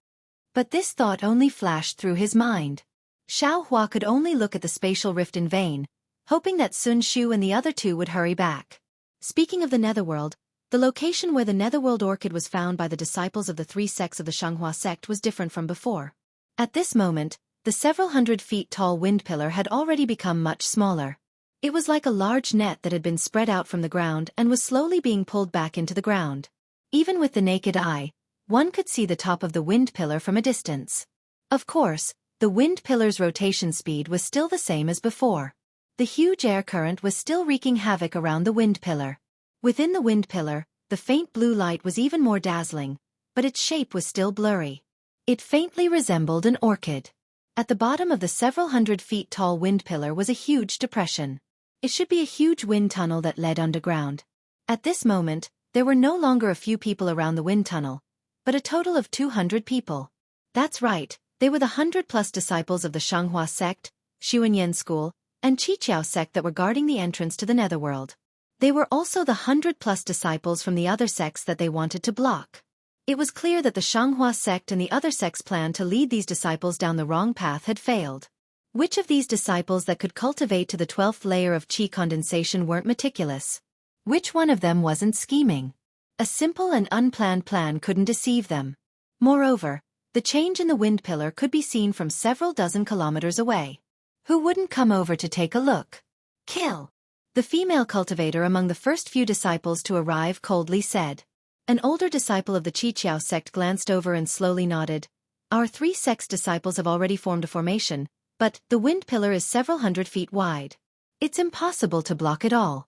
But this thought only flashed through his mind. Xiaohua could only look at the spatial rift in vain, hoping that Sun Shu and the other 2 would hurry back. Speaking of the Netherworld, the location where the Netherworld orchid was found by the disciples of the 3 sects of the Xianxia sect was different from before. At this moment, the several hundred feet tall wind pillar had already become much smaller. It was like a large net that had been spread out from the ground and was slowly being pulled back into the ground. Even with the naked eye, One could see the top of the wind pillar from a distance. Of course, the wind pillar's rotation speed was still the same as before. The huge air current was still wreaking havoc around the wind pillar. Within the wind pillar, the faint blue light was even more dazzling, but its shape was still blurry. It faintly resembled an orchid. At the bottom of the several hundred feet tall wind pillar was a huge depression. It should be a huge wind tunnel that led underground. At this moment, there were no longer a few people around the wind tunnel, but a total of 200 people. That's right, they were the 100+ disciples of the Xianxia sect, Xianxia school, and Qiqiao sect that were guarding the entrance to the netherworld. They were also the 100+ disciples from the other sects that they wanted to block. It was clear that the Xianxia sect and the other sects' plan to lead these disciples down the wrong path had failed. Which of these disciples that could cultivate to the 12th layer of qi condensation weren't meticulous? Which one of them wasn't scheming? A simple and unplanned plan couldn't deceive them. Moreover, the change in the wind pillar could be seen from several dozen kilometers away. Who wouldn't come over to take a look? Kill! The female cultivator among the first few disciples to arrive coldly said. An older disciple of the Qiqiao sect glanced over and slowly nodded. Our 3 sects disciples have already formed a formation, but the wind pillar is several hundred feet wide. It's impossible to block it all.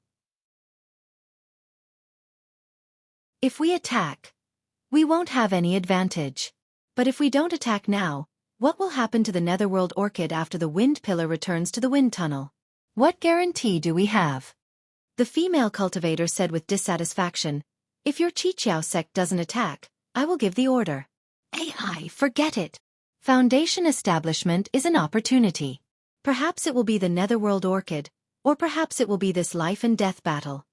If we attack, we won't have any advantage. But if we don't attack now, what will happen to the netherworld orchid after the wind pillar returns to the wind tunnel? What guarantee do we have? The female cultivator said with dissatisfaction. If your Qiqiao sect doesn't attack, I will give the order. AI, forget it. Foundation establishment is an opportunity. Perhaps it will be the netherworld orchid, or perhaps it will be this life and death battle.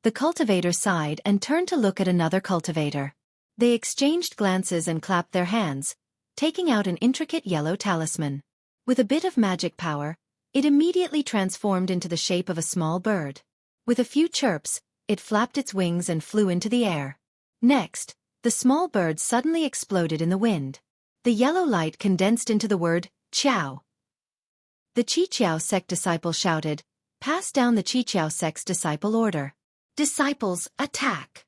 The cultivator sighed and turned to look at another cultivator. They exchanged glances and clapped their hands, taking out an intricate yellow talisman. With a bit of magic power, it immediately transformed into the shape of a small bird. With a few chirps, it flapped its wings and flew into the air. Next, the small bird suddenly exploded in the wind. The yellow light condensed into the word, Qiao. The Qiqiao sect disciple shouted, "Pass down the Qiqiao sect's disciple order. Disciples, attack!"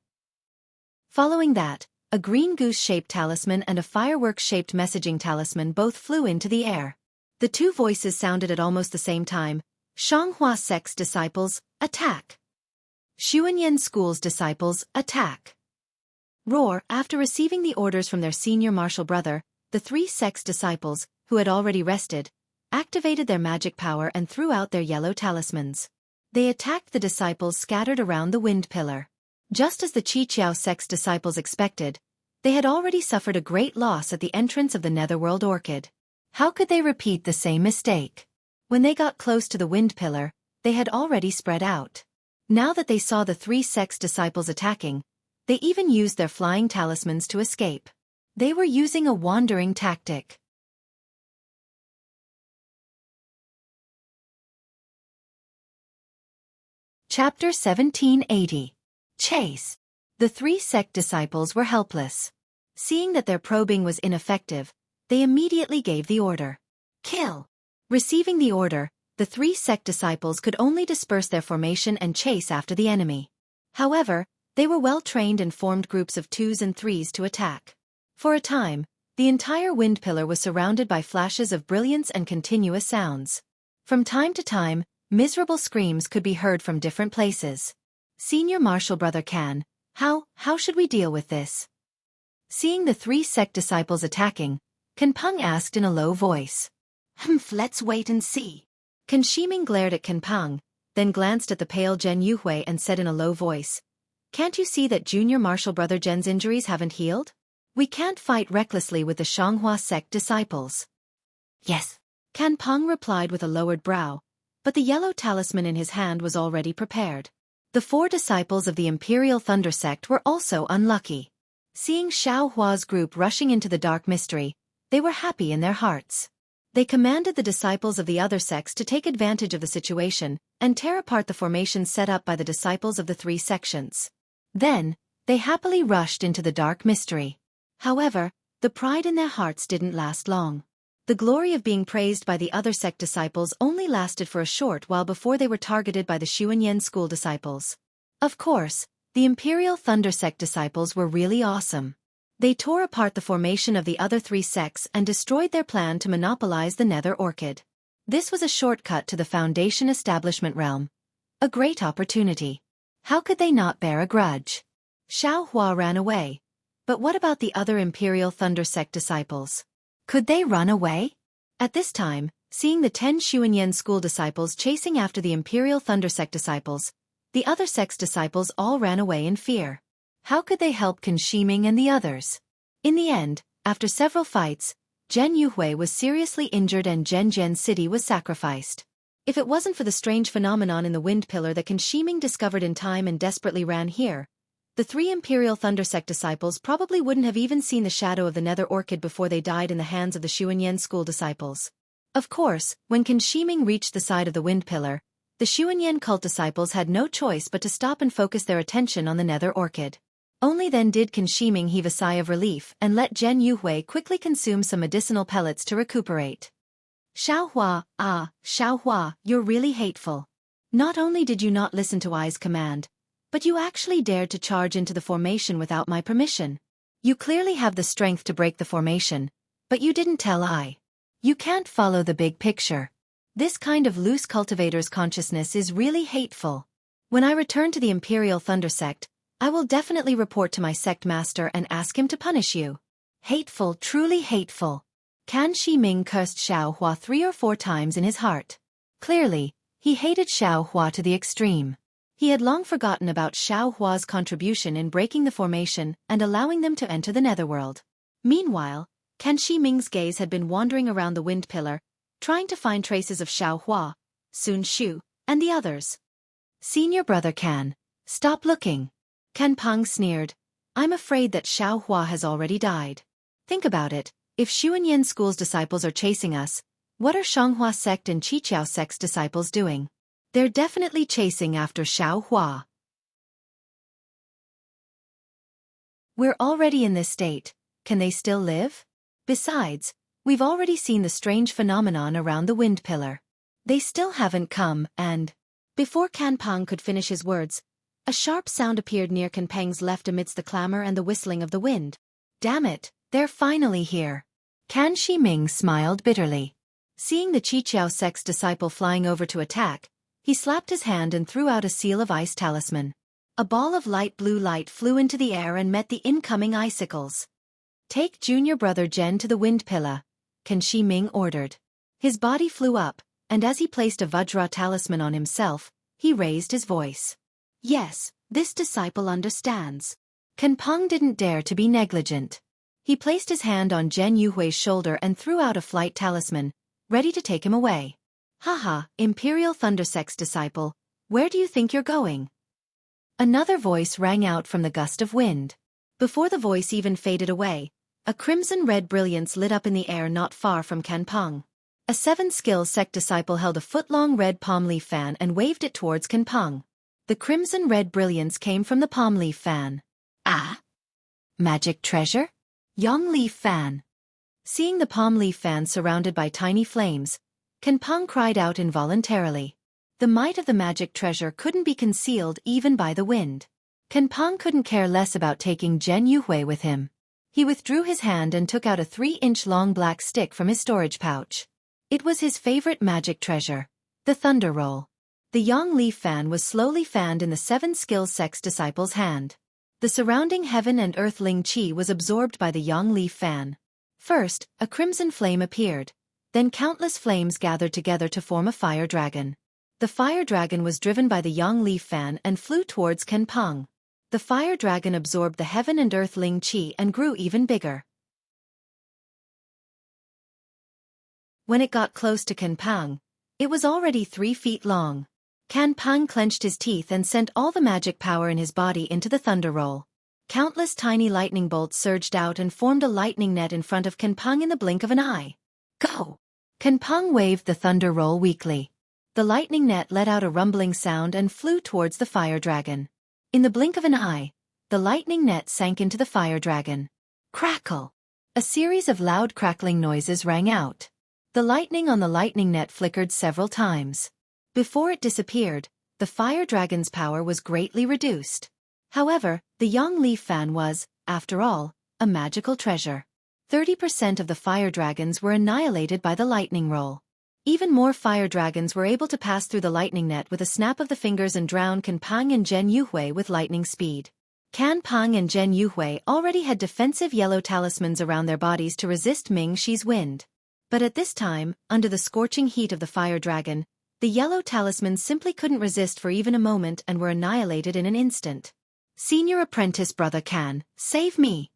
Following that, a green goose-shaped talisman and a fireworks-shaped messaging talisman both flew into the air. The two voices sounded at almost the same time. Xianxia sect's disciples, attack! Xianxia school's disciples, attack! Roar. After receiving the orders from their senior martial brother, the 3 sects disciples, who had already rested, activated their magic power and threw out their yellow talismans. They attacked the disciples scattered around the wind pillar. Just as the Qiqiao sect's disciples expected, they had already suffered a great loss at the entrance of the netherworld orchid. How could they repeat the same mistake? When they got close to the wind pillar, they had already spread out. Now that they saw the 3 sects disciples attacking, they even used their flying talismans to escape. They were using a wandering tactic. Chapter 1780. Chase. The 3 sect disciples were helpless. Seeing that their probing was ineffective, they immediately gave the order. Kill. Receiving the order, the 3 sect disciples could only disperse their formation and chase after the enemy. However, they were well trained and formed groups of 2s and 3s to attack. For a time, the entire wind pillar was surrounded by flashes of brilliance and continuous sounds. From time to time, miserable screams could be heard from different places. Senior Martial Brother Can, how should we deal with this? Seeing the 3 sect disciples attacking, Can Peng asked in a low voice. Let's wait and see. Can Shiming glared at Can Peng, then glanced at the pale Zhen Yuhui and said in a low voice, "Can't you see that Junior Martial Brother Zhen's injuries haven't healed? We can't fight recklessly with the Xianxia sect disciples." Yes. Can Peng replied with a lowered brow, but the yellow talisman in his hand was already prepared. The 4 disciples of the Imperial Thunder sect were also unlucky. Seeing Xiao Hua's group rushing into the dark mystery, they were happy in their hearts. They commanded the disciples of the other sects to take advantage of the situation and tear apart the formations set up by the disciples of the 3 sections. Then, they happily rushed into the dark mystery. However, the pride in their hearts didn't last long. The glory of being praised by the other sect disciples only lasted for a short while before they were targeted by the Xianxia school disciples. Of course, the Imperial Thunder sect disciples were really awesome. They tore apart the formation of the other three sects and destroyed their plan to monopolize the Nether Orchid. This was a shortcut to the Foundation establishment realm. A great opportunity. How could they not bear a grudge? Xianxia ran away. But what about the other Imperial Thunder Sect disciples? Could they run away? At this time, seeing the 10 Xuanyan school disciples chasing after the Imperial Thunder Sect disciples, the other sect's disciples all ran away in fear. How could they help Qin Shiming and the others? In the end, after several fights, Jianghu was seriously injured and Zhenjian City was sacrificed. If it wasn't for the strange phenomenon in the wind pillar that Qin Shiming discovered in time and desperately ran here, the 3 Imperial Thunder Sect disciples probably wouldn't have even seen the shadow of the Nether Orchid before they died in the hands of the Xuanyan school disciples. Of course, when Qin Shiming reached the side of the wind pillar, the Xuanyan cult disciples had no choice but to stop and focus their attention on the Nether Orchid. Only then did Qin Shiming heave a sigh of relief and let Jianghu quickly consume some medicinal pellets to recuperate. Xianxia, you're really hateful. Not only did you not listen to Ai's command, but you actually dared to charge into the formation without my permission. You clearly have the strength to break the formation, but you didn't tell Ai. You can't follow the big picture. This kind of loose cultivator's consciousness is really hateful. When I return to the Imperial Thunder Sect, I will definitely report to my sect master and ask him to punish you. Hateful, truly hateful. Qin Shiming cursed Xianxia 3 or 4 times in his heart. Clearly, he hated Xianxia to the extreme. He had long forgotten about Xianxia's contribution in breaking the formation and allowing them to enter the netherworld. Meanwhile, Qin Shiming's gaze had been wandering around the wind pillar, trying to find traces of Xianxia, Sun Shu, and the others. Senior brother Can, stop looking. Can Peng sneered. I'm afraid that Xianxia has already died. Think about it, if Xuanyan School's disciples are chasing us, what are Xianxia sect and Qiqiao sect's disciples doing? They're definitely chasing after Xianxia. We're already in this state, can they still live? Besides, we've already seen the strange phenomenon around the wind pillar. They still haven't come, and... Before Can Peng could finish his words, a sharp sound appeared near Can Peng's left amidst the clamor and the whistling of the wind. Damn it, they're finally here. Qin Shiming smiled bitterly. Seeing the Qiqiao sect's disciple flying over to attack, he slapped his hand and threw out a seal of ice talisman. A ball of light blue light flew into the air and met the incoming icicles. Take junior brother Zhen to the wind pillar, Qin Shiming ordered. His body flew up, and as he placed a Vajra talisman on himself, he raised his voice. Yes, this disciple understands. Qin Peng didn't dare to be negligent. He placed his hand on Jianghu's shoulder and threw out a flight talisman, ready to take him away. Haha, Imperial Thunder Sect's disciple, where do you think you're going? Another voice rang out from the gust of wind. Before the voice even faded away, a crimson-red brilliance lit up in the air not far from Qin Peng. A 7-skill sect disciple held a foot-long red palm leaf fan and waved it towards Qin Peng. The crimson-red brilliance came from the palm leaf fan. Ah! Magic treasure? Young leaf fan. Seeing the palm leaf fan surrounded by tiny flames, Qin Peng cried out involuntarily. The might of the magic treasure couldn't be concealed even by the wind. Qin Peng couldn't care less about taking Jianghu with him. He withdrew his hand and took out a 3-inch-long black stick from his storage pouch. It was his favorite magic treasure, the Thunder Roll. The Yang Leaf fan was slowly fanned in the 7-skill sect's disciple's hand. The surrounding heaven and earth Ling Qi was absorbed by the Yang Leaf fan. First, a crimson flame appeared. Then countless flames gathered together to form a fire dragon. The fire dragon was driven by the Yang Leaf fan and flew towards Qin Peng. The fire dragon absorbed the heaven and earth Ling Qi and grew even bigger. When it got close to Qin Peng, it was already 3 feet long. Qin Peng clenched his teeth and sent all the magic power in his body into the thunder roll. Countless tiny lightning bolts surged out and formed a lightning net in front of Qin Peng in the blink of an eye. Go! Qin Peng waved the thunder roll weakly. The lightning net let out a rumbling sound and flew towards the fire dragon. In the blink of an eye, the lightning net sank into the fire dragon. Crackle! A series of loud crackling noises rang out. The lightning on the lightning net flickered several times. Before it disappeared, the fire dragon's power was greatly reduced. However, the Yang Leaf fan was, after all, a magical treasure. 30% of the fire dragons were annihilated by the lightning roll. Even more fire dragons were able to pass through the lightning net with a snap of the fingers and drown Can Pang and Zhen Yuhui with lightning speed. Can Pang and Zhen Yuhui already had defensive yellow talismans around their bodies to resist Ming Shi's wind. But at this time, under the scorching heat of the fire dragon, the yellow talismans simply couldn't resist for even a moment and were annihilated in an instant. Senior apprentice brother Can, save me!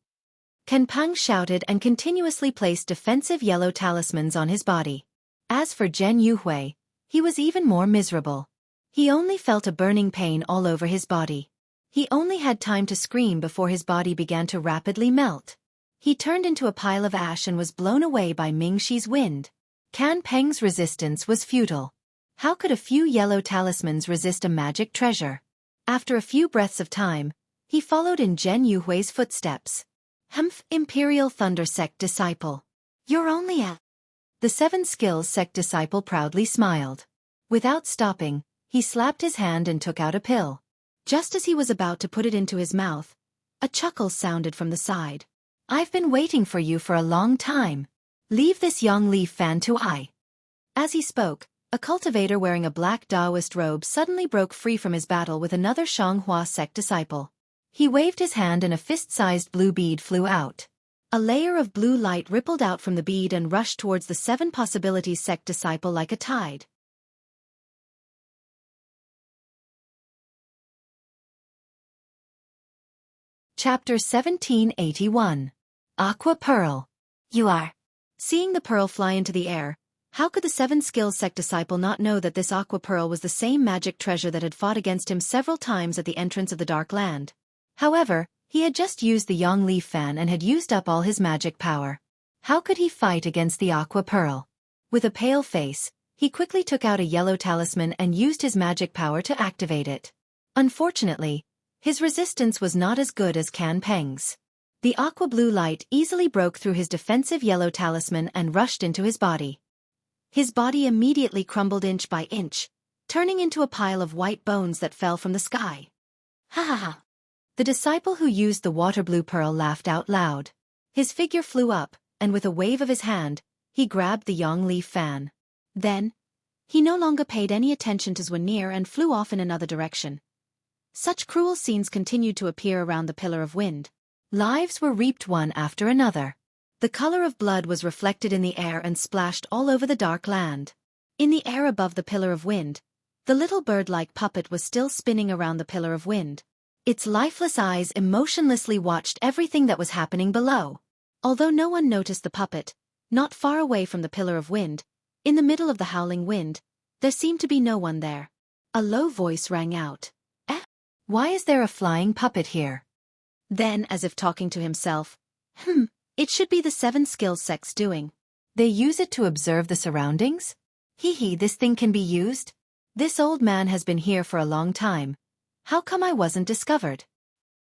Can Pang shouted and continuously placed defensive yellow talismans on his body. As for Zhen Yuhui, he was even more miserable. He only felt a burning pain all over his body. He only had time to scream before his body began to rapidly melt. He turned into a pile of ash and was blown away by Ming Shi's wind. Can Peng's resistance was futile. How could a few yellow talismans resist a magic treasure? After a few breaths of time, he followed in Zhen Yuhui's footsteps. Humph, Imperial Thunder Sect disciple. You're only a... The Seven Skills Sect disciple proudly smiled. Without stopping, he slapped his hand and took out a pill. Just as he was about to put it into his mouth, a chuckle sounded from the side. I've been waiting for you for a long time. Leave this young leaf fan to I. As he spoke, a cultivator wearing a black Taoist robe suddenly broke free from his battle with another Xianxia sect disciple. He waved his hand and a fist-sized blue bead flew out. A layer of blue light rippled out from the bead and rushed towards the Seven Possibilities sect disciple like a tide. Chapter 1781. Aqua Pearl. You are. Seeing the pearl fly into the air, how could the Seven Skills Sect disciple not know that this Aqua Pearl was the same magic treasure that had fought against him several times at the entrance of the Dark Land? However, he had just used the Yang Leaf Fan and had used up all his magic power. How could he fight against the Aqua Pearl? With a pale face, he quickly took out a yellow talisman and used his magic power to activate it. Unfortunately, his resistance was not as good as Can Peng's. The aqua blue light easily broke through his defensive yellow talisman and rushed into his body. His body immediately crumbled inch by inch, turning into a pile of white bones that fell from the sky. Ha ha ha! The disciple who used the water blue pearl laughed out loud. His figure flew up, and with a wave of his hand, he grabbed the Yang Leaf Fan. Then, he no longer paid any attention to Zwanir and flew off in another direction. Such cruel scenes continued to appear around the Pillar of Wind. Lives were reaped one after another. The color of blood was reflected in the air and splashed all over the Dark Land. In the air above the Pillar of Wind, the little bird-like puppet was still spinning around the Pillar of Wind. Its lifeless eyes emotionlessly watched everything that was happening below. Although no one noticed the puppet, not far away from the Pillar of Wind, in the middle of the howling wind, there seemed to be no one there. A low voice rang out. Why is there a flying puppet here? Then, as if talking to himself, it should be the Seven Skills Sect's doing. They use it to observe the surroundings? This thing can be used? This old man has been here for a long time. How come I wasn't discovered?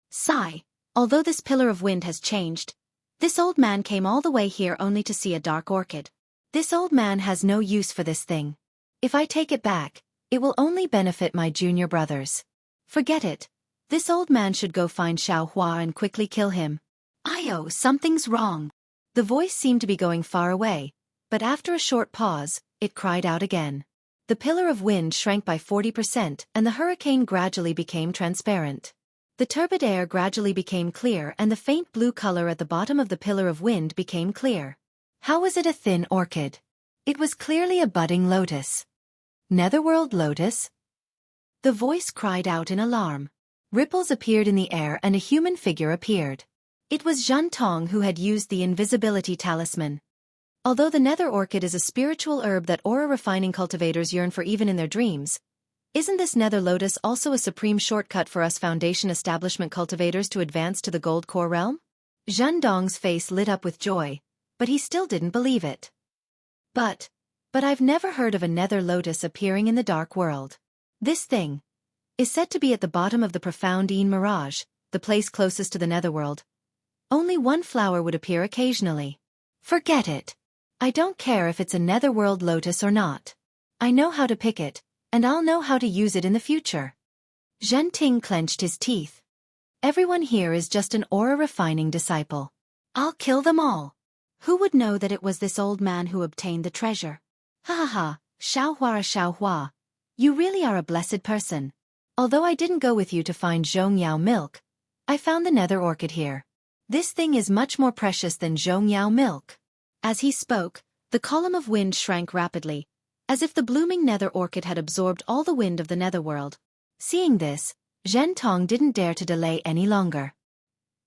Sigh. Although this Pillar of Wind has changed, this old man came all the way here only to see a dark orchid. This old man has no use for this thing. If I take it back, it will only benefit my junior brothers. Forget it. This old man should go find Xiaohua and quickly kill him. Io, something's wrong. The voice seemed to be going far away, but after a short pause, it cried out again. The Pillar of Wind shrank by 40% and the hurricane gradually became transparent. The turbid air gradually became clear and the faint blue color at the bottom of the Pillar of Wind became clear. How was it a thin orchid? It was clearly a budding lotus. Netherworld lotus? The voice cried out in alarm. Ripples appeared in the air and a human figure appeared. It was Zhen Tong who had used the invisibility talisman. Although the nether orchid is a spiritual herb that aura-refining cultivators yearn for even in their dreams, isn't this nether lotus also a supreme shortcut for us foundation establishment cultivators to advance to the gold core realm? Zhen Dong's face lit up with joy, but he still didn't believe it. But I've never heard of a nether lotus appearing in the dark world. This thing is said to be at the bottom of the profound Een Mirage, the place closest to the netherworld. Only one flower would appear occasionally. Forget it. I don't care if it's a netherworld lotus or not. I know how to pick it, and I'll know how to use it in the future. Zhen Ting clenched his teeth. Everyone here is just an aura-refining disciple. I'll kill them all. Who would know that it was this old man who obtained the treasure? Ha ha ha, Xiaohua. You really are a blessed person. Although I didn't go with you to find Zhongyao milk, I found the nether orchid here. This thing is much more precious than Zhongyao milk. As he spoke, the column of wind shrank rapidly, as if the blooming nether orchid had absorbed all the wind of the netherworld. Seeing this, Zhen Tong didn't dare to delay any longer.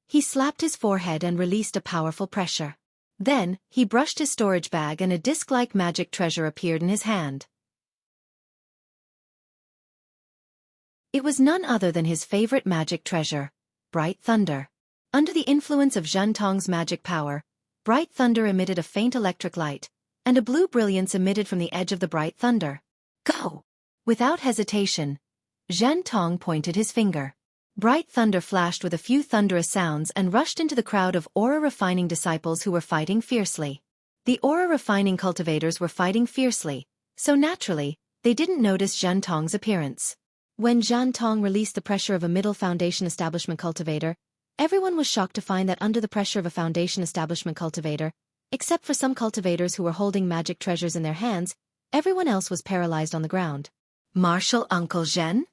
He slapped his forehead and released a powerful pressure. Then, he brushed his storage bag and a disc-like magic treasure appeared in his hand. It was none other than his favorite magic treasure, bright thunder. Under the influence of Zhen Tong's magic power, bright thunder emitted a faint electric light, and a blue brilliance emitted from the edge of the bright thunder. Go! Without hesitation, Zhen Tong pointed his finger. Bright thunder flashed with a few thunderous sounds and rushed into the crowd of aura-refining disciples who were fighting fiercely. The aura-refining cultivators were fighting fiercely, so naturally, they didn't notice Zhen Tong's appearance. When Zhen Tong released the pressure of a middle foundation establishment cultivator, everyone was shocked to find that under the pressure of a foundation establishment cultivator, except for some cultivators who were holding magic treasures in their hands, everyone else was paralyzed on the ground. Martial Uncle Zhen?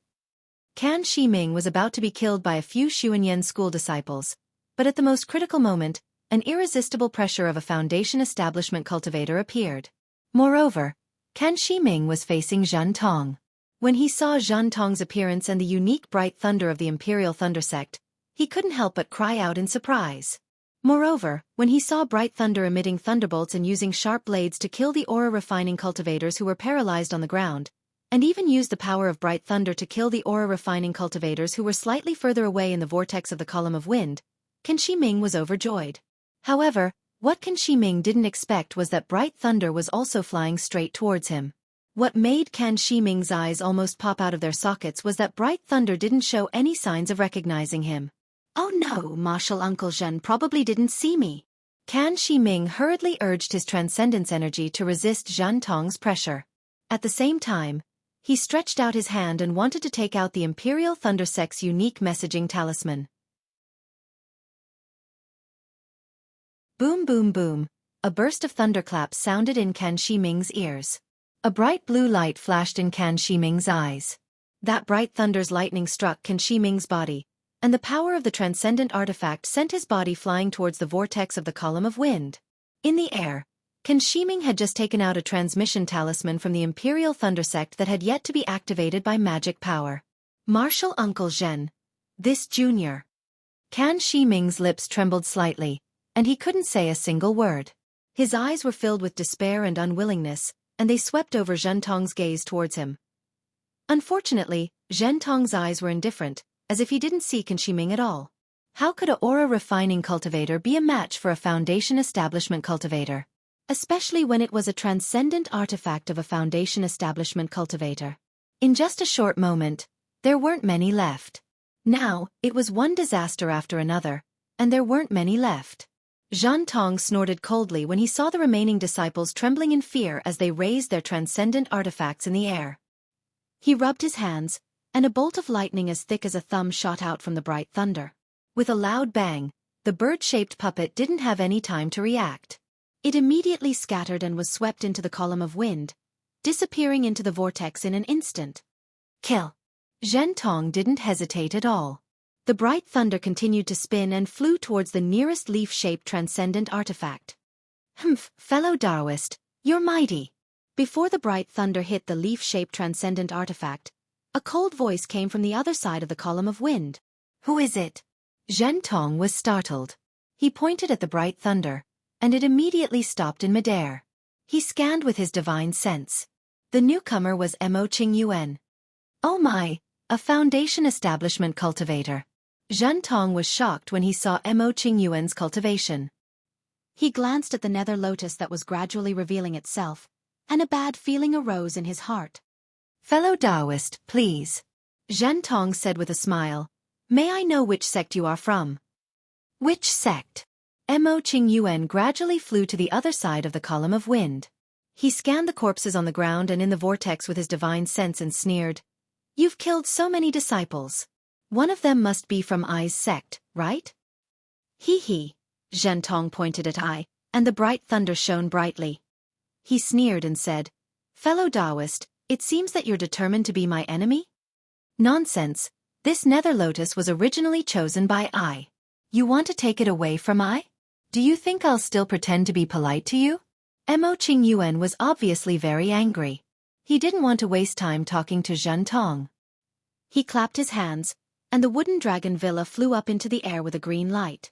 Can Shiming was about to be killed by a few Xuanyan school disciples, but at the most critical moment, an irresistible pressure of a foundation establishment cultivator appeared. Moreover, Can Shiming was facing Zhen Tong. When he saw Zhen Tong's appearance and the unique bright thunder of the Imperial Thunder Sect, he couldn't help but cry out in surprise. Moreover, when he saw bright thunder emitting thunderbolts and using sharp blades to kill the aura-refining cultivators who were paralyzed on the ground, and even used the power of bright thunder to kill the aura-refining cultivators who were slightly further away in the vortex of the column of wind, Can Shiming was overjoyed. However, what Can Shiming didn't expect was that bright thunder was also flying straight towards him. What made Can Shiming's eyes almost pop out of their sockets was that bright thunder didn't show any signs of recognizing him. Oh no, Martial Uncle Zhen probably didn't see me. Can Shiming hurriedly urged his transcendence energy to resist Zhen Tong's pressure. At the same time, he stretched out his hand and wanted to take out the Imperial Thunder Sect's unique messaging talisman. Boom boom boom, a burst of thunderclaps sounded in Can Shiming's ears. A bright blue light flashed in Can Shiming's eyes. That bright thunder's lightning struck Can Shiming's body, and the power of the transcendent artifact sent his body flying towards the vortex of the column of wind. In the air, Can Shiming had just taken out a transmission talisman from the Imperial Thunder Sect that had yet to be activated by magic power. Martial Uncle Zhen. This junior. Can Shiming's lips trembled slightly, and he couldn't say a single word. His eyes were filled with despair and unwillingness, and they swept over Zhen Tong's gaze towards him. Unfortunately, Zhen Tong's eyes were indifferent, as if he didn't see Can Shiming at all. How could a aura-refining cultivator be a match for a foundation establishment cultivator? Especially when it was a transcendent artifact of a foundation establishment cultivator. In just a short moment, there weren't many left. Now, it was one disaster after another, and there weren't many left. Zhen Tong snorted coldly when he saw the remaining disciples trembling in fear as they raised their transcendent artifacts in the air. He rubbed his hands, and a bolt of lightning as thick as a thumb shot out from the bright thunder. With a loud bang, the bird-shaped puppet didn't have any time to react. It immediately scattered and was swept into the column of wind, disappearing into the vortex in an instant. Kill! Zhen Tong didn't hesitate at all. The bright thunder continued to spin and flew towards the nearest leaf-shaped transcendent artifact. Humph, fellow Taoist, you're mighty. Before the bright thunder hit the leaf-shaped transcendent artifact, a cold voice came from the other side of the column of wind. Who is it? Zhen Tong was startled. He pointed at the bright thunder, and it immediately stopped in midair. He scanned with his divine sense. The newcomer was Mo Qingyuan. Oh my, a foundation establishment cultivator. Zhen Tong was shocked when he saw Mo Qingyuan's cultivation. He glanced at the nether lotus that was gradually revealing itself, and a bad feeling arose in his heart. Fellow Taoist, please. Zhen Tong said with a smile. May I know which sect you are from? Which sect? Mo Qingyuan gradually flew to the other side of the column of wind. He scanned the corpses on the ground and in the vortex with his divine sense and sneered. You've killed so many disciples. One of them must be from I's sect, right? Hee hee. Zhentong pointed at I, and the bright thunder shone brightly. He sneered and said, "Fellow Taoist, it seems that you're determined to be my enemy?" "Nonsense, this nether lotus was originally chosen by I. You want to take it away from I? Do you think I'll still pretend to be polite to you?" Mo Qingyuan was obviously very angry. He didn't want to waste time talking to Zhentong. He clapped his hands, and the wooden dragon villa flew up into the air with a green light.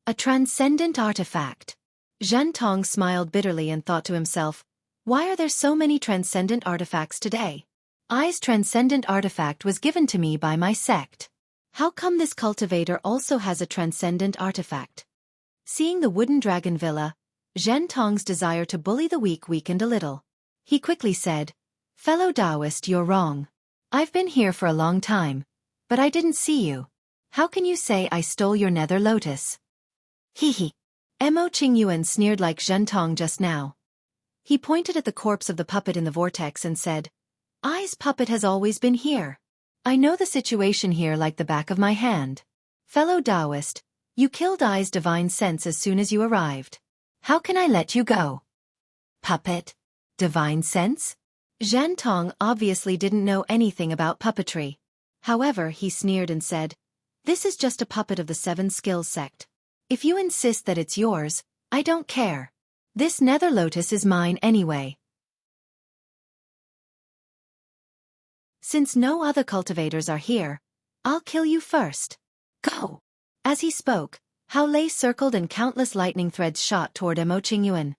A transcendent artifact. Zhentong smiled bitterly and thought to himself, why are there so many transcendent artifacts today? I's transcendent artifact was given to me by my sect. How come this cultivator also has a transcendent artifact? Seeing the wooden dragon villa, Zhentong's desire to bully the weak weakened a little. He quickly said, "Fellow Taoist, you're wrong. I've been here for a long time, but I didn't see you. How can you say I stole your nether lotus?" Hee. Mo Qingyuan sneered like Zhentong just now. He pointed at the corpse of the puppet in the vortex and said, "I's puppet has always been here. I know the situation here like the back of my hand. Fellow Taoist, you killed I's divine sense as soon as you arrived. How can I let you go?" Puppet? Divine sense? Zhentong obviously didn't know anything about puppetry. However, he sneered and said, "This is just a puppet of the Seven Skills sect. If you insist that it's yours, I don't care. This nether lotus is mine anyway. Since no other cultivators are here, I'll kill you first. Go!" As he spoke, Hao Lei circled and countless lightning threads shot toward Mo Qingyuan.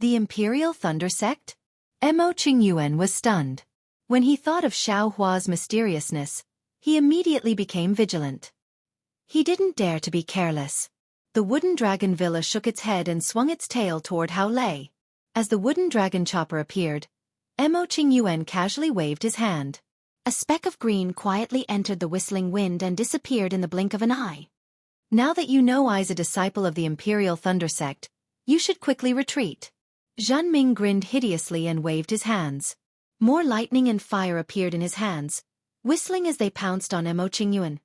The Imperial Thunder Sect? Mo Qingyuan was stunned. When he thought of Xiaohua's mysteriousness, he immediately became vigilant. He didn't dare to be careless. The wooden dragon villa shook its head and swung its tail toward Hao Lei. As the wooden dragon chopper appeared, Mo Qingyuan casually waved his hand. A speck of green quietly entered the whistling wind and disappeared in the blink of an eye. "Now that you know I's a disciple of the Imperial Thunder Sect, you should quickly retreat." Zhan Ming grinned hideously and waved his hands. More lightning and fire appeared in his hands, whistling as they pounced on Mo Qingyuan.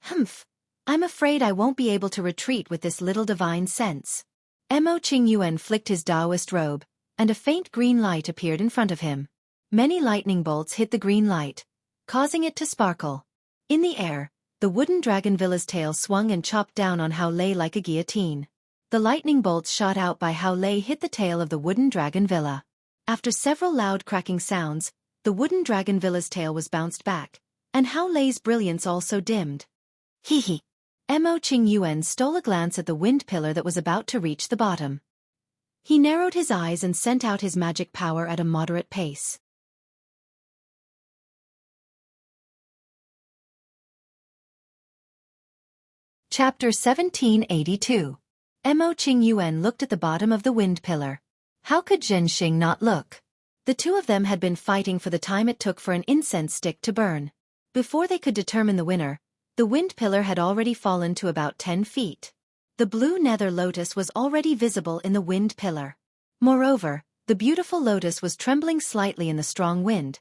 "Humph, I'm afraid I won't be able to retreat with this little divine sense." Mo Qingyuan flicked his Taoist robe, and a faint green light appeared in front of him. Many lightning bolts hit the green light, causing it to sparkle. In the air, the wooden dragon villa's tail swung and chopped down on Hao Lei like a guillotine. The lightning bolts shot out by Hao Lei hit the tail of the wooden dragon villa. After several loud cracking sounds, the wooden dragon villa's tail was bounced back, and Hao Lei's brilliance also dimmed. Hee. Mo Qingyuan stole a glance at the wind pillar that was about to reach the bottom. He narrowed his eyes and sent out his magic power at a moderate pace. Chapter 1782. Mo Qingyuan looked at the bottom of the wind pillar. How could Zhenxing not look? The two of them had been fighting for the time it took for an incense stick to burn. Before they could determine the winner, the wind pillar had already fallen to about 10 feet. The blue nether lotus was already visible in the wind pillar. Moreover, the beautiful lotus was trembling slightly in the strong wind,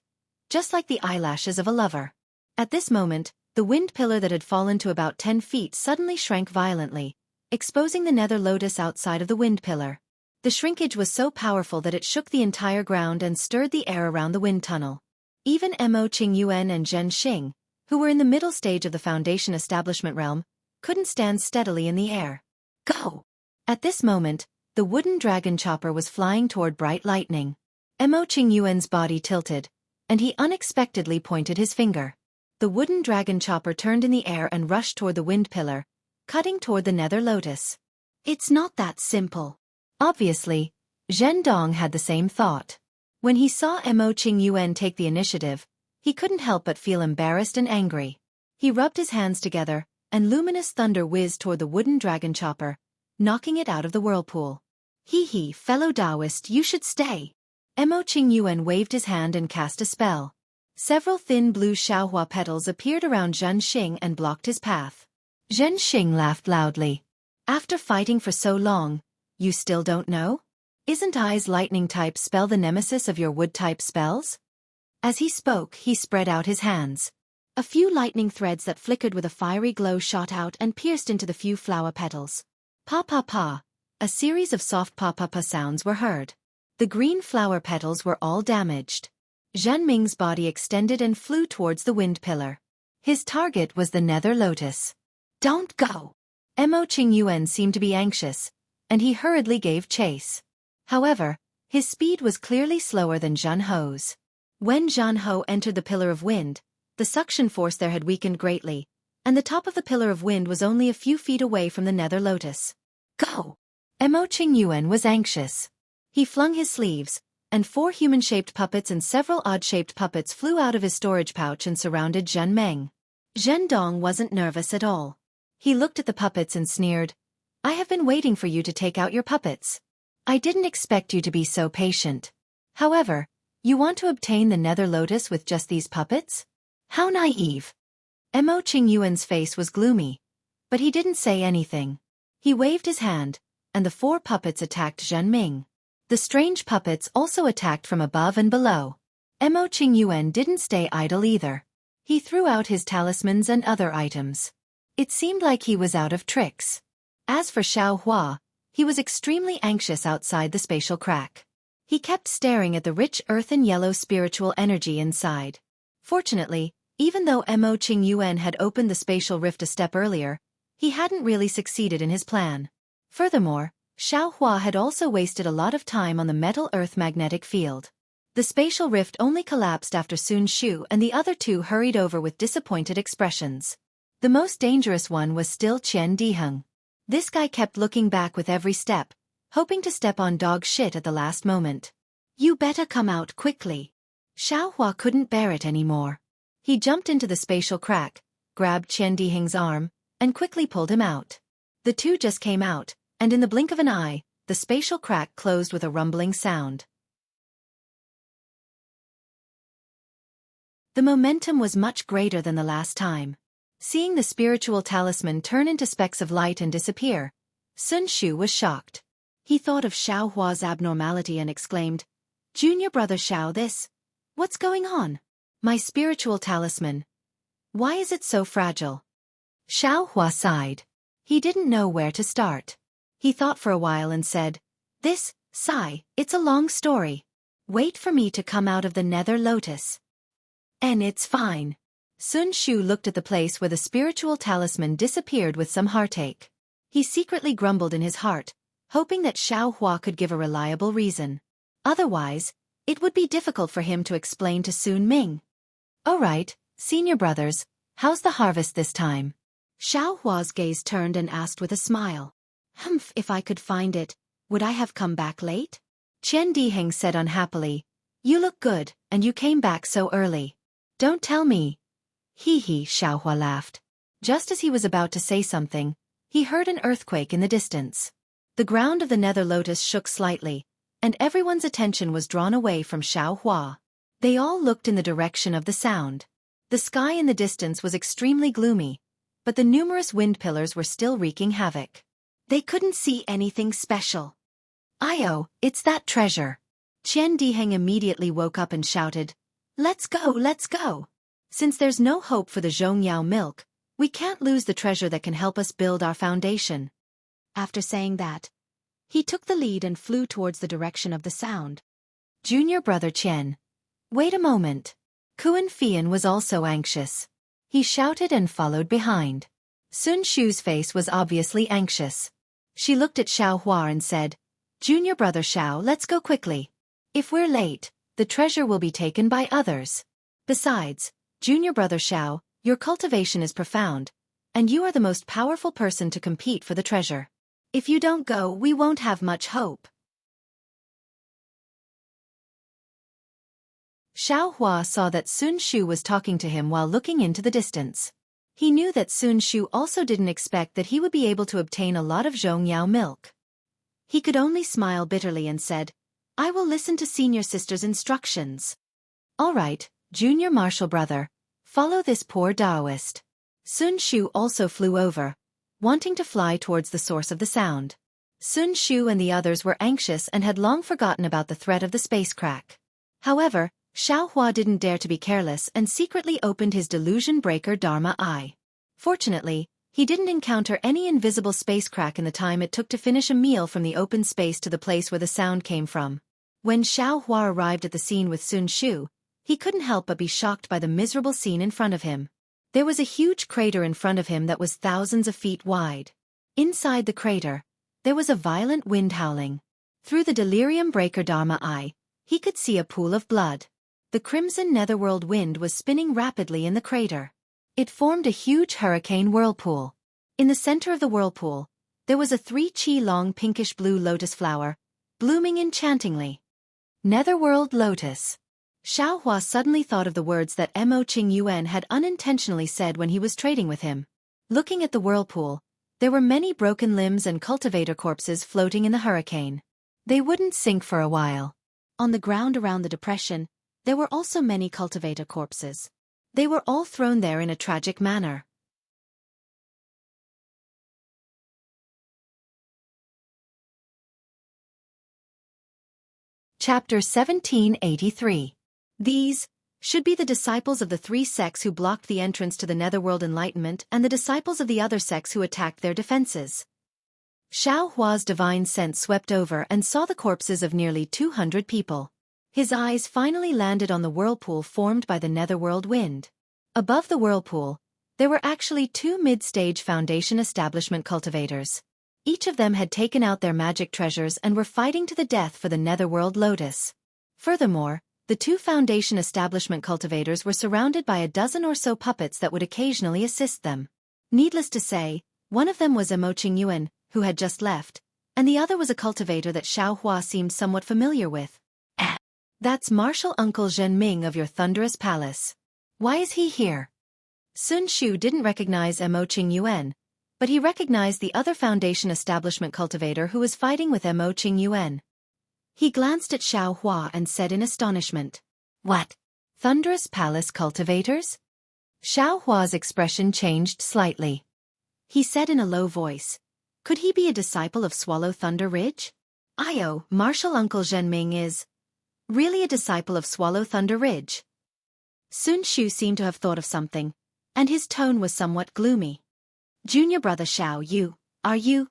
just like the eyelashes of a lover. At this moment, the wind pillar that had fallen to about 10 feet suddenly shrank violently, exposing the nether lotus outside of the wind pillar. The shrinkage was so powerful that it shook the entire ground and stirred the air around the wind tunnel. Even Mo Qingyuan and Zhenxing, who were in the middle stage of the Foundation establishment realm, couldn't stand steadily in the air. Go! At this moment, the wooden dragon chopper was flying toward bright lightning. Mo Qingyuan's body tilted, and he unexpectedly pointed his finger. The wooden dragon chopper turned in the air and rushed toward the wind pillar, cutting toward the nether lotus. It's not that simple. Obviously, Zhendong had the same thought. When he saw Mo Qingyuan take the initiative, he couldn't help but feel embarrassed and angry. He rubbed his hands together, and luminous thunder whizzed toward the wooden dragon chopper, knocking it out of the whirlpool. Hee, fellow Taoist, you should stay. Mo Qingyuan waved his hand and cast a spell. Several thin blue Xiaohua petals appeared around Zhenxing and blocked his path. Zhenxing laughed loudly. After fighting for so long, you still don't know? Isn't I's lightning-type spell the nemesis of your wood-type spells? As he spoke, he spread out his hands. A few lightning threads that flickered with a fiery glow shot out and pierced into the few flower petals. Pa pa pa. A series of soft pa pa pa sounds were heard. The green flower petals were all damaged. Zhen Ming's body extended and flew towards the wind pillar. His target was the nether lotus. Don't go! Mo Qingyuan seemed to be anxious, and he hurriedly gave chase. However, his speed was clearly slower than Jianghu's. When Jianghu entered the pillar of wind, the suction force there had weakened greatly, and the top of the pillar of wind was only a few feet away from the nether lotus. Go! Mo Qingyuan was anxious. He flung his sleeves, and 4 human-shaped puppets and several odd-shaped puppets flew out of his storage pouch and surrounded Zhen Meng. Zhen Dong wasn't nervous at all. He looked at the puppets and sneered, "I have been waiting for you to take out your puppets. I didn't expect you to be so patient. However, you want to obtain the nether lotus with just these puppets? How naive." Mo Qingyuan's face was gloomy, but he didn't say anything. He waved his hand, and the 4 puppets attacked Zhen Ming. The strange puppets also attacked from above and below. Mo Qingyuan didn't stay idle either. He threw out his talismans and other items. It seemed like he was out of tricks. As for Xiaohua, he was extremely anxious outside the spatial crack. He kept staring at the rich earth and yellow spiritual energy inside. Fortunately, even though Mo Qingyuan had opened the spatial rift a step earlier, he hadn't really succeeded in his plan. Furthermore, Xiaohua had also wasted a lot of time on the metal earth magnetic field. The spatial rift only collapsed after Sun Shu and the other 2 hurried over with disappointed expressions. The most dangerous one was still Qian Diheng. This guy kept looking back with every step, hoping to step on dog shit at the last moment. You better come out quickly. Xiaohua couldn't bear it anymore. He jumped into the spatial crack, grabbed Qian Diheng's arm, and quickly pulled him out. The 2 just came out, and in the blink of an eye, the spatial crack closed with a rumbling sound. The momentum was much greater than the last time. Seeing the spiritual talisman turn into specks of light and disappear, Sun Shu was shocked. He thought of Xiaohua's abnormality and exclaimed, "Junior brother Xiao, what's going on? My spiritual talisman. Why is it so fragile?" Xiaohua sighed. He didn't know where to start. He thought for a while and said, it's a long story. Wait for me to come out of the nether lotus. And it's fine." Sun Shu looked at the place where the spiritual talisman disappeared with some heartache. He secretly grumbled in his heart, hoping that Xiaohua could give a reliable reason. Otherwise, it would be difficult for him to explain to Sun Ming. "All right, senior brothers, how's the harvest this time?" Xiaohua's gaze turned and asked with a smile. If I could find it, would I have come back late?" Qian Diheng said unhappily, "You look good, and you came back so early." "Don't tell me." Hee, Xiaohua laughed. Just as he was about to say something, he heard an earthquake in the distance. The ground of the nether lotus shook slightly, and everyone's attention was drawn away from Xiaohua. They all looked in the direction of the sound. The sky in the distance was extremely gloomy, but the numerous wind pillars were still wreaking havoc. They couldn't see anything special. "Io, it's that treasure." Qian Diheng immediately woke up and shouted, Let's go. Since there's no hope for the Zhongyao milk, we can't lose the treasure that can help us build our foundation." After saying that, he took the lead and flew towards the direction of the sound. "Junior brother Qian, wait a moment." Kuan Fian was also anxious. He shouted and followed behind. Sun Shu's face was obviously anxious. She looked at Xiaohua and said, "Junior brother Xiao, let's go quickly. If we're late, the treasure will be taken by others. Besides, Junior brother Xiao, your cultivation is profound, and you are the most powerful person to compete for the treasure. If you don't go, we won't have much hope." Xiaohua saw that Sun Shu was talking to him while looking into the distance. He knew that Sun Shu also didn't expect that he would be able to obtain a lot of Zhongyao milk. He could only smile bitterly and said, "I will listen to senior sister's instructions." "All right, junior martial brother, follow this poor Taoist." Sun Shu also flew over, wanting to fly towards the source of the sound. Sun Shu and the others were anxious and had long forgotten about the threat of the space crack. However, Xiaohua didn't dare to be careless and secretly opened his delusion breaker Dharma Eye. Fortunately, He didn't encounter any invisible space crack in the time it took to finish a meal from the open space to the place where the sound came from. When Xiaohua arrived at the scene with Sun Shu, he couldn't help but be shocked by the miserable scene in front of him. There was a huge crater in front of him that was thousands of feet wide. Inside the crater, there was a violent wind howling. Through the delirium breaker Dharma eye, he could see a pool of blood. The crimson netherworld wind was spinning rapidly in the crater. It formed a huge hurricane whirlpool. In the center of the whirlpool, there was a 3-chi-long pinkish-blue lotus flower, blooming enchantingly. Netherworld lotus. Xiaohua suddenly thought of the words that Mo Qingyuan had unintentionally said when he was trading with him. Looking at the whirlpool, there were many broken limbs and cultivator corpses floating in the hurricane. They wouldn't sink for a while. On the ground around the depression, there were also many cultivator corpses. They were all thrown there in a tragic manner. Chapter 1783. These should be the disciples of the 3 sects who blocked the entrance to the netherworld enlightenment and the disciples of the other sects who attacked their defenses. Xiaohua's divine sense swept over and saw the corpses of nearly 200 people. His eyes finally landed on the whirlpool formed by the netherworld wind. Above the whirlpool, there were actually 2 mid-stage Foundation establishment cultivators. Each of them had taken out their magic treasures and were fighting to the death for the netherworld lotus. Furthermore, the 2 Foundation establishment cultivators were surrounded by a dozen or so puppets that would occasionally assist them. Needless to say, one of them was Mo Qingyuan, who had just left, and the other was a cultivator that Xiaohua seemed somewhat familiar with. That's Martial Uncle Zhenming of your thunderous palace. Why is he here? Sun Shu didn't recognize Mo Qingyuan, but he recognized the other Foundation establishment cultivator who was fighting with Mo Qingyuan. He glanced at Xiaohua and said in astonishment, "What? Thunderous palace cultivators?" Xiaohua's expression changed slightly. He said in a low voice, "Could he be a disciple of Swallow Thunder Ridge?" Martial Uncle Zhenming is really a disciple of Swallow Thunder Ridge. Sun Shu seemed to have thought of something, and his tone was somewhat gloomy. "Junior brother Xiao, are you?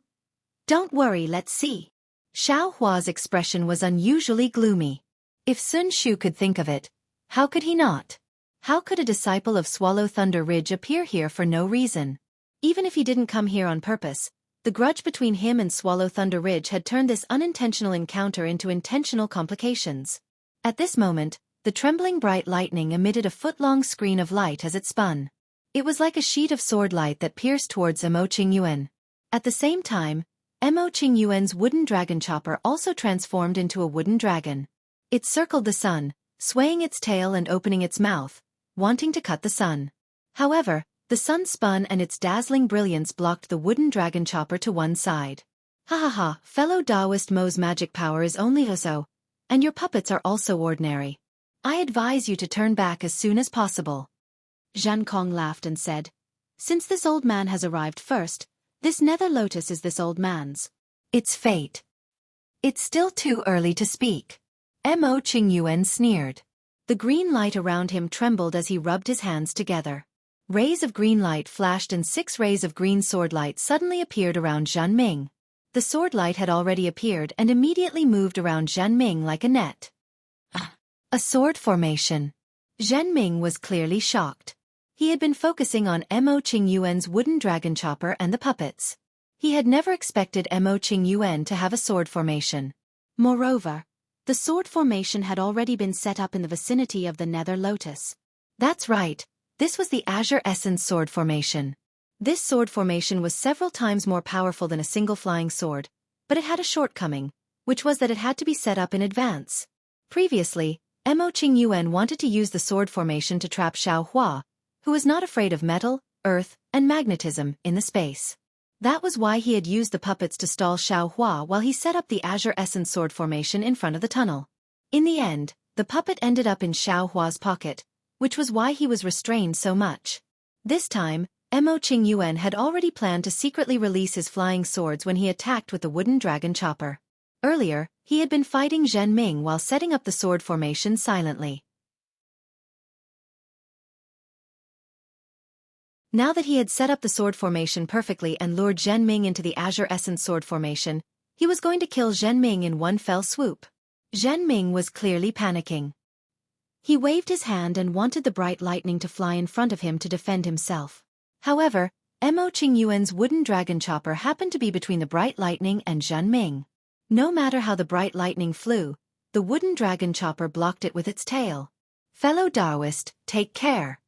Don't worry, let's see." Xiaohua's expression was unusually gloomy. If Sun Shu could think of it, how could he not? How could a disciple of Swallow Thunder Ridge appear here for no reason? Even if he didn't come here on purpose, the grudge between him and Swallow Thunder Ridge had turned this unintentional encounter into intentional complications. At this moment, the trembling bright lightning emitted a foot-long screen of light as it spun. It was like a sheet of sword light that pierced towards Mo Qingyuan. At the same time, Mo Qingyuan's wooden dragon chopper also transformed into a wooden dragon. It circled the sun, swaying its tail and opening its mouth, wanting to cut the sun. However, the sun spun and its dazzling brilliance blocked the wooden dragon chopper to one side. "Ha ha ha, fellow Taoist Mo's magic power is only so, and your puppets are also ordinary. I advise you to turn back as soon as possible." Zhan Kong laughed and said, "Since this old man has arrived first, this nether lotus is this old man's. It's fate." "It's still too early to speak." Mo Qingyuan sneered. The green light around him trembled as he rubbed his hands together. Rays of green light flashed and 6 rays of green sword light suddenly appeared around Zhenming. The sword light had already appeared and immediately moved around Zhenming like a net. A sword formation. Zhenming was clearly shocked. He had been focusing on Mo Qingyuan's wooden dragon chopper and the puppets. He had never expected Mo Qingyuan to have a sword formation. Moreover, the sword formation had already been set up in the vicinity of the nether lotus. That's right, this was the Azure Essence sword formation. This sword formation was several times more powerful than a single flying sword, but it had a shortcoming, which was that it had to be set up in advance. Previously, Mo Qingyuan wanted to use the sword formation to trap Xiaohua, who was not afraid of metal, earth, and magnetism in the space. That was why he had used the puppets to stall Xiaohua while he set up the Azure Essence sword formation in front of the tunnel. In the end, the puppet ended up in Xiaohua's pocket, which was why he was restrained so much. This time, Mo Qingyuan had already planned to secretly release his flying swords when he attacked with the wooden dragon chopper. Earlier, he had been fighting Zhenming while setting up the sword formation silently. Now that he had set up the sword formation perfectly and lured Zhen Ming into the Azure Essence sword formation, he was going to kill Zhen Ming in one fell swoop. Zhen Ming was clearly panicking. He waved his hand and wanted the bright lightning to fly in front of him to defend himself. However, Mo Qingyuan's wooden dragon chopper happened to be between the bright lightning and Zhen Ming. No matter how the bright lightning flew, the wooden dragon chopper blocked it with its tail. Fellow Taoist, take care.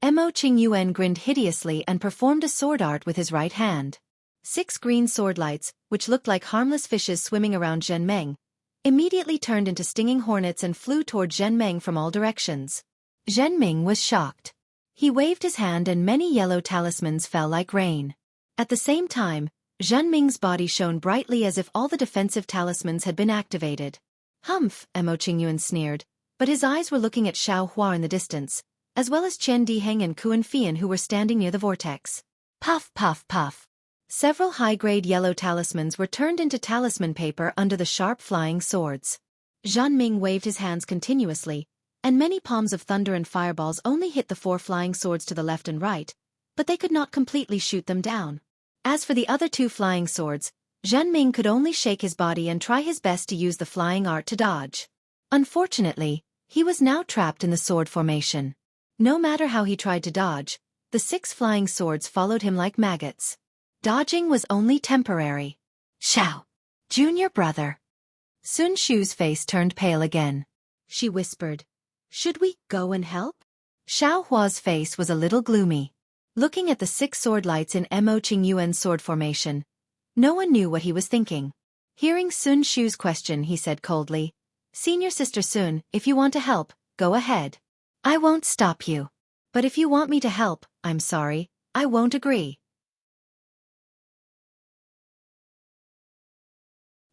Mo Qingyuan grinned hideously and performed a sword art with his right hand. 6 green sword lights, which looked like harmless fishes swimming around Zhen Ming, immediately turned into stinging hornets and flew toward Zhen Ming from all directions. Zhen Ming was shocked. He waved his hand and many yellow talismans fell like rain. At the same time, Zhen Ming's body shone brightly as if all the defensive talismans had been activated. Humph, Mo Qingyuan sneered, but his eyes were looking at Xiaohua in the distance, as well as Qian Diheng and Kuan Fian who were standing near the vortex. Puff, puff, puff. Several high-grade yellow talismans were turned into talisman paper under the sharp flying swords. Zhen Ming waved his hands continuously, and many palms of thunder and fireballs only hit the 4 flying swords to the left and right, but they could not completely shoot them down. As for the other 2 flying swords, Zhen Ming could only shake his body and try his best to use the flying art to dodge. Unfortunately, he was now trapped in the sword formation. No matter how he tried to dodge, the 6 flying swords followed him like maggots. Dodging was only temporary. Xiao, junior brother. Sun Shu's face turned pale again. She whispered, "Should we go and help?" Xiaohua's face was a little gloomy. Looking at the 6 sword lights in Mo Qingyuan's sword formation, no one knew what he was thinking. Hearing Sun Shu's question, he said coldly, "Senior Sister Sun, if you want to help, go ahead. I won't stop you. But if you want me to help, I'm sorry, I won't agree."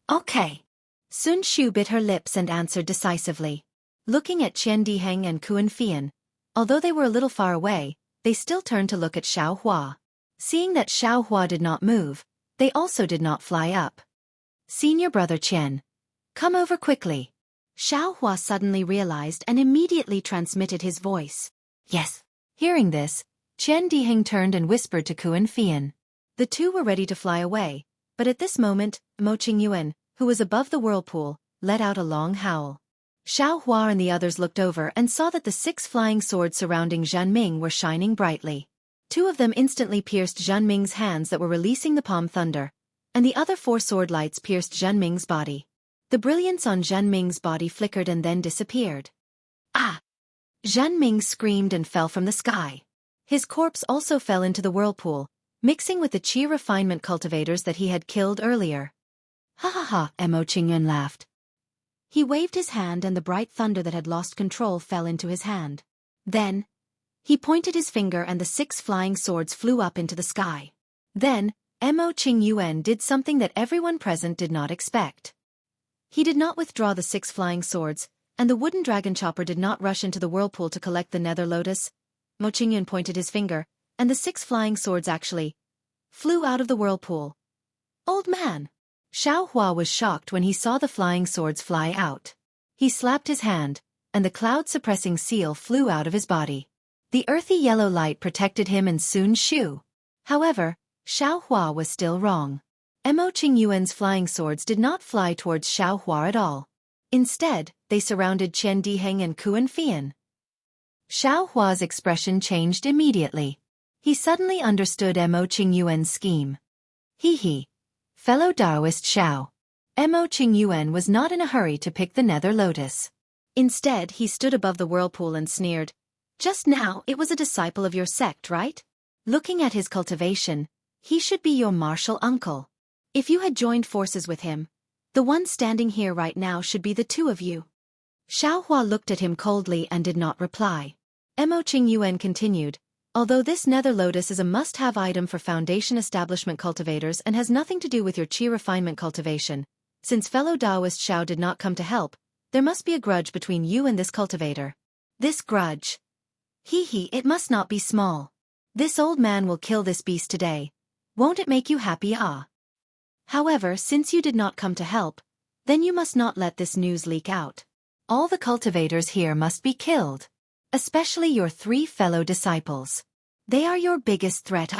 Okay. Sun Shu bit her lips and answered decisively. Looking at Qian Diheng and Kuan Fian, although they were a little far away, they still turned to look at Xiaohua. Seeing that Xiaohua did not move, they also did not fly up. "Senior brother Qian, come over quickly." Xiaohua suddenly realized and immediately transmitted his voice. "Yes." Hearing this, Qian Diheng turned and whispered to Kuan Fian. The 2 were ready to fly away, but at this moment, Mo Qingyuan, who was above the whirlpool, let out a long howl. Xiaohua and the others looked over and saw that the 6 flying swords surrounding Zhen Ming were shining brightly. 2 of them instantly pierced Zhen Ming's hands that were releasing the palm thunder, and the other 4 sword lights pierced Zhen Ming's body. The brilliance on Zhen Ming's body flickered and then disappeared. Ah! Zhen Ming screamed and fell from the sky. His corpse also fell into the whirlpool, mixing with the qi refinement cultivators that he had killed earlier. Ha ha ha, Mo Qingyuan laughed. He waved his hand and the bright thunder that had lost control fell into his hand. Then, he pointed his finger and the 6 flying swords flew up into the sky. Then, Mo Qingyuan did something that everyone present did not expect. He did not withdraw the 6 flying swords, and the wooden dragon chopper did not rush into the whirlpool to collect the nether lotus. Mo Qingyuan pointed his finger, and the 6 flying swords actually flew out of the whirlpool. Old man! Xiaohua was shocked when he saw the flying swords fly out. He slapped his hand, and the cloud-suppressing seal flew out of his body. The earthy yellow light protected him and Sun Shu. However, Xiaohua was still wrong. Mo Qingyuan's flying swords did not fly towards Xiaohua at all. Instead, they surrounded Qian Diheng and Kuan Fian. Xiaohua's expression changed immediately. He suddenly understood Mo Qingyuan's scheme. He. Fellow Taoist Xiao. Mo Qingyuan was not in a hurry to pick the nether lotus. Instead, he stood above the whirlpool and sneered. Just now, it was a disciple of your sect, right? Looking at his cultivation, he should be your martial uncle. If you had joined forces with him, the one standing here right now should be the 2 of you. Xiaohua looked at him coldly and did not reply. Mo Qingyuan continued, although this nether lotus is a must-have item for foundation establishment cultivators and has nothing to do with your qi refinement cultivation, since fellow Taoist Xiao did not come to help, there must be a grudge between you and this cultivator. This grudge. It must not be small. This old man will kill this beast today. Won't it make you happy? However, since you did not come to help, then you must not let this news leak out. All the cultivators here must be killed. Especially your 3 fellow disciples. They are your biggest threat,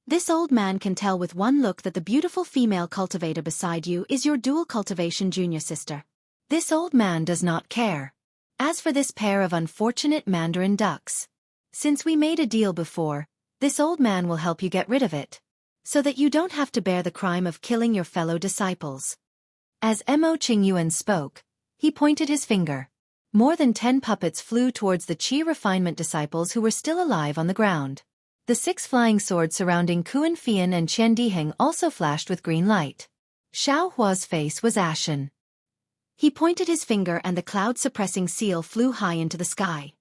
This old man can tell with one look that the beautiful female cultivator beside you is your dual cultivation junior sister. This old man does not care. As for this pair of unfortunate Mandarin ducks, since we made a deal before, this old man will help you get rid of it, so that you don't have to bear the crime of killing your fellow disciples. As Mo Qingyuan spoke, he pointed his finger. More than 10 puppets flew towards the Qi refinement disciples who were still alive on the ground. The 6 flying swords surrounding Kuan Fian and Qian Diheng also flashed with green light. Xiao Hua's face was ashen. He pointed his finger and the cloud-suppressing seal flew high into the sky.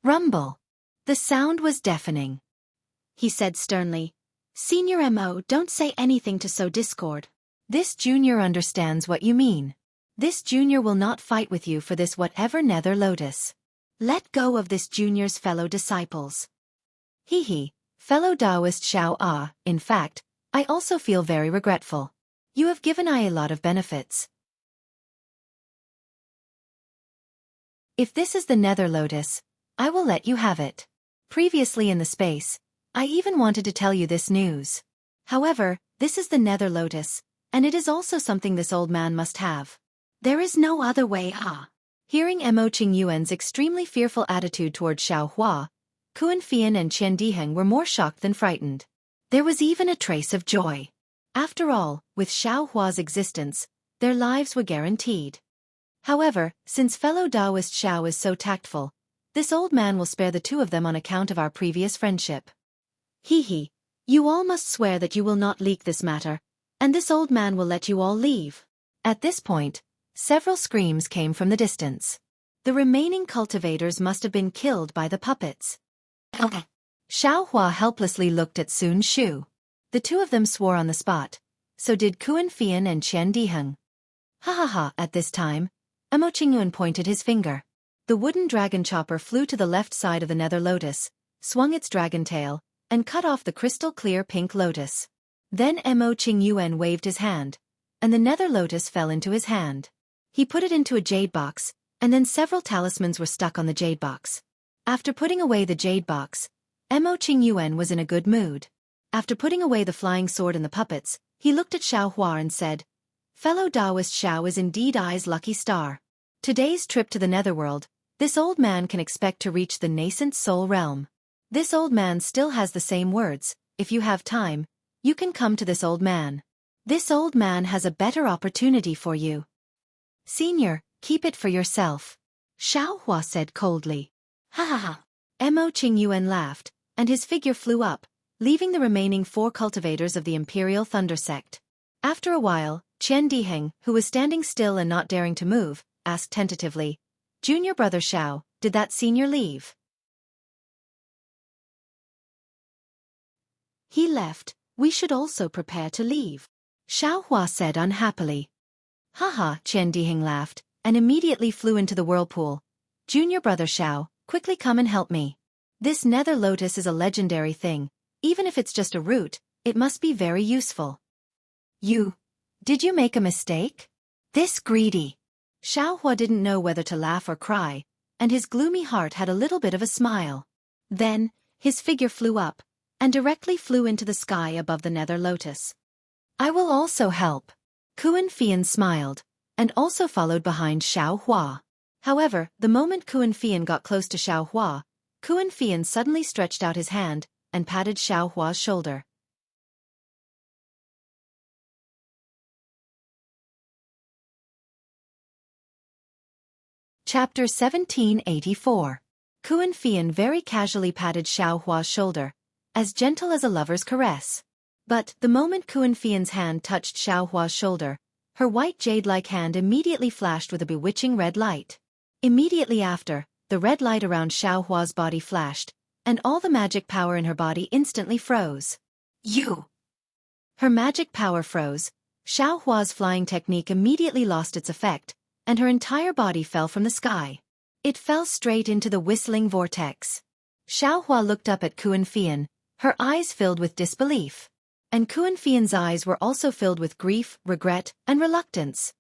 Rumble. The sound was deafening. He said sternly, "Senior Mo, don't say anything to sow discord. This junior understands what you mean. This junior will not fight with you for this whatever nether lotus. Let go of this junior's fellow disciples." He, fellow Taoist Xiao, in fact, I also feel very regretful. You have given I a lot of benefits. If this is the nether lotus, I will let you have it. Previously in the space, I even wanted to tell you this news. However, this is the nether lotus, and it is also something this old man must have. There is no other way, Hearing Mo Qingyuan's extremely fearful attitude toward Xiao Hua, Kuan Fian and Qian Diheng were more shocked than frightened. There was even a trace of joy. After all, with Xiao Hua's existence, their lives were guaranteed. However, since fellow Taoist Xiao is so tactful, this old man will spare the 2 of them on account of our previous friendship. You all must swear that you will not leak this matter, and this old man will let you all leave. At this point, several screams came from the distance. The remaining cultivators must have been killed by the puppets. Xiao Hua helplessly looked at Sun Shu. The 2 of them swore on the spot. So did Kuan Fian and Qian Diheng. At this time, Mo Qingyuan pointed his finger. The wooden dragon chopper flew to the left side of the nether lotus, swung its dragon tail, and cut off the crystal-clear pink lotus. Then Mo Qingyuan waved his hand, and the nether lotus fell into his hand. He put it into a jade box, and then several talismans were stuck on the jade box. After putting away the jade box, Mo Qingyuan was in a good mood. After putting away the flying sword and the puppets, he looked at Xiao Hua and said, "Fellow Taoist Xiao is indeed I's lucky star. Today's trip to the netherworld, this old man can expect to reach the nascent soul realm. This old man still has the same words. If you have time, you can come to this old man. This old man has a better opportunity for you. Senior, keep it for yourself," Xiao Hua said coldly. Mo Qingyuan laughed, and his figure flew up, leaving the remaining 4 cultivators of the Imperial Thunder Sect. After a while, Qian Diheng, who was standing still and not daring to move, asked tentatively, "Junior brother Xiao, did that senior leave?" "He left. We should also prepare to leave," Xiao Hua said unhappily. Qian Diheng laughed, and immediately flew into the whirlpool. "Junior brother Xiao, quickly come and help me. This nether lotus is a legendary thing. Even if it's just a root, it must be very useful." Did you make a mistake? This greedy. Xiao Hua didn't know whether to laugh or cry, and his gloomy heart had a little bit of a smile. Then, his figure flew up, and directly flew into the sky above the nether lotus. "I will also help." Kuan Fian smiled, and also followed behind Xiao Hua. However, the moment Kuan Fian got close to Xiao Hua, Kuan Fian suddenly stretched out his hand, and patted Xiao Hua's shoulder. Chapter 1784. Kuan Fian very casually patted Xiao Hua's shoulder, as gentle as a lover's caress. But, the moment Kuan Fian's hand touched Xiao Hua's shoulder, her white jade-like hand immediately flashed with a bewitching red light. Immediately after, the red light around Xiao Hua's body flashed, and all the magic power in her body instantly froze. Her magic power froze, Xiao Hua's flying technique immediately lost its effect, and her entire body fell from the sky. It fell straight into the whistling vortex. Xiao Hua looked up at Kuan Fian, her eyes filled with disbelief. And Kuan Fian's eyes were also filled with grief, regret, and reluctance.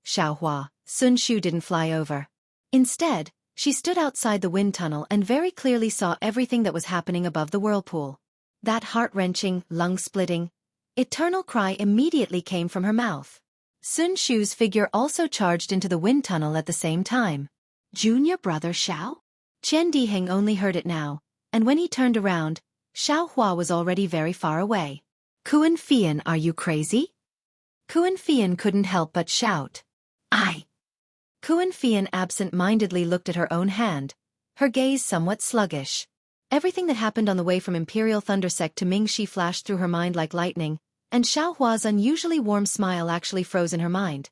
Xiao Hua, Sun Shu didn't fly over. Instead, She stood outside the wind tunnel and very clearly saw everything that was happening above the whirlpool. That heart-wrenching, lung-splitting, eternal cry immediately came from her mouth. Sun Shu's figure also charged into the wind tunnel at the same time. Junior brother Xiao? Qian Diheng only heard it now, and when he turned around, Xiao Hua was already very far away. Kuan Fian, are you crazy? Kuan Fian couldn't help but shout. I. Kuan Fian absent-mindedly looked at her own hand, her gaze somewhat sluggish. Everything that happened on the way from Imperial Thundersect to Mingxi flashed through her mind like lightning, and Xiao Hua's unusually warm smile actually froze in her mind.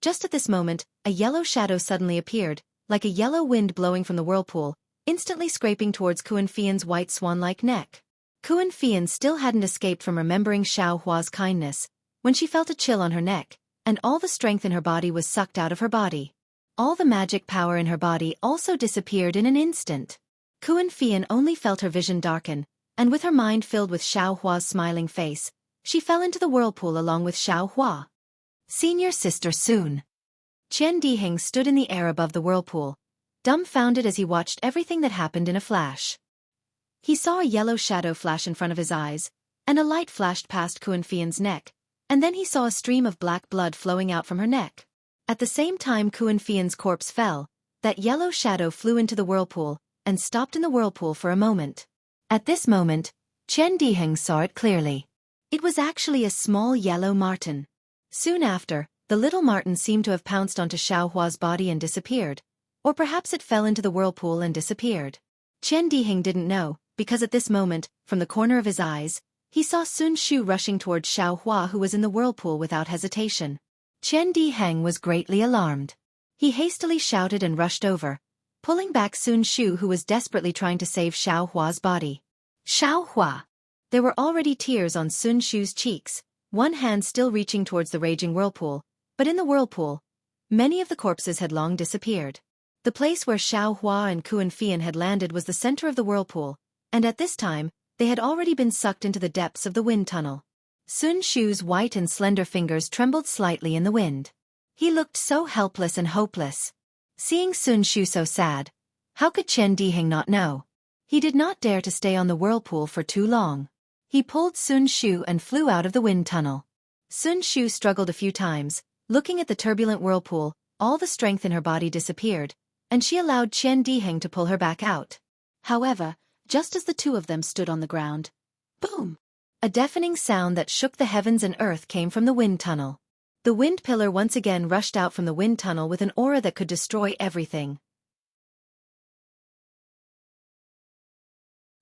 Just at this moment, a yellow shadow suddenly appeared, like a yellow wind blowing from the whirlpool, instantly scraping towards Kuan Fian's white swan-like neck. Kuan Fian still hadn't escaped from remembering Xiao Hua's kindness, when she felt a chill on her neck, and all the strength in her body was sucked out of her body. All the magic power in her body also disappeared in an instant. Kuan Fian only felt her vision darken, and with her mind filled with Xiao Hua's smiling face, she fell into the whirlpool along with Xiao Hua. Senior sister soon. Qian Diheng stood in the air above the whirlpool, dumbfounded as he watched everything that happened in a flash. He saw a yellow shadow flash in front of his eyes, and a light flashed past Kuan Fian's neck, and then he saw a stream of black blood flowing out from her neck. At the same time Kuan Fian's corpse fell, that yellow shadow flew into the whirlpool, and stopped in the whirlpool for a moment. At this moment, Qian Diheng saw it clearly. It was actually a small yellow marten. Soon after, the little marten seemed to have pounced onto Xiao Hua's body and disappeared, or perhaps it fell into the whirlpool and disappeared. Qian Diheng didn't know, because at this moment, from the corner of his eyes, he saw Sun Shu rushing towards Xiao Hua who was in the whirlpool without hesitation. Qian Diheng was greatly alarmed. He hastily shouted and rushed over, pulling back Sun Shu who was desperately trying to save Xiao Hua's body. Xiao Hua! There were already tears on Sun Shu's cheeks, one hand still reaching towards the raging whirlpool, but in the whirlpool, many of the corpses had long disappeared. The place where Xiao Hua and Kuan Fian had landed was the center of the whirlpool, and at this time, they had already been sucked into the depths of the wind tunnel. Sun Shu's white and slender fingers trembled slightly in the wind. He looked so helpless and hopeless. Seeing Sun Shu so sad, how could Qian Diheng not know? He did not dare to stay on the whirlpool for too long. He pulled Sun Shu and flew out of the wind tunnel. Sun Shu struggled a few times, looking at the turbulent whirlpool, all the strength in her body disappeared, and she allowed Qian Diheng to pull her back out. However, just as the two of them stood on the ground, boom! A deafening sound that shook the heavens and earth came from the wind tunnel. The wind pillar once again rushed out from the wind tunnel with an aura that could destroy everything.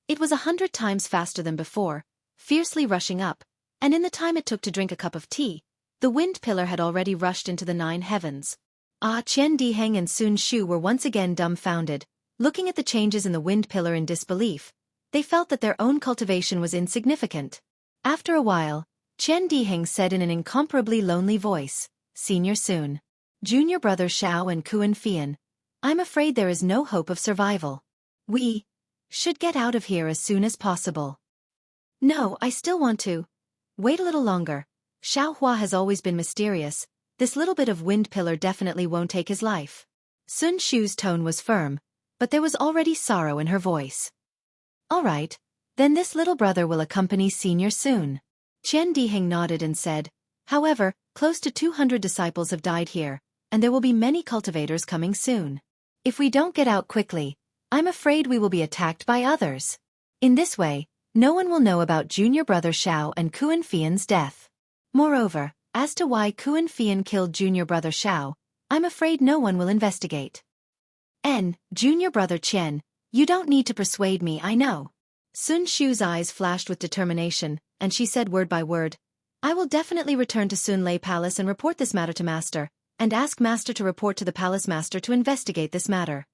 It was 100 times faster than before, fiercely rushing up, and in the time it took to drink a cup of tea, the wind pillar had already rushed into the 9 heavens. Qian Diheng and Sun Shu were once again dumbfounded, looking at the changes in the wind pillar in disbelief. They felt that their own cultivation was insignificant. After a while, Qian Diheng said in an incomparably lonely voice, Senior Sun. Junior brother Xiao and Kuan Fian, I'm afraid there is no hope of survival. We should get out of here as soon as possible. No, I still want to. Wait a little longer. Xiao Hua has always been mysterious. This little bit of wind pillar definitely won't take his life. Sun Shu's tone was firm, but there was already sorrow in her voice. All right, then this little brother will accompany Senior Sun. Qian Diheng nodded and said, however, close to 200 disciples have died here, and there will be many cultivators coming soon. If we don't get out quickly, I'm afraid we will be attacked by others. In this way, no one will know about junior brother Xiao and Kuan Fian's death. Moreover, as to why Kuan Fian killed junior brother Xiao, I'm afraid no one will investigate. Junior brother Qian, you don't need to persuade me, I know. Sun Shu's eyes flashed with determination, and she said word by word, I will definitely return to Sun Lei Palace and report this matter to Master, and ask Master to report to the Palace Master to investigate this matter.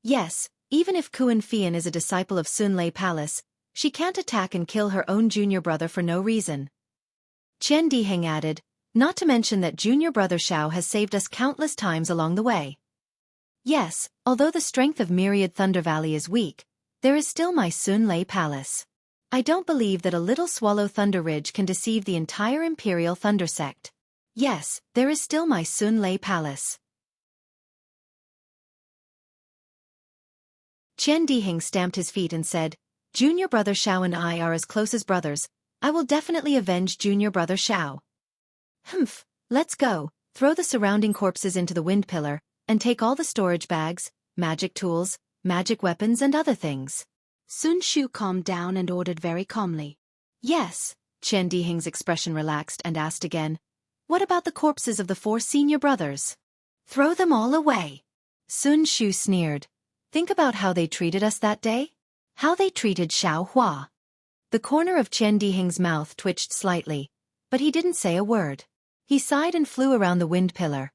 Yes, even if Kuan Fian is a disciple of Sun Lei Palace, she can't attack and kill her own junior brother for no reason. Qian Diheng added, not to mention that junior brother Xiao has saved us countless times along the way. Yes, although the strength of Myriad Thunder Valley is weak, there is still my Sun Lei Palace. I don't believe that a little Swallow Thunder Ridge can deceive the entire Imperial Thunder Sect. Yes, there is still my Sun Lei Palace. Qian Dihing stamped his feet and said, Junior brother Xiao and I are as close as brothers. I will definitely avenge junior brother Xiao. Humph, let's go, throw the surrounding corpses into the wind pillar, and take all the storage bags, magic tools, magic weapons and other things. Sun Shu calmed down and ordered very calmly. Yes, Qian Dihing's expression relaxed and asked again, what about the corpses of the 4 senior brothers? Throw them all away. Sun Shu sneered. Think about how they treated us that day? How they treated Xiao Hua. The corner of Qian Dihing's mouth twitched slightly, but he didn't say a word. He sighed and flew around the wind pillar.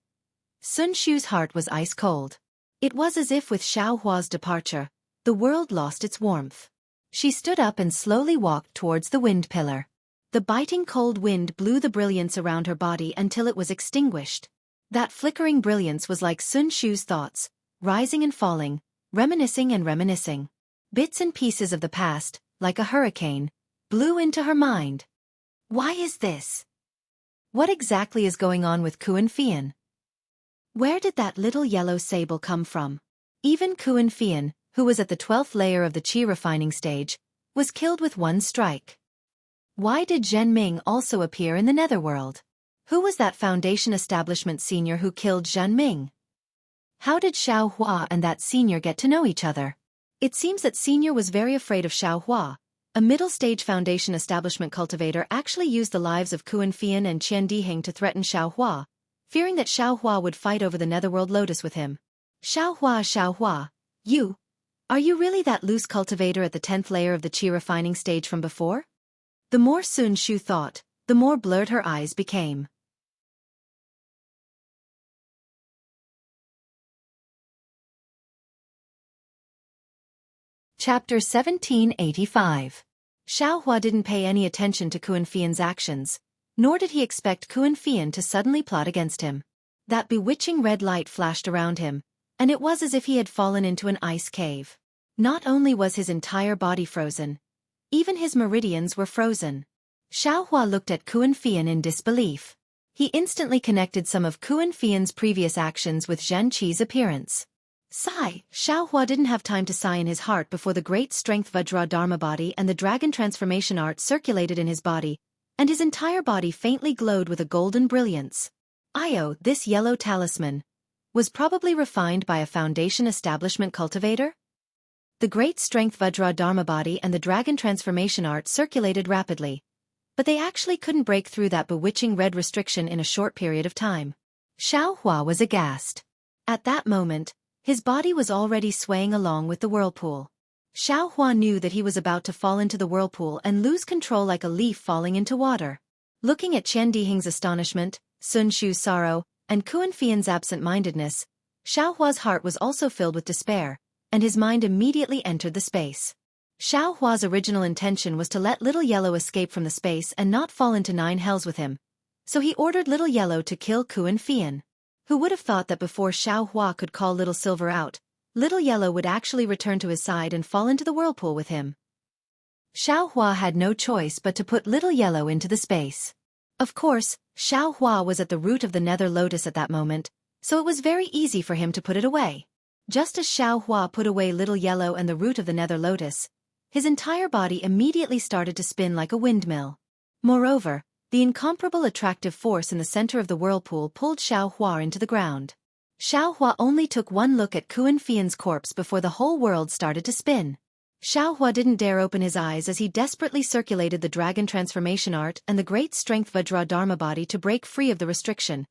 Sun Shu's heart was ice cold. It was as if with Xiao Hua's departure, the world lost its warmth. She stood up and slowly walked towards the wind pillar. The biting cold wind blew the brilliance around her body until it was extinguished. That flickering brilliance was like Sun Shu's thoughts, rising and falling, reminiscing and reminiscing. Bits and pieces of the past, like a hurricane, blew into her mind. Why is this? What exactly is going on with Kuan Fian? Where did that little yellow sable come from? Even Kuan Fian, who was at the 12th layer of the qi refining stage, was killed with one strike. Why did Zhen Ming also appear in the netherworld? Who was that Foundation Establishment senior who killed Zhen Ming? How did Xiao Hua and that senior get to know each other? It seems that senior was very afraid of Xiao Hua. A middle-stage Foundation Establishment cultivator actually used the lives of Kuan Fian and Qian Dihing to threaten Xiao Hua, fearing that Xiao Hua would fight over the netherworld lotus with him. Xiao Hua, are you really that loose cultivator at the 10th layer of the qi refining stage from before? The more Sun Shu thought, the more blurred her eyes became. Chapter 1785. Xiao Hua didn't pay any attention to Kuan Fian's actions, nor did he expect Kuan Fian to suddenly plot against him. That bewitching red light flashed around him, and it was as if he had fallen into an ice cave. Not only was his entire body frozen, even his meridians were frozen. Xiao Hua looked at Kuan Fian in disbelief. He instantly connected some of Kuan Fian's previous actions with Zhen Qi's appearance. Sigh, Xiao Hua didn't have time to sigh in his heart before the great strength Vajra Dharma body and the dragon transformation art circulated in his body, and his entire body faintly glowed with a golden brilliance. Io, this yellow talisman, was probably refined by a Foundation Establishment cultivator? The great strength Vajra Dharma body and the dragon transformation art circulated rapidly, but they actually couldn't break through that bewitching red restriction in a short period of time. Xiao Hua was aghast. At that moment, his body was already swaying along with the whirlpool. Xiao Hua knew that he was about to fall into the whirlpool and lose control like a leaf falling into water. Looking at Qian Dihing's astonishment, Sun Shu's sorrow, and Kuan Fian's absent-mindedness, Xiao Hua's heart was also filled with despair, and his mind immediately entered the space. Xiao Hua's original intention was to let Little Yellow escape from the space and not fall into 9 hells with him, so he ordered Little Yellow to kill Kuan Fian. Who would have thought that before Xiao Hua could call Little Silver out, Little Yellow would actually return to his side and fall into the whirlpool with him? Xiao Hua had no choice but to put Little Yellow into the space. Of course, Xiao Hua was at the root of the nether lotus at that moment, so it was very easy for him to put it away. Just as Xiao Hua put away Little Yellow and the root of the nether lotus, his entire body immediately started to spin like a windmill. Moreover, the incomparable attractive force in the center of the whirlpool pulled Xiao Hua into the ground. Xiao Hua only took one look at Kuan Fian's corpse before the whole world started to spin. Xiao Hua didn't dare open his eyes as he desperately circulated the dragon transformation art and the great strength Vajra Dharma body to break free of the restriction,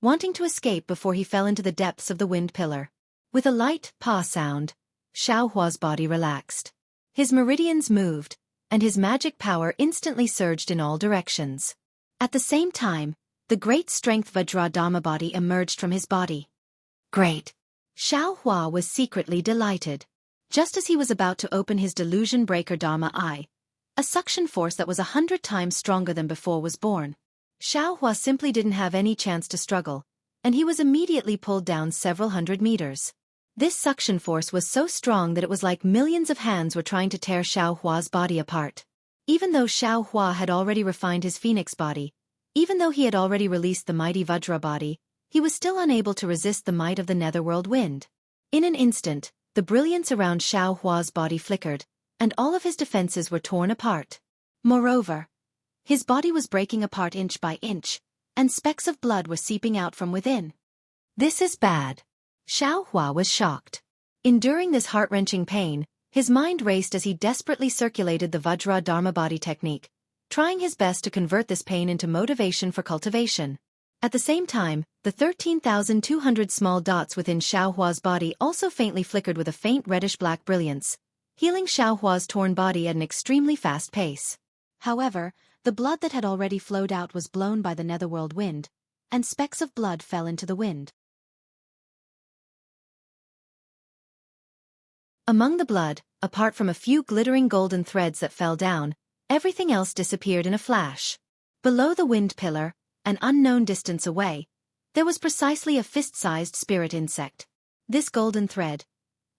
wanting to escape before he fell into the depths of the wind pillar. With a light "pa" sound, Xiao Hua's body relaxed. His meridians moved, and his magic power instantly surged in all directions. At the same time, the great strength Vajra Dharma body emerged from his body. Great! Xiao Hua was secretly delighted. Just as he was about to open his delusion breaker Dharma eye, a suction force that was 100 times stronger than before was born. Xiao Hua simply didn't have any chance to struggle, and he was immediately pulled down several hundred meters. This suction force was so strong that it was like millions of hands were trying to tear Xiao Hua's body apart. Even though Xiao Hua had already refined his phoenix body, even though he had already released the mighty Vajra body, he was still unable to resist the might of the netherworld wind. In an instant, the brilliance around Xiao Hua's body flickered, and all of his defenses were torn apart. Moreover, his body was breaking apart inch by inch, and specks of blood were seeping out from within. This is bad. Xiao Hua was shocked. Enduring this heart-wrenching pain, his mind raced as he desperately circulated the Vajra Dharma body technique, trying his best to convert this pain into motivation for cultivation. At the same time, the 13,200 small dots within Xiao Hua's body also faintly flickered with a faint reddish-black brilliance, healing Xiao Hua's torn body at an extremely fast pace. However, the blood that had already flowed out was blown by the netherworld wind, and specks of blood fell into the wind. Among the blood, apart from a few glittering golden threads that fell down, everything else disappeared in a flash. Below the wind pillar, an unknown distance away, there was precisely a fist-sized spirit insect. This golden thread,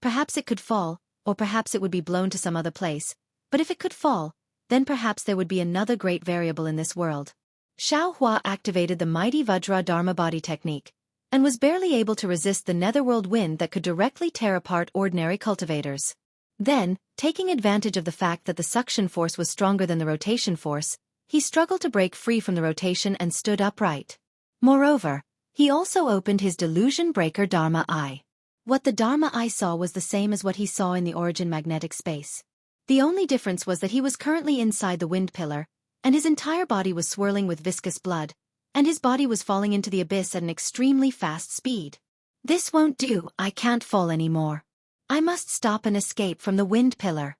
perhaps it could fall, or perhaps it would be blown to some other place, but if it could fall, then perhaps there would be another great variable in this world. Xiao Hua activated the mighty Vajra Dharma body technique, and was barely able to resist the netherworld wind that could directly tear apart ordinary cultivators. Then, taking advantage of the fact that the suction force was stronger than the rotation force, he struggled to break free from the rotation and stood upright. Moreover, he also opened his delusion breaker Dharma Eye. What the Dharma Eye saw was the same as what he saw in the origin magnetic space. The only difference was that he was currently inside the wind pillar, and his entire body was swirling with viscous blood, and his body was falling into the abyss at an extremely fast speed. This won't do, I can't fall anymore. I must stop and escape from the wind pillar.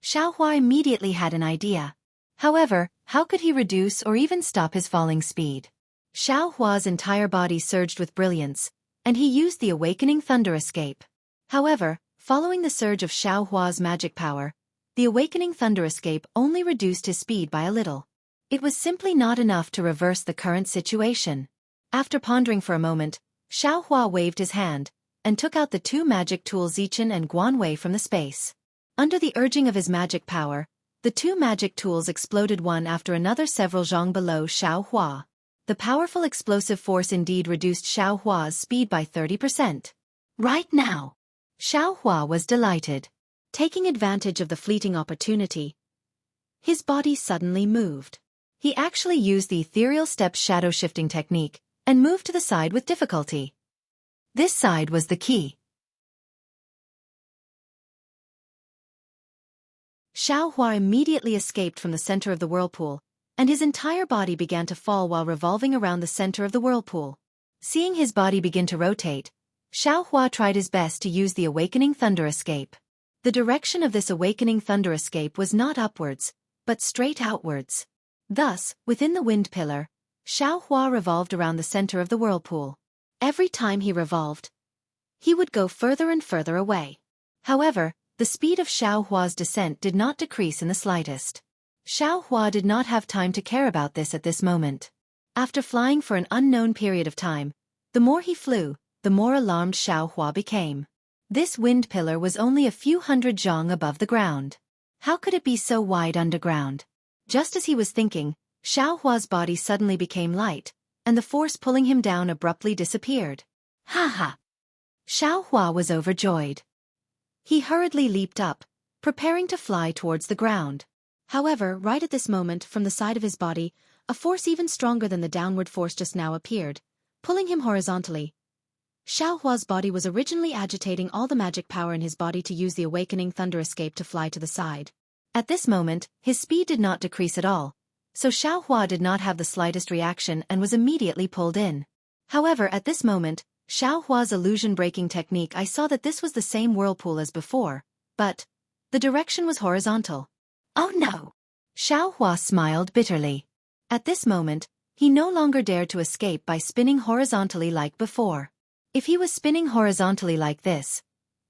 Xiao Hua immediately had an idea. However, how could he reduce or even stop his falling speed? Xiao Hua's entire body surged with brilliance, and he used the awakening thunder escape. However, following the surge of Xiao Hua's magic power, the awakening thunder escape only reduced his speed by a little. It was simply not enough to reverse the current situation. After pondering for a moment, Xiao Hua waved his hand, and took out the two magic tools Zichen and Guanwei from the space. Under the urging of his magic power, the two magic tools exploded one after another several zhang below Xiao Hua. The powerful explosive force indeed reduced Xiao Hua's speed by 30%. Right now! Xiao Hua was delighted. Taking advantage of the fleeting opportunity, his body suddenly moved. He actually used the ethereal step shadow shifting technique, and moved to the side with difficulty. This side was the key. Xiao Hua immediately escaped from the center of the whirlpool, and his entire body began to fall while revolving around the center of the whirlpool. Seeing his body begin to rotate, Xiao Hua tried his best to use the awakening thunder escape. The direction of this awakening thunder escape was not upwards, but straight outwards. Thus, within the wind pillar, Xiao Hua revolved around the center of the whirlpool. Every time he revolved, he would go further and further away. However, the speed of Xiao Hua's descent did not decrease in the slightest. Xiao Hua did not have time to care about this at this moment. After flying for an unknown period of time, the more he flew, the more alarmed Xiao Hua became. This wind pillar was only a few hundred zhang above the ground. How could it be so wide underground? Just as he was thinking, Xiao Hua's body suddenly became light, and the force pulling him down abruptly disappeared. Ha ha! Xiao Hua was overjoyed. He hurriedly leaped up, preparing to fly towards the ground. However, right at this moment, from the side of his body, a force even stronger than the downward force just now appeared, pulling him horizontally. Xiao Hua's body was originally agitating all the magic power in his body to use the awakening thunder escape to fly to the side. At this moment, his speed did not decrease at all, so Xiao Hua did not have the slightest reaction and was immediately pulled in. However, at this moment, Xiao Hua's illusion-breaking technique, I saw that this was the same whirlpool as before, but the direction was horizontal. Oh no! Xiao Hua smiled bitterly. At this moment, he no longer dared to escape by spinning horizontally like before. If he was spinning horizontally like this,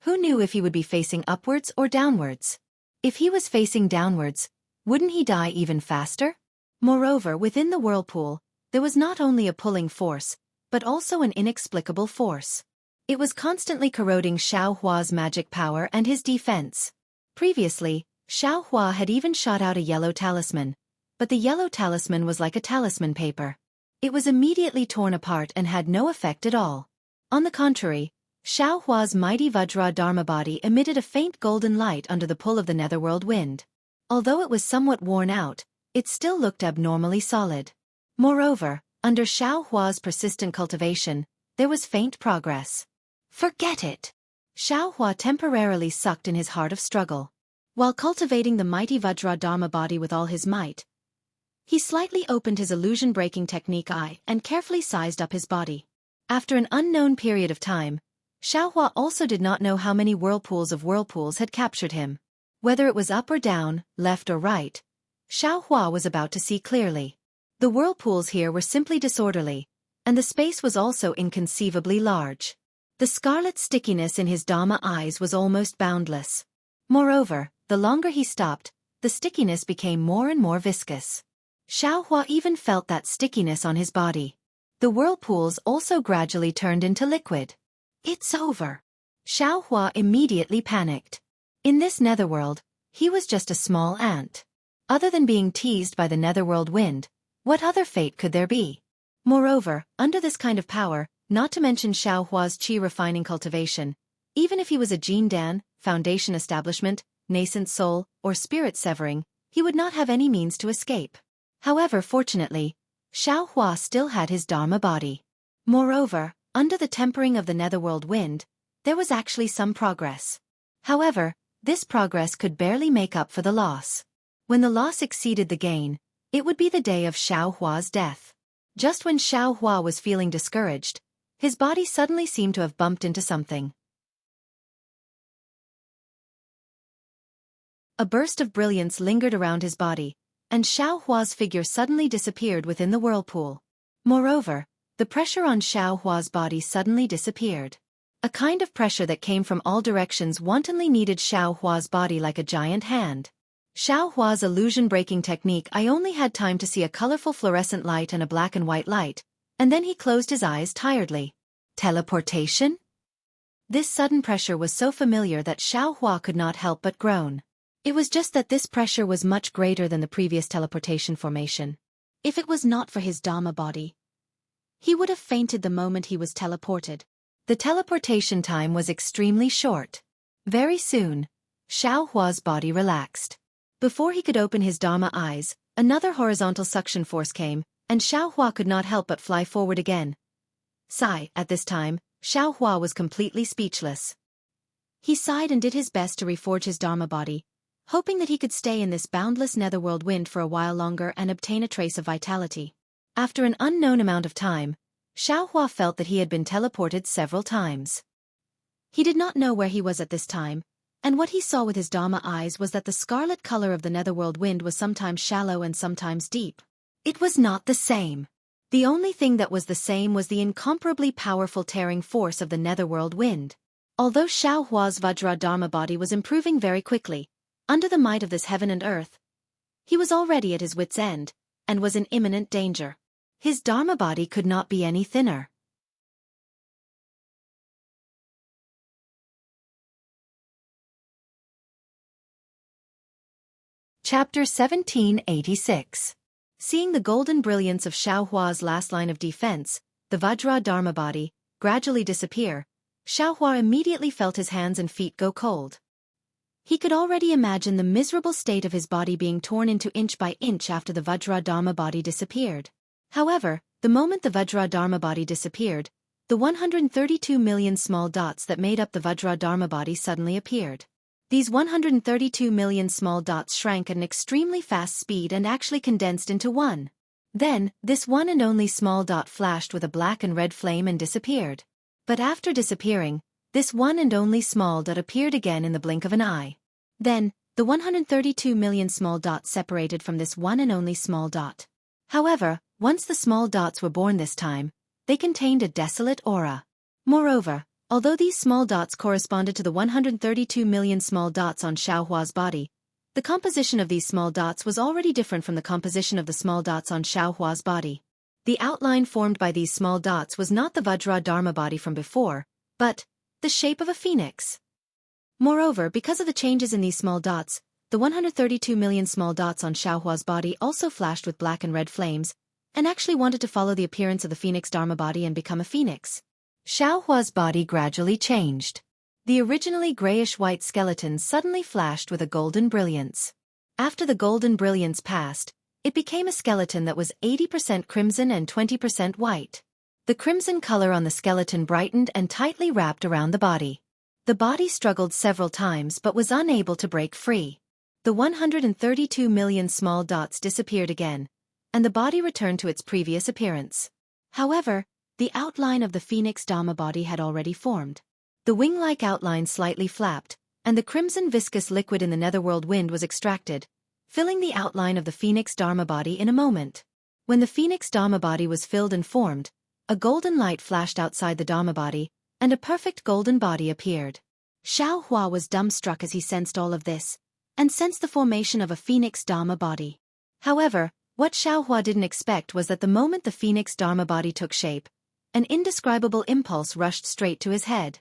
who knew if he would be facing upwards or downwards? If he was facing downwards, wouldn't he die even faster? Moreover, within the whirlpool, there was not only a pulling force, but also an inexplicable force. It was constantly corroding Xiao Hua's magic power and his defense. Previously, Xiao Hua had even shot out a yellow talisman, but the yellow talisman was like a talisman paper. It was immediately torn apart and had no effect at all. On the contrary, Xiaohua's mighty Vajra Dharma body emitted a faint golden light under the pull of the netherworld wind. Although it was somewhat worn out, it still looked abnormally solid. Moreover, under Xiaohua's persistent cultivation, there was faint progress. Forget it! Xiaohua temporarily sucked in his heart of struggle. While cultivating the mighty Vajra Dharma body with all his might, he slightly opened his illusion-breaking technique eye and carefully sized up his body. After an unknown period of time, Xiaohua also did not know how many whirlpools of whirlpools had captured him. Whether it was up or down, left or right, Xiaohua was about to see clearly. The whirlpools here were simply disorderly, and the space was also inconceivably large. The scarlet stickiness in his Dharma eyes was almost boundless. Moreover, the longer he stopped, the stickiness became more and more viscous. Xiaohua even felt that stickiness on his body. The whirlpools also gradually turned into liquid. It's over. Xiaohua immediately panicked. In this netherworld, he was just a small ant. Other than being teased by the netherworld wind, what other fate could there be? Moreover, under this kind of power, not to mention Xiaohua's qi refining cultivation, even if he was a Jindan, foundation establishment, nascent soul, or spirit severing, he would not have any means to escape. However, fortunately, Xiaohua still had his Dharma body. Moreover, under the tempering of the netherworld wind, there was actually some progress. However, this progress could barely make up for the loss. When the loss exceeded the gain, it would be the day of Xiaohua's death. Just when Xiaohua was feeling discouraged, his body suddenly seemed to have bumped into something. A burst of brilliance lingered around his body, and Xiaohua's figure suddenly disappeared within the whirlpool. Moreover, the pressure on Xiaohua's body suddenly disappeared. A kind of pressure that came from all directions wantonly kneaded Xiaohua's body like a giant hand. Xiaohua's illusion-breaking technique. I only had time to see a colorful fluorescent light and a black and white light, and then he closed his eyes tiredly. Teleportation? This sudden pressure was so familiar that Xiaohua could not help but groan. It was just that this pressure was much greater than the previous teleportation formation. If it was not for his Dharma body, he would have fainted the moment he was teleported. The teleportation time was extremely short. Very soon, Xiaohua's body relaxed. Before he could open his Dharma eyes, another horizontal suction force came, and Xiaohua could not help but fly forward again. Sigh. At this time, Xiaohua was completely speechless. He sighed and did his best to reforge his Dharma body, hoping that he could stay in this boundless netherworld wind for a while longer and obtain a trace of vitality. After an unknown amount of time, Xiaohua felt that he had been teleported several times. He did not know where he was at this time, and what he saw with his Dharma eyes was that the scarlet color of the netherworld wind was sometimes shallow and sometimes deep. It was not the same. The only thing that was the same was the incomparably powerful tearing force of the netherworld wind. Although Xiaohua's Vajra Dharma body was improving very quickly, under the might of this heaven and earth, he was already at his wit's end, and was in imminent danger. His Dharma body could not be any thinner. Chapter 1786. Seeing the golden brilliance of Xiaohua's last line of defense, the Vajra Dharma body, gradually disappear, Xiaohua immediately felt his hands and feet go cold. He could already imagine the miserable state of his body being torn into inch by inch after the Vajra Dharma body disappeared. However, the moment the Vajra Dharma body disappeared, the 132 million small dots that made up the Vajra Dharma body suddenly appeared. These 132 million small dots shrank at an extremely fast speed and actually condensed into one. Then, this one and only small dot flashed with a black and red flame and disappeared. But after disappearing, this one and only small dot appeared again in the blink of an eye. Then, the 132 million small dots separated from this one and only small dot. However, once the small dots were born this time, they contained a desolate aura. Moreover, although these small dots corresponded to the 132 million small dots on Xiaohua's body, the composition of these small dots was already different from the composition of the small dots on Xiaohua's body. The outline formed by these small dots was not the Vajra Dharma body from before, but the shape of a phoenix. Moreover, because of the changes in these small dots, the 132 million small dots on Xiaohua's body also flashed with black and red flames, and actually wanted to follow the appearance of the phoenix Dharma body and become a phoenix. Xiaohua's body gradually changed. The originally grayish-white skeleton suddenly flashed with a golden brilliance. After the golden brilliance passed, it became a skeleton that was 80% crimson and 20% white. The crimson color on the skeleton brightened and tightly wrapped around the body. The body struggled several times but was unable to break free. The 132 million small dots disappeared again, and the body returned to its previous appearance. However, the outline of the Phoenix Dharma body had already formed. The wing-like outline slightly flapped, and the crimson viscous liquid in the netherworld wind was extracted, filling the outline of the Phoenix Dharma body in a moment. When the Phoenix Dharma body was filled and formed, a golden light flashed outside the Dharma body, and a perfect golden body appeared. Xiaohua was dumbstruck as he sensed all of this, and sensed the formation of a Phoenix Dharma body. However, what Xiaohua didn't expect was that the moment the Phoenix Dharma body took shape, an indescribable impulse rushed straight to his head.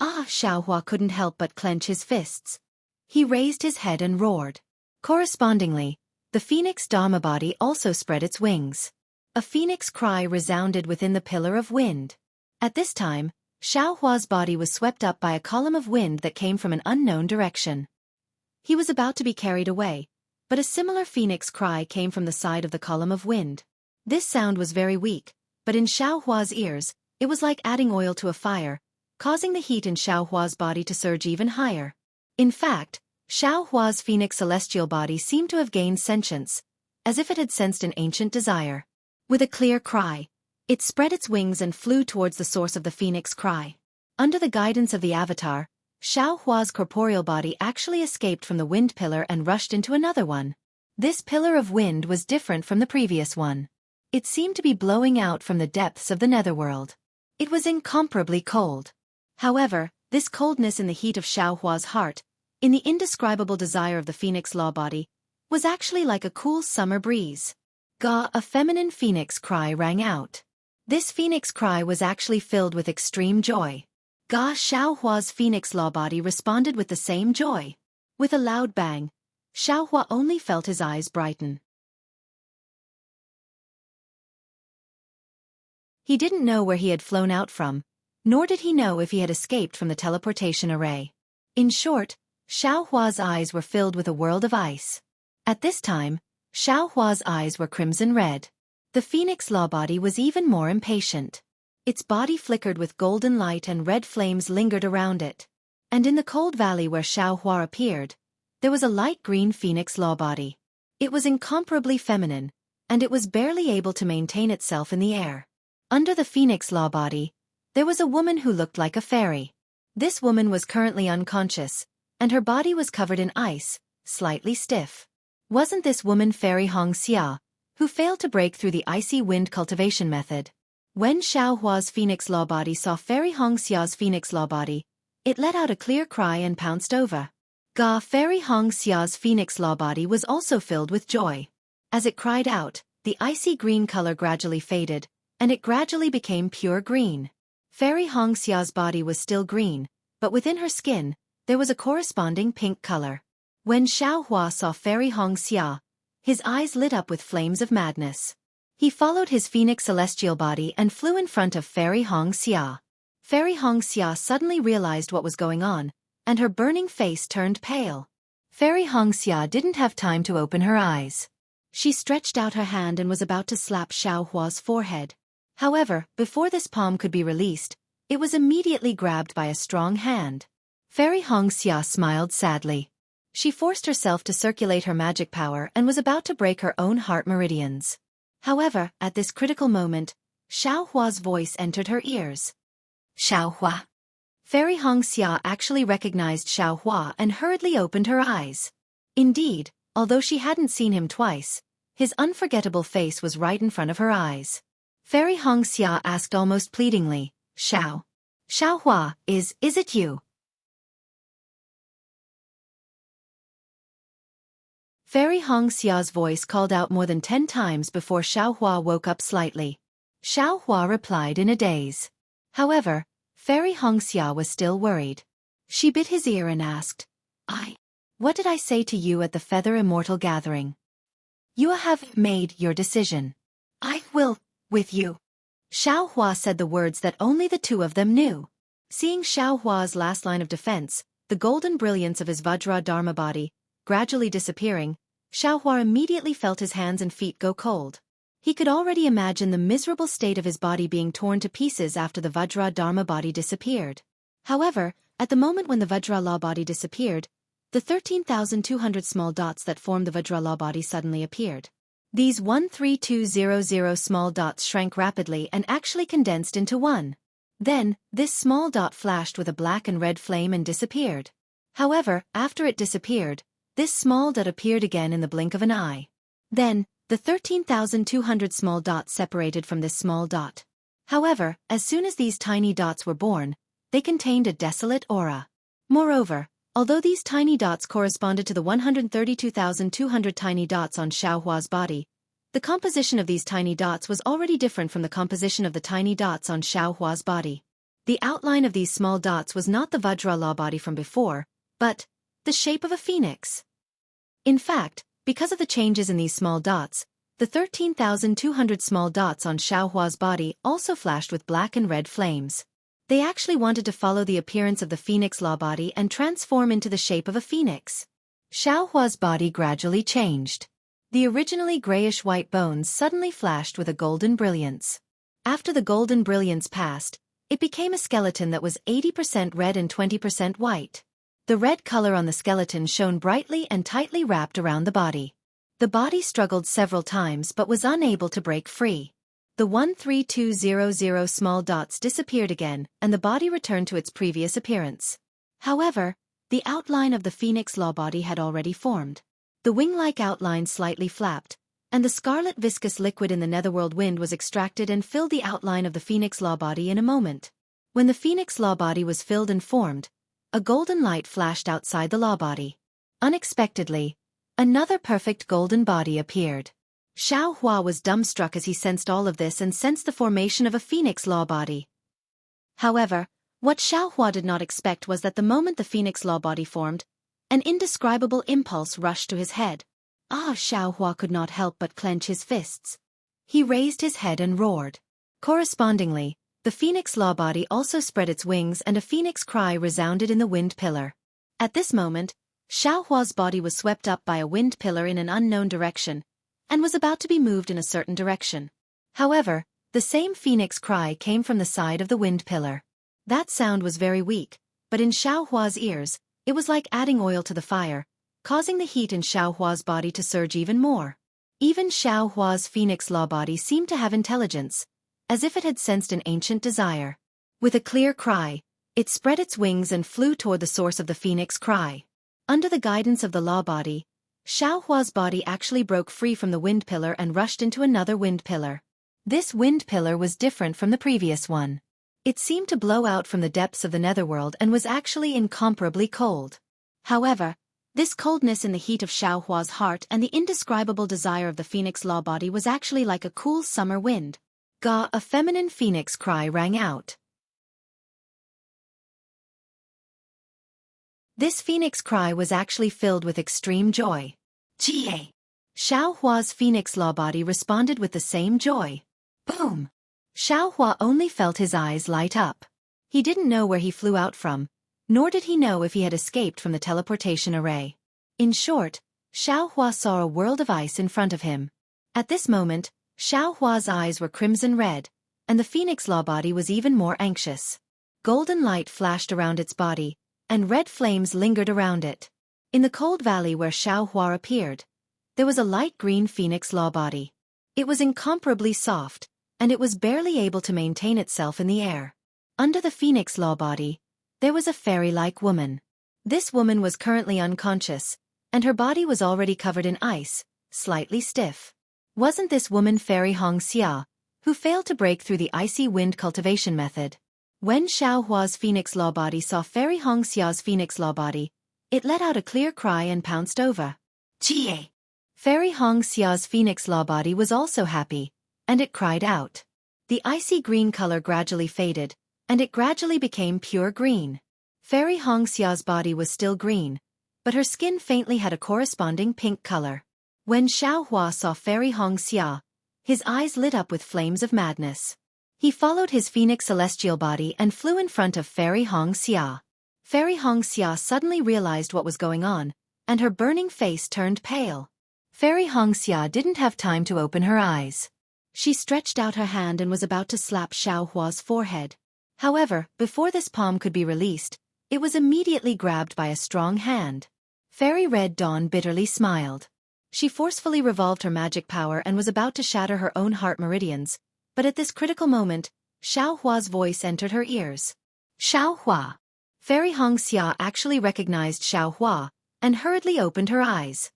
Xiaohua couldn't help but clench his fists. He raised his head and roared. Correspondingly, the Phoenix Dharma body also spread its wings. A phoenix cry resounded within the pillar of wind. At this time, Xiaohua's body was swept up by a column of wind that came from an unknown direction. He was about to be carried away, but a similar phoenix cry came from the side of the column of wind. This sound was very weak, but in Xiaohua's ears, it was like adding oil to a fire, causing the heat in Xiaohua's body to surge even higher. In fact, Xiaohua's phoenix celestial body seemed to have gained sentience, as if it had sensed an ancient desire. With a clear cry, it spread its wings and flew towards the source of the phoenix cry. Under the guidance of the avatar, Xiaohua's corporeal body actually escaped from the wind pillar and rushed into another one. This pillar of wind was different from the previous one. It seemed to be blowing out from the depths of the netherworld. It was incomparably cold. However, this coldness in the heat of Xiaohua's heart, in the indescribable desire of the phoenix law body, was actually like a cool summer breeze. A feminine phoenix cry rang out. This phoenix cry was actually filled with extreme joy. Xiaohua's phoenix law body responded with the same joy. With a loud bang, Xiaohua only felt his eyes brighten. He didn't know where he had flown out from, nor did he know if he had escaped from the teleportation array. In short, Xiaohua's eyes were filled with a world of ice. At this time, Xiaohua's eyes were crimson red. The phoenix law body was even more impatient. Its body flickered with golden light and red flames lingered around it. And in the cold valley where Xiaohua appeared, there was a light green phoenix law body. It was incomparably feminine, and it was barely able to maintain itself in the air. Under the phoenix law body, there was a woman who looked like a fairy. This woman was currently unconscious, and her body was covered in ice, slightly stiff. Wasn't this woman Fairy Xianxia, who failed to break through the icy wind cultivation method? When Xiaohua's phoenix law body saw Fairy Xia's phoenix law body, it let out a clear cry and pounced over. Fairy Xia's phoenix law body was also filled with joy. As it cried out, the icy green color gradually faded, and it gradually became pure green. Fairy Xia's body was still green, but within her skin, there was a corresponding pink color. When Xiaohua saw Fairy Xia, his eyes lit up with flames of madness. He followed his phoenix celestial body and flew in front of Fairy Xia. Fairy Xia suddenly realized what was going on, and her burning face turned pale. Fairy Xia didn't have time to open her eyes. She stretched out her hand and was about to slap Xiaohua's forehead. However, before this palm could be released, it was immediately grabbed by a strong hand. Fairy Xia smiled sadly. She forced herself to circulate her magic power and was about to break her own heart meridians. However, at this critical moment, Xiaohua's voice entered her ears. Xiaohua. Fairy Xia actually recognized Xiaohua and hurriedly opened her eyes. Indeed, although she hadn't seen him twice, his unforgettable face was right in front of her eyes. Fairy Xia asked almost pleadingly, Xiaohua, is it you? Fairy Xia's voice called out more than 10 times before Xiaohua woke up slightly. Xiaohua replied in a daze. However, Fairy Xia was still worried. She bit his ear and asked, What did I say to you at the Feather Immortal gathering? You have made your decision. I will, with you. Xiaohua said the words that only the two of them knew. Seeing Xiaohua's last line of defense, the golden brilliance of his Vajra Dharma body, gradually disappearing, Xiaohua immediately felt his hands and feet go cold. He could already imagine the miserable state of his body being torn to pieces after the Vajra Dharma body disappeared. However, at the moment when the Vajra Law body disappeared, the 13,200 small dots that formed the Vajra Law body suddenly appeared. These 13200 small dots shrank rapidly and actually condensed into one. Then, this small dot flashed with a black and red flame and disappeared. However, after it disappeared, this small dot appeared again in the blink of an eye. Then, the 13,200 small dots separated from this small dot. However, as soon as these tiny dots were born, they contained a desolate aura. Moreover, although these tiny dots corresponded to the 132,200 tiny dots on Xiaohua's body, the composition of these tiny dots was already different from the composition of the tiny dots on Xiaohua's body. The outline of these small dots was not the Vajra Law body from before, but the shape of a phoenix. In fact, because of the changes in these small dots, the 13,200 small dots on Xiaohua's body also flashed with black and red flames. They actually wanted to follow the appearance of the phoenix law body and transform into the shape of a phoenix. Xiaohua's body gradually changed. The originally grayish-white bones suddenly flashed with a golden brilliance. After the golden brilliance passed, it became a skeleton that was 80% red and 20% white. The red color on the skeleton shone brightly and tightly wrapped around the body. The body struggled several times but was unable to break free. The 13200 small dots disappeared again, and the body returned to its previous appearance. However, the outline of the phoenix law body had already formed. The wing-like outline slightly flapped, and the scarlet viscous liquid in the netherworld wind was extracted and filled the outline of the phoenix law body in a moment. When the phoenix law body was filled and formed, a golden light flashed outside the law body. Unexpectedly, another perfect golden body appeared. Xiaohua was dumbstruck as he sensed all of this and sensed the formation of a phoenix law body. However, what Xiaohua did not expect was that the moment the phoenix law body formed, an indescribable impulse rushed to his head. Xiaohua could not help but clench his fists. He raised his head and roared. Correspondingly, the phoenix law body also spread its wings and a phoenix cry resounded in the wind pillar. At this moment, Xiaohua's body was swept up by a wind pillar in an unknown direction, and was about to be moved in a certain direction. However, the same phoenix cry came from the side of the wind pillar. That sound was very weak, but in Xiaohua's ears, it was like adding oil to the fire, causing the heat in Xiaohua's body to surge even more. Even Xiaohua's phoenix law body seemed to have intelligence, as if it had sensed an ancient desire. With a clear cry, it spread its wings and flew toward the source of the phoenix cry. Under the guidance of the law body, Xiaohua's body actually broke free from the wind pillar and rushed into another wind pillar. This wind pillar was different from the previous one. It seemed to blow out from the depths of the netherworld and was actually incomparably cold. However, this coldness in the heat of Xiaohua's heart and the indescribable desire of the phoenix law body was actually like a cool summer wind. A feminine phoenix cry rang out. This phoenix cry was actually filled with extreme joy. Jie! Xiaohua's phoenix law body responded with the same joy. Boom! Xiaohua only felt his eyes light up. He didn't know where he flew out from, nor did he know if he had escaped from the teleportation array. In short, Xiaohua saw a world of ice in front of him. At this moment, Xiaohua's eyes were crimson red, and the phoenix law body was even more anxious. Golden light flashed around its body, and red flames lingered around it. In the cold valley where Xiaohua appeared, there was a light green phoenix law body. It was incomparably soft, and it was barely able to maintain itself in the air. Under the phoenix law body, there was a fairy-like woman. This woman was currently unconscious, and her body was already covered in ice, slightly stiff. Wasn't this woman Fairy Xianxia, who failed to break through the icy wind cultivation method? When Xiaohua's phoenix law body saw Fairy Xiaoxia's phoenix law body, it let out a clear cry and pounced over. Jie! Fairy Xiaoxia's phoenix law body was also happy, and it cried out. The icy green color gradually faded, and it gradually became pure green. Fairy Xiaoxia's body was still green, but her skin faintly had a corresponding pink color. When Xiaohua saw Fairy Xiaoxia, his eyes lit up with flames of madness. He followed his phoenix celestial body and flew in front of Fairy Xianxia. Fairy Xianxia suddenly realized what was going on, and her burning face turned pale. Fairy Xianxia didn't have time to open her eyes. She stretched out her hand and was about to slap Xiaohua's forehead. However, before this palm could be released, it was immediately grabbed by a strong hand. Fairy Red Dawn bitterly smiled. She forcefully revolved her magic power and was about to shatter her own heart meridians, but at this critical moment, Xiaohua's voice entered her ears. Xiaohua! Fairy Xianxia actually recognized Xiaohua, and hurriedly opened her eyes.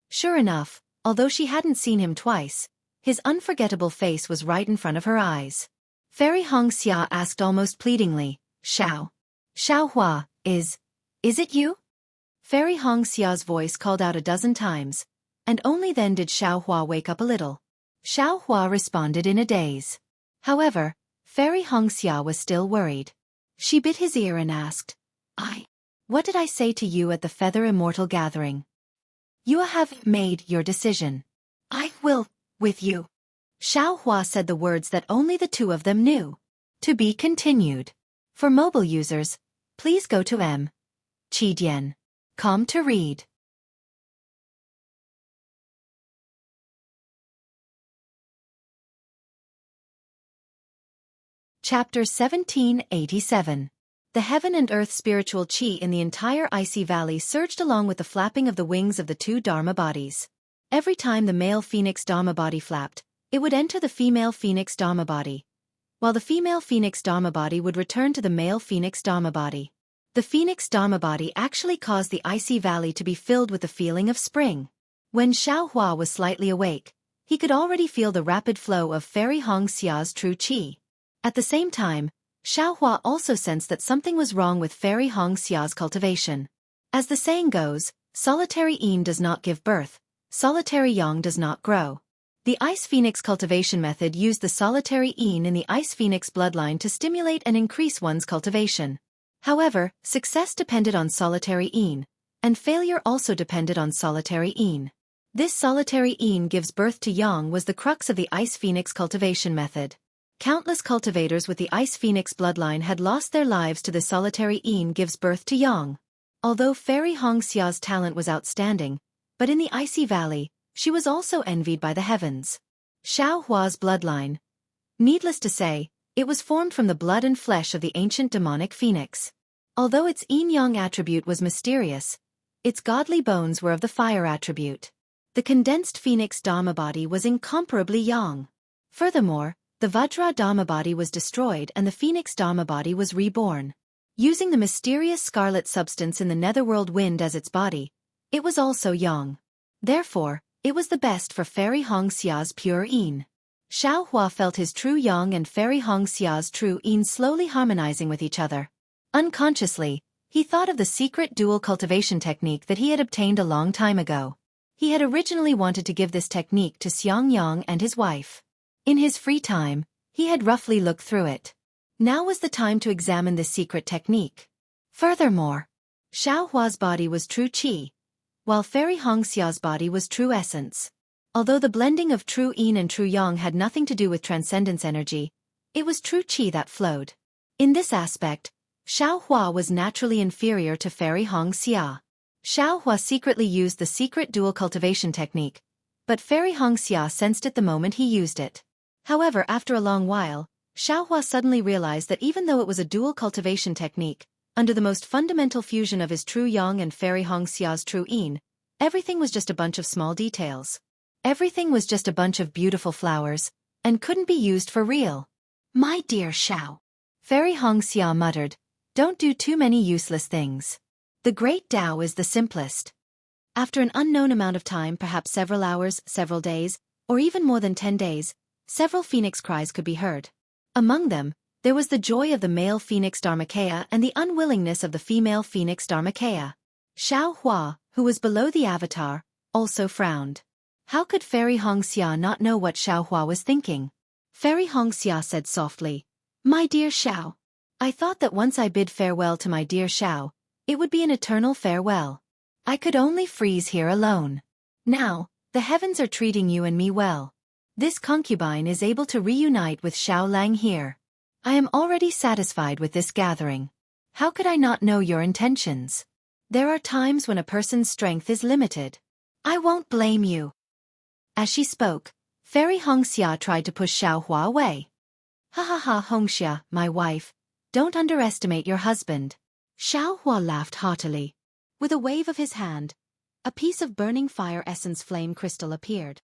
Sure enough, although she hadn't seen him twice, his unforgettable face was right in front of her eyes. Fairy Xianxia asked almost pleadingly, Xiaohua, is it you? Fairy Xiaoxia's voice called out a dozen times, and only then did Xiaohua wake up a little. Xiaohua responded in a daze. However, Fairy Xianxia was still worried. She bit his ear and asked, What did I say to you at the Feather Immortal gathering? You have made your decision. I will, with you. Xiaohua said the words that only the two of them knew. To be continued. For mobile users, please go to m.Qdian.com to read. Chapter 1787. The heaven and earth spiritual qi in the entire icy valley surged along with the flapping of the wings of the two Dharma bodies. Every time the male phoenix Dharma body flapped, it would enter the female phoenix Dharma body, while the female phoenix Dharma body would return to the male phoenix Dharma body. The phoenix Dharma body actually caused the icy valley to be filled with the feeling of spring. When Xiaohua was slightly awake, he could already feel the rapid flow of Fairy Xiaoxia's true qi. At the same time, Xiaohua also sensed that something was wrong with Fairy Xiaoxia's cultivation. As the saying goes, solitary yin does not give birth, solitary yang does not grow. The Ice Phoenix cultivation method used the solitary yin in the Ice Phoenix bloodline to stimulate and increase one's cultivation. However, success depended on solitary yin, and failure also depended on solitary yin. This solitary yin gives birth to yang was the crux of the Ice Phoenix cultivation method. Countless cultivators with the Ice Phoenix bloodline had lost their lives to the solitary yin gives birth to yang. Although Fairy Xiaoxia's talent was outstanding, but in the icy valley, she was also envied by the heavens. Xiaohua's bloodline. Needless to say, it was formed from the blood and flesh of the ancient demonic phoenix. Although its yin-yang attribute was mysterious, its godly bones were of the fire attribute. The condensed phoenix Dharma body was incomparably yang. Furthermore, the Vajra Dharma body was destroyed and the Phoenix Dharma body was reborn. Using the mysterious scarlet substance in the netherworld wind as its body, it was also yang. Therefore, it was the best for Fairy Xiaoxia's pure yin. Xiaohua felt his true yang and Fairy Xiaoxia's true yin slowly harmonizing with each other. Unconsciously, he thought of the secret dual cultivation technique that he had obtained a long time ago. He had originally wanted to give this technique to Xiangyang and his wife. In his free time, he had roughly looked through it. Now was the time to examine this secret technique. Furthermore, Xiaohua's body was true qi, while Fairy Xiaoxia's body was true essence. Although the blending of true yin and true yang had nothing to do with transcendence energy, it was true qi that flowed. In this aspect, Xiaohua was naturally inferior to Fairy Xiaoxia. Xiaohua secretly used the secret dual cultivation technique, but Fairy Xiaoxia sensed it the moment he used it. However, after a long while, Xiaohua suddenly realized that even though it was a dual cultivation technique, under the most fundamental fusion of his true yang and Fairy Xiaoxia's true yin, everything was just a bunch of small details. Everything was just a bunch of beautiful flowers, and couldn't be used for real. My dear Xiao, Fairy Xiaoxia muttered, don't do too many useless things. The great Tao is the simplest. After an unknown amount of time, perhaps several hours, several days, or even more than 10 days, several phoenix cries could be heard. Among them, there was the joy of the male phoenix Dharmakaya and the unwillingness of the female phoenix Dharmakaya. Xiaohua, who was below the avatar, also frowned. How could Fairy Xiaoxia not know what Xiaohua was thinking? Fairy Xiaoxia said softly, My dear Xiao, I thought that once I bid farewell to my dear Xiao, it would be an eternal farewell. I could only freeze here alone. Now, The heavens are treating you and me well. This concubine is able to reunite with Xiao Lang here. I am already satisfied with this gathering. How could I not know your intentions? There are times when a person's strength is limited. I won't blame you. As she spoke, Fairy Xianxia tried to push Xiaohua away. Ha ha ha, Xianxia, my wife, don't underestimate your husband. Xiaohua laughed heartily. With a wave of his hand, a piece of burning fire essence flame crystal appeared.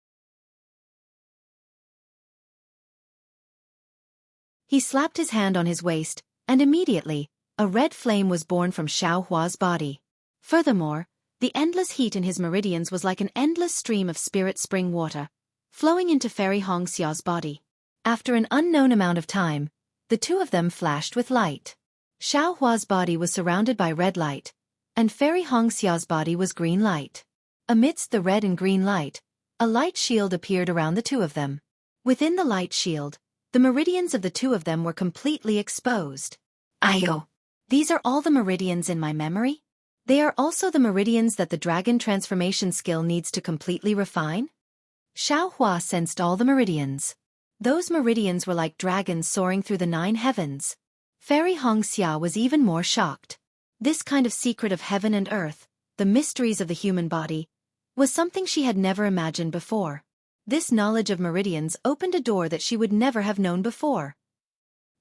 He slapped his hand on his waist, and immediately, a red flame was born from Xiaohua's body. Furthermore, the endless heat in his meridians was like an endless stream of spirit spring water, flowing into Fairy Xiaoxia's body. After an unknown amount of time, the two of them flashed with light. Xiaohua's body was surrounded by red light, and Fairy Xiaoxia's body was green light. Amidst the red and green light, a light shield appeared around the two of them. Within the light shield, the meridians of the two of them were completely exposed. Ayo! These are all the meridians in my memory? They are also the meridians that the dragon transformation skill needs to completely refine? Xiaohua sensed all the meridians. Those meridians were like dragons soaring through the 9 heavens. Fairy Xianxia was even more shocked. This kind of secret of heaven and earth, the mysteries of the human body, was something she had never imagined before. This knowledge of meridians opened a door that she would never have known before.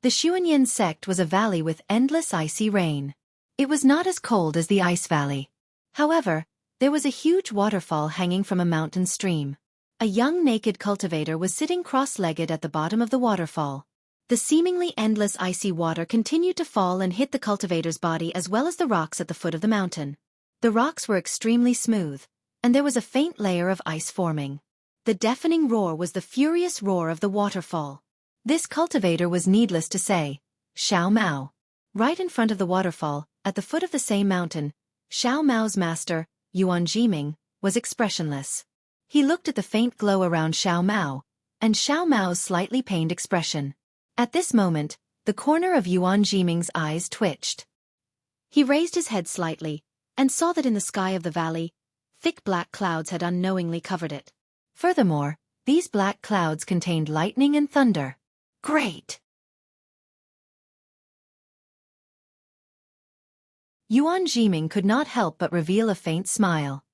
The Xuanyan sect was a valley with endless icy rain. It was not as cold as the Ice Valley. However, there was a huge waterfall hanging from a mountain stream. A young naked cultivator was sitting cross-legged at the bottom of the waterfall. The seemingly endless icy water continued to fall and hit the cultivator's body as well as the rocks at the foot of the mountain. The rocks were extremely smooth, and there was a faint layer of ice forming. The deafening roar was the furious roar of the waterfall. This cultivator was, needless to say, Xiao Mao. Right in front of the waterfall, at the foot of the same mountain, Xiao Mao's master, Yuan Jiming, was expressionless. He looked at the faint glow around Xiao Mao, and Xiao Mao's slightly pained expression. At this moment, the corner of Yuan Jiming's eyes twitched. He raised his head slightly, and saw that in the sky of the valley, thick black clouds had unknowingly covered it. Furthermore, these black clouds contained lightning and thunder. Great! Yuan Jiming could not help but reveal a faint smile.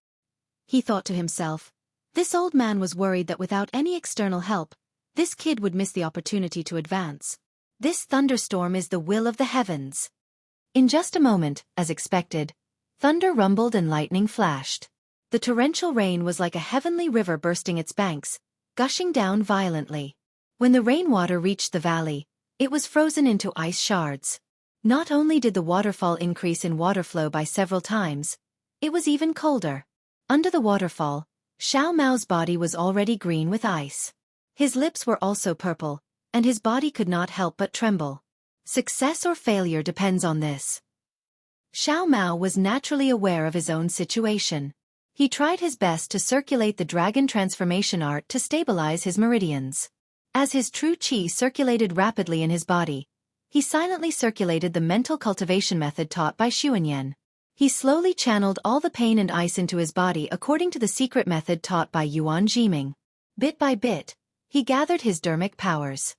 He thought to himself, this old man was worried that without any external help, this kid would miss the opportunity to advance. This thunderstorm is the will of the heavens. In just a moment, as expected, thunder rumbled and lightning flashed. The torrential rain was like a heavenly river bursting its banks, gushing down violently. When the rainwater reached the valley, it was frozen into ice shards. Not only did the waterfall increase in water flow by several times, it was even colder. Under the waterfall, Xiao Mao's body was already green with ice. His lips were also purple, and his body could not help but tremble. Success or failure depends on this. Xiao Mao was naturally aware of his own situation. He tried his best to circulate the dragon transformation art to stabilize his meridians. As his true qi circulated rapidly in his body, he silently circulated the mental cultivation method taught by Xuanyan. He slowly channeled all the pain and ice into his body according to the secret method taught by Yuan Jiming. Bit by bit, he gathered his dermic powers.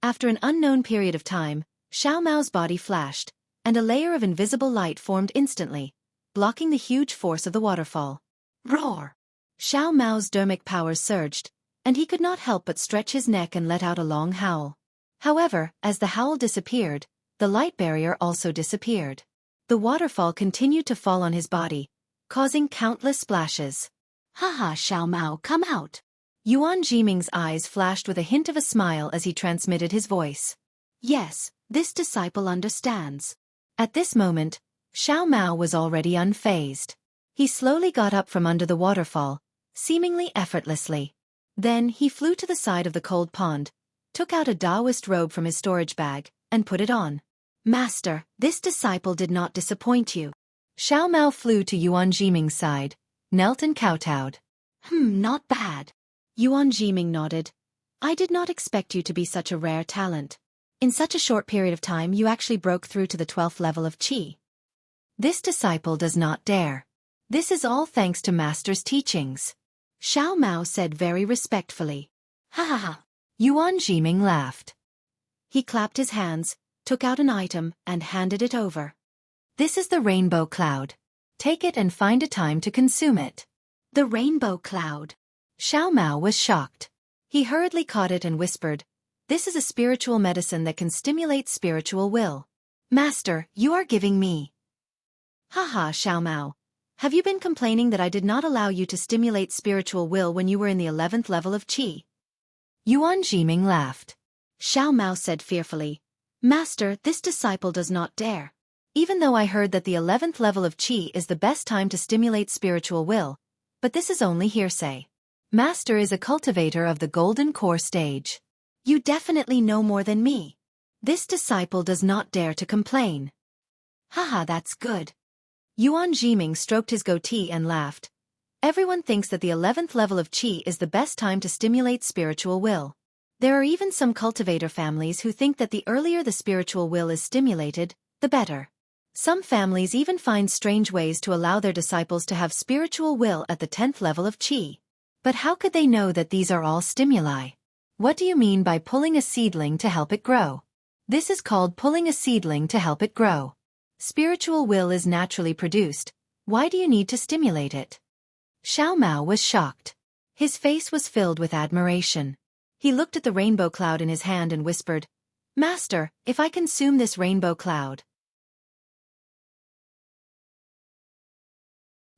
After an unknown period of time, Xiao Mao's body flashed, and a layer of invisible light formed instantly, blocking the huge force of the waterfall. Roar! Xiao Mao's dermic powers surged, and he could not help but stretch his neck and let out a long howl. However, as the howl disappeared, the light barrier also disappeared. The waterfall continued to fall on his body, causing countless splashes. Haha, Xiao Mao, come out! Yuan Jiming's eyes flashed with a hint of a smile as he transmitted his voice. Yes, this disciple understands. At this moment, Xiao Mao was already unfazed. He slowly got up from under the waterfall, seemingly effortlessly. Then he flew to the side of the cold pond, took out a Taoist robe from his storage bag, and put it on. Master, this disciple did not disappoint you. Xiao Mao flew to Yuan Jiming's side, knelt and kowtowed. Not bad. Yuan Jiming nodded. I did not expect you to be such a rare talent. In such a short period of time you actually broke through to the 12th level of qi. This disciple does not dare. This is all thanks to Master's teachings. Xiao Mao said very respectfully. Ha ha ha. Yuan Jiming laughed. He clapped his hands, took out an item, and handed it over. This is the rainbow cloud. Take it and find a time to consume it. The rainbow cloud. Xiao Mao was shocked. He hurriedly caught it and whispered, "This is a spiritual medicine that can stimulate spiritual will. Master, you are giving me." Haha, Xiao Mao. Have you been complaining that I did not allow you to stimulate spiritual will when you were in the 11th level of Qi? Yuan Jiming laughed. Xiao Mao said fearfully, "Master, this disciple does not dare. Even though I heard that the 11th level of Qi is the best time to stimulate spiritual will, but this is only hearsay. Master is a cultivator of the golden core stage. You definitely know more than me. This disciple does not dare to complain." Haha, that's good. Yuan Jiming stroked his goatee and laughed. Everyone thinks that the 11th level of Qi is the best time to stimulate spiritual will. There are even some cultivator families who think that the earlier the spiritual will is stimulated, the better. Some families even find strange ways to allow their disciples to have spiritual will at the 10th level of Qi. But how could they know that these are all stimuli? What do you mean by pulling a seedling to help it grow? This is called pulling a seedling to help it grow. Spiritual will is naturally produced. Why do you need to stimulate it? Xiao Mao was shocked. His face was filled with admiration. He looked at the rainbow cloud in his hand and whispered, "Master, if I consume this rainbow cloud,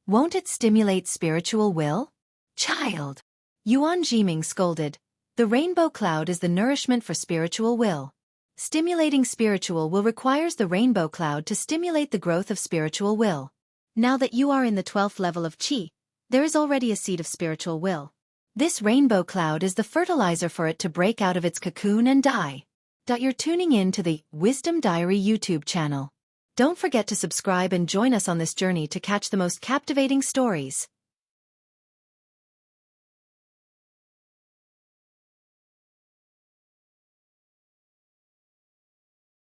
won't it stimulate spiritual will?" Child! Yuan Jiming scolded. The rainbow cloud is the nourishment for spiritual will. Stimulating spiritual will requires the rainbow cloud to stimulate the growth of spiritual will. Now that you are in the 12th level of Qi, there is already a seed of spiritual will. This rainbow cloud is the fertilizer for it to break out of its cocoon and die. You're tuning in to the Wisdom Diary YouTube channel. Don't forget to subscribe and join us on this journey to catch the most captivating stories.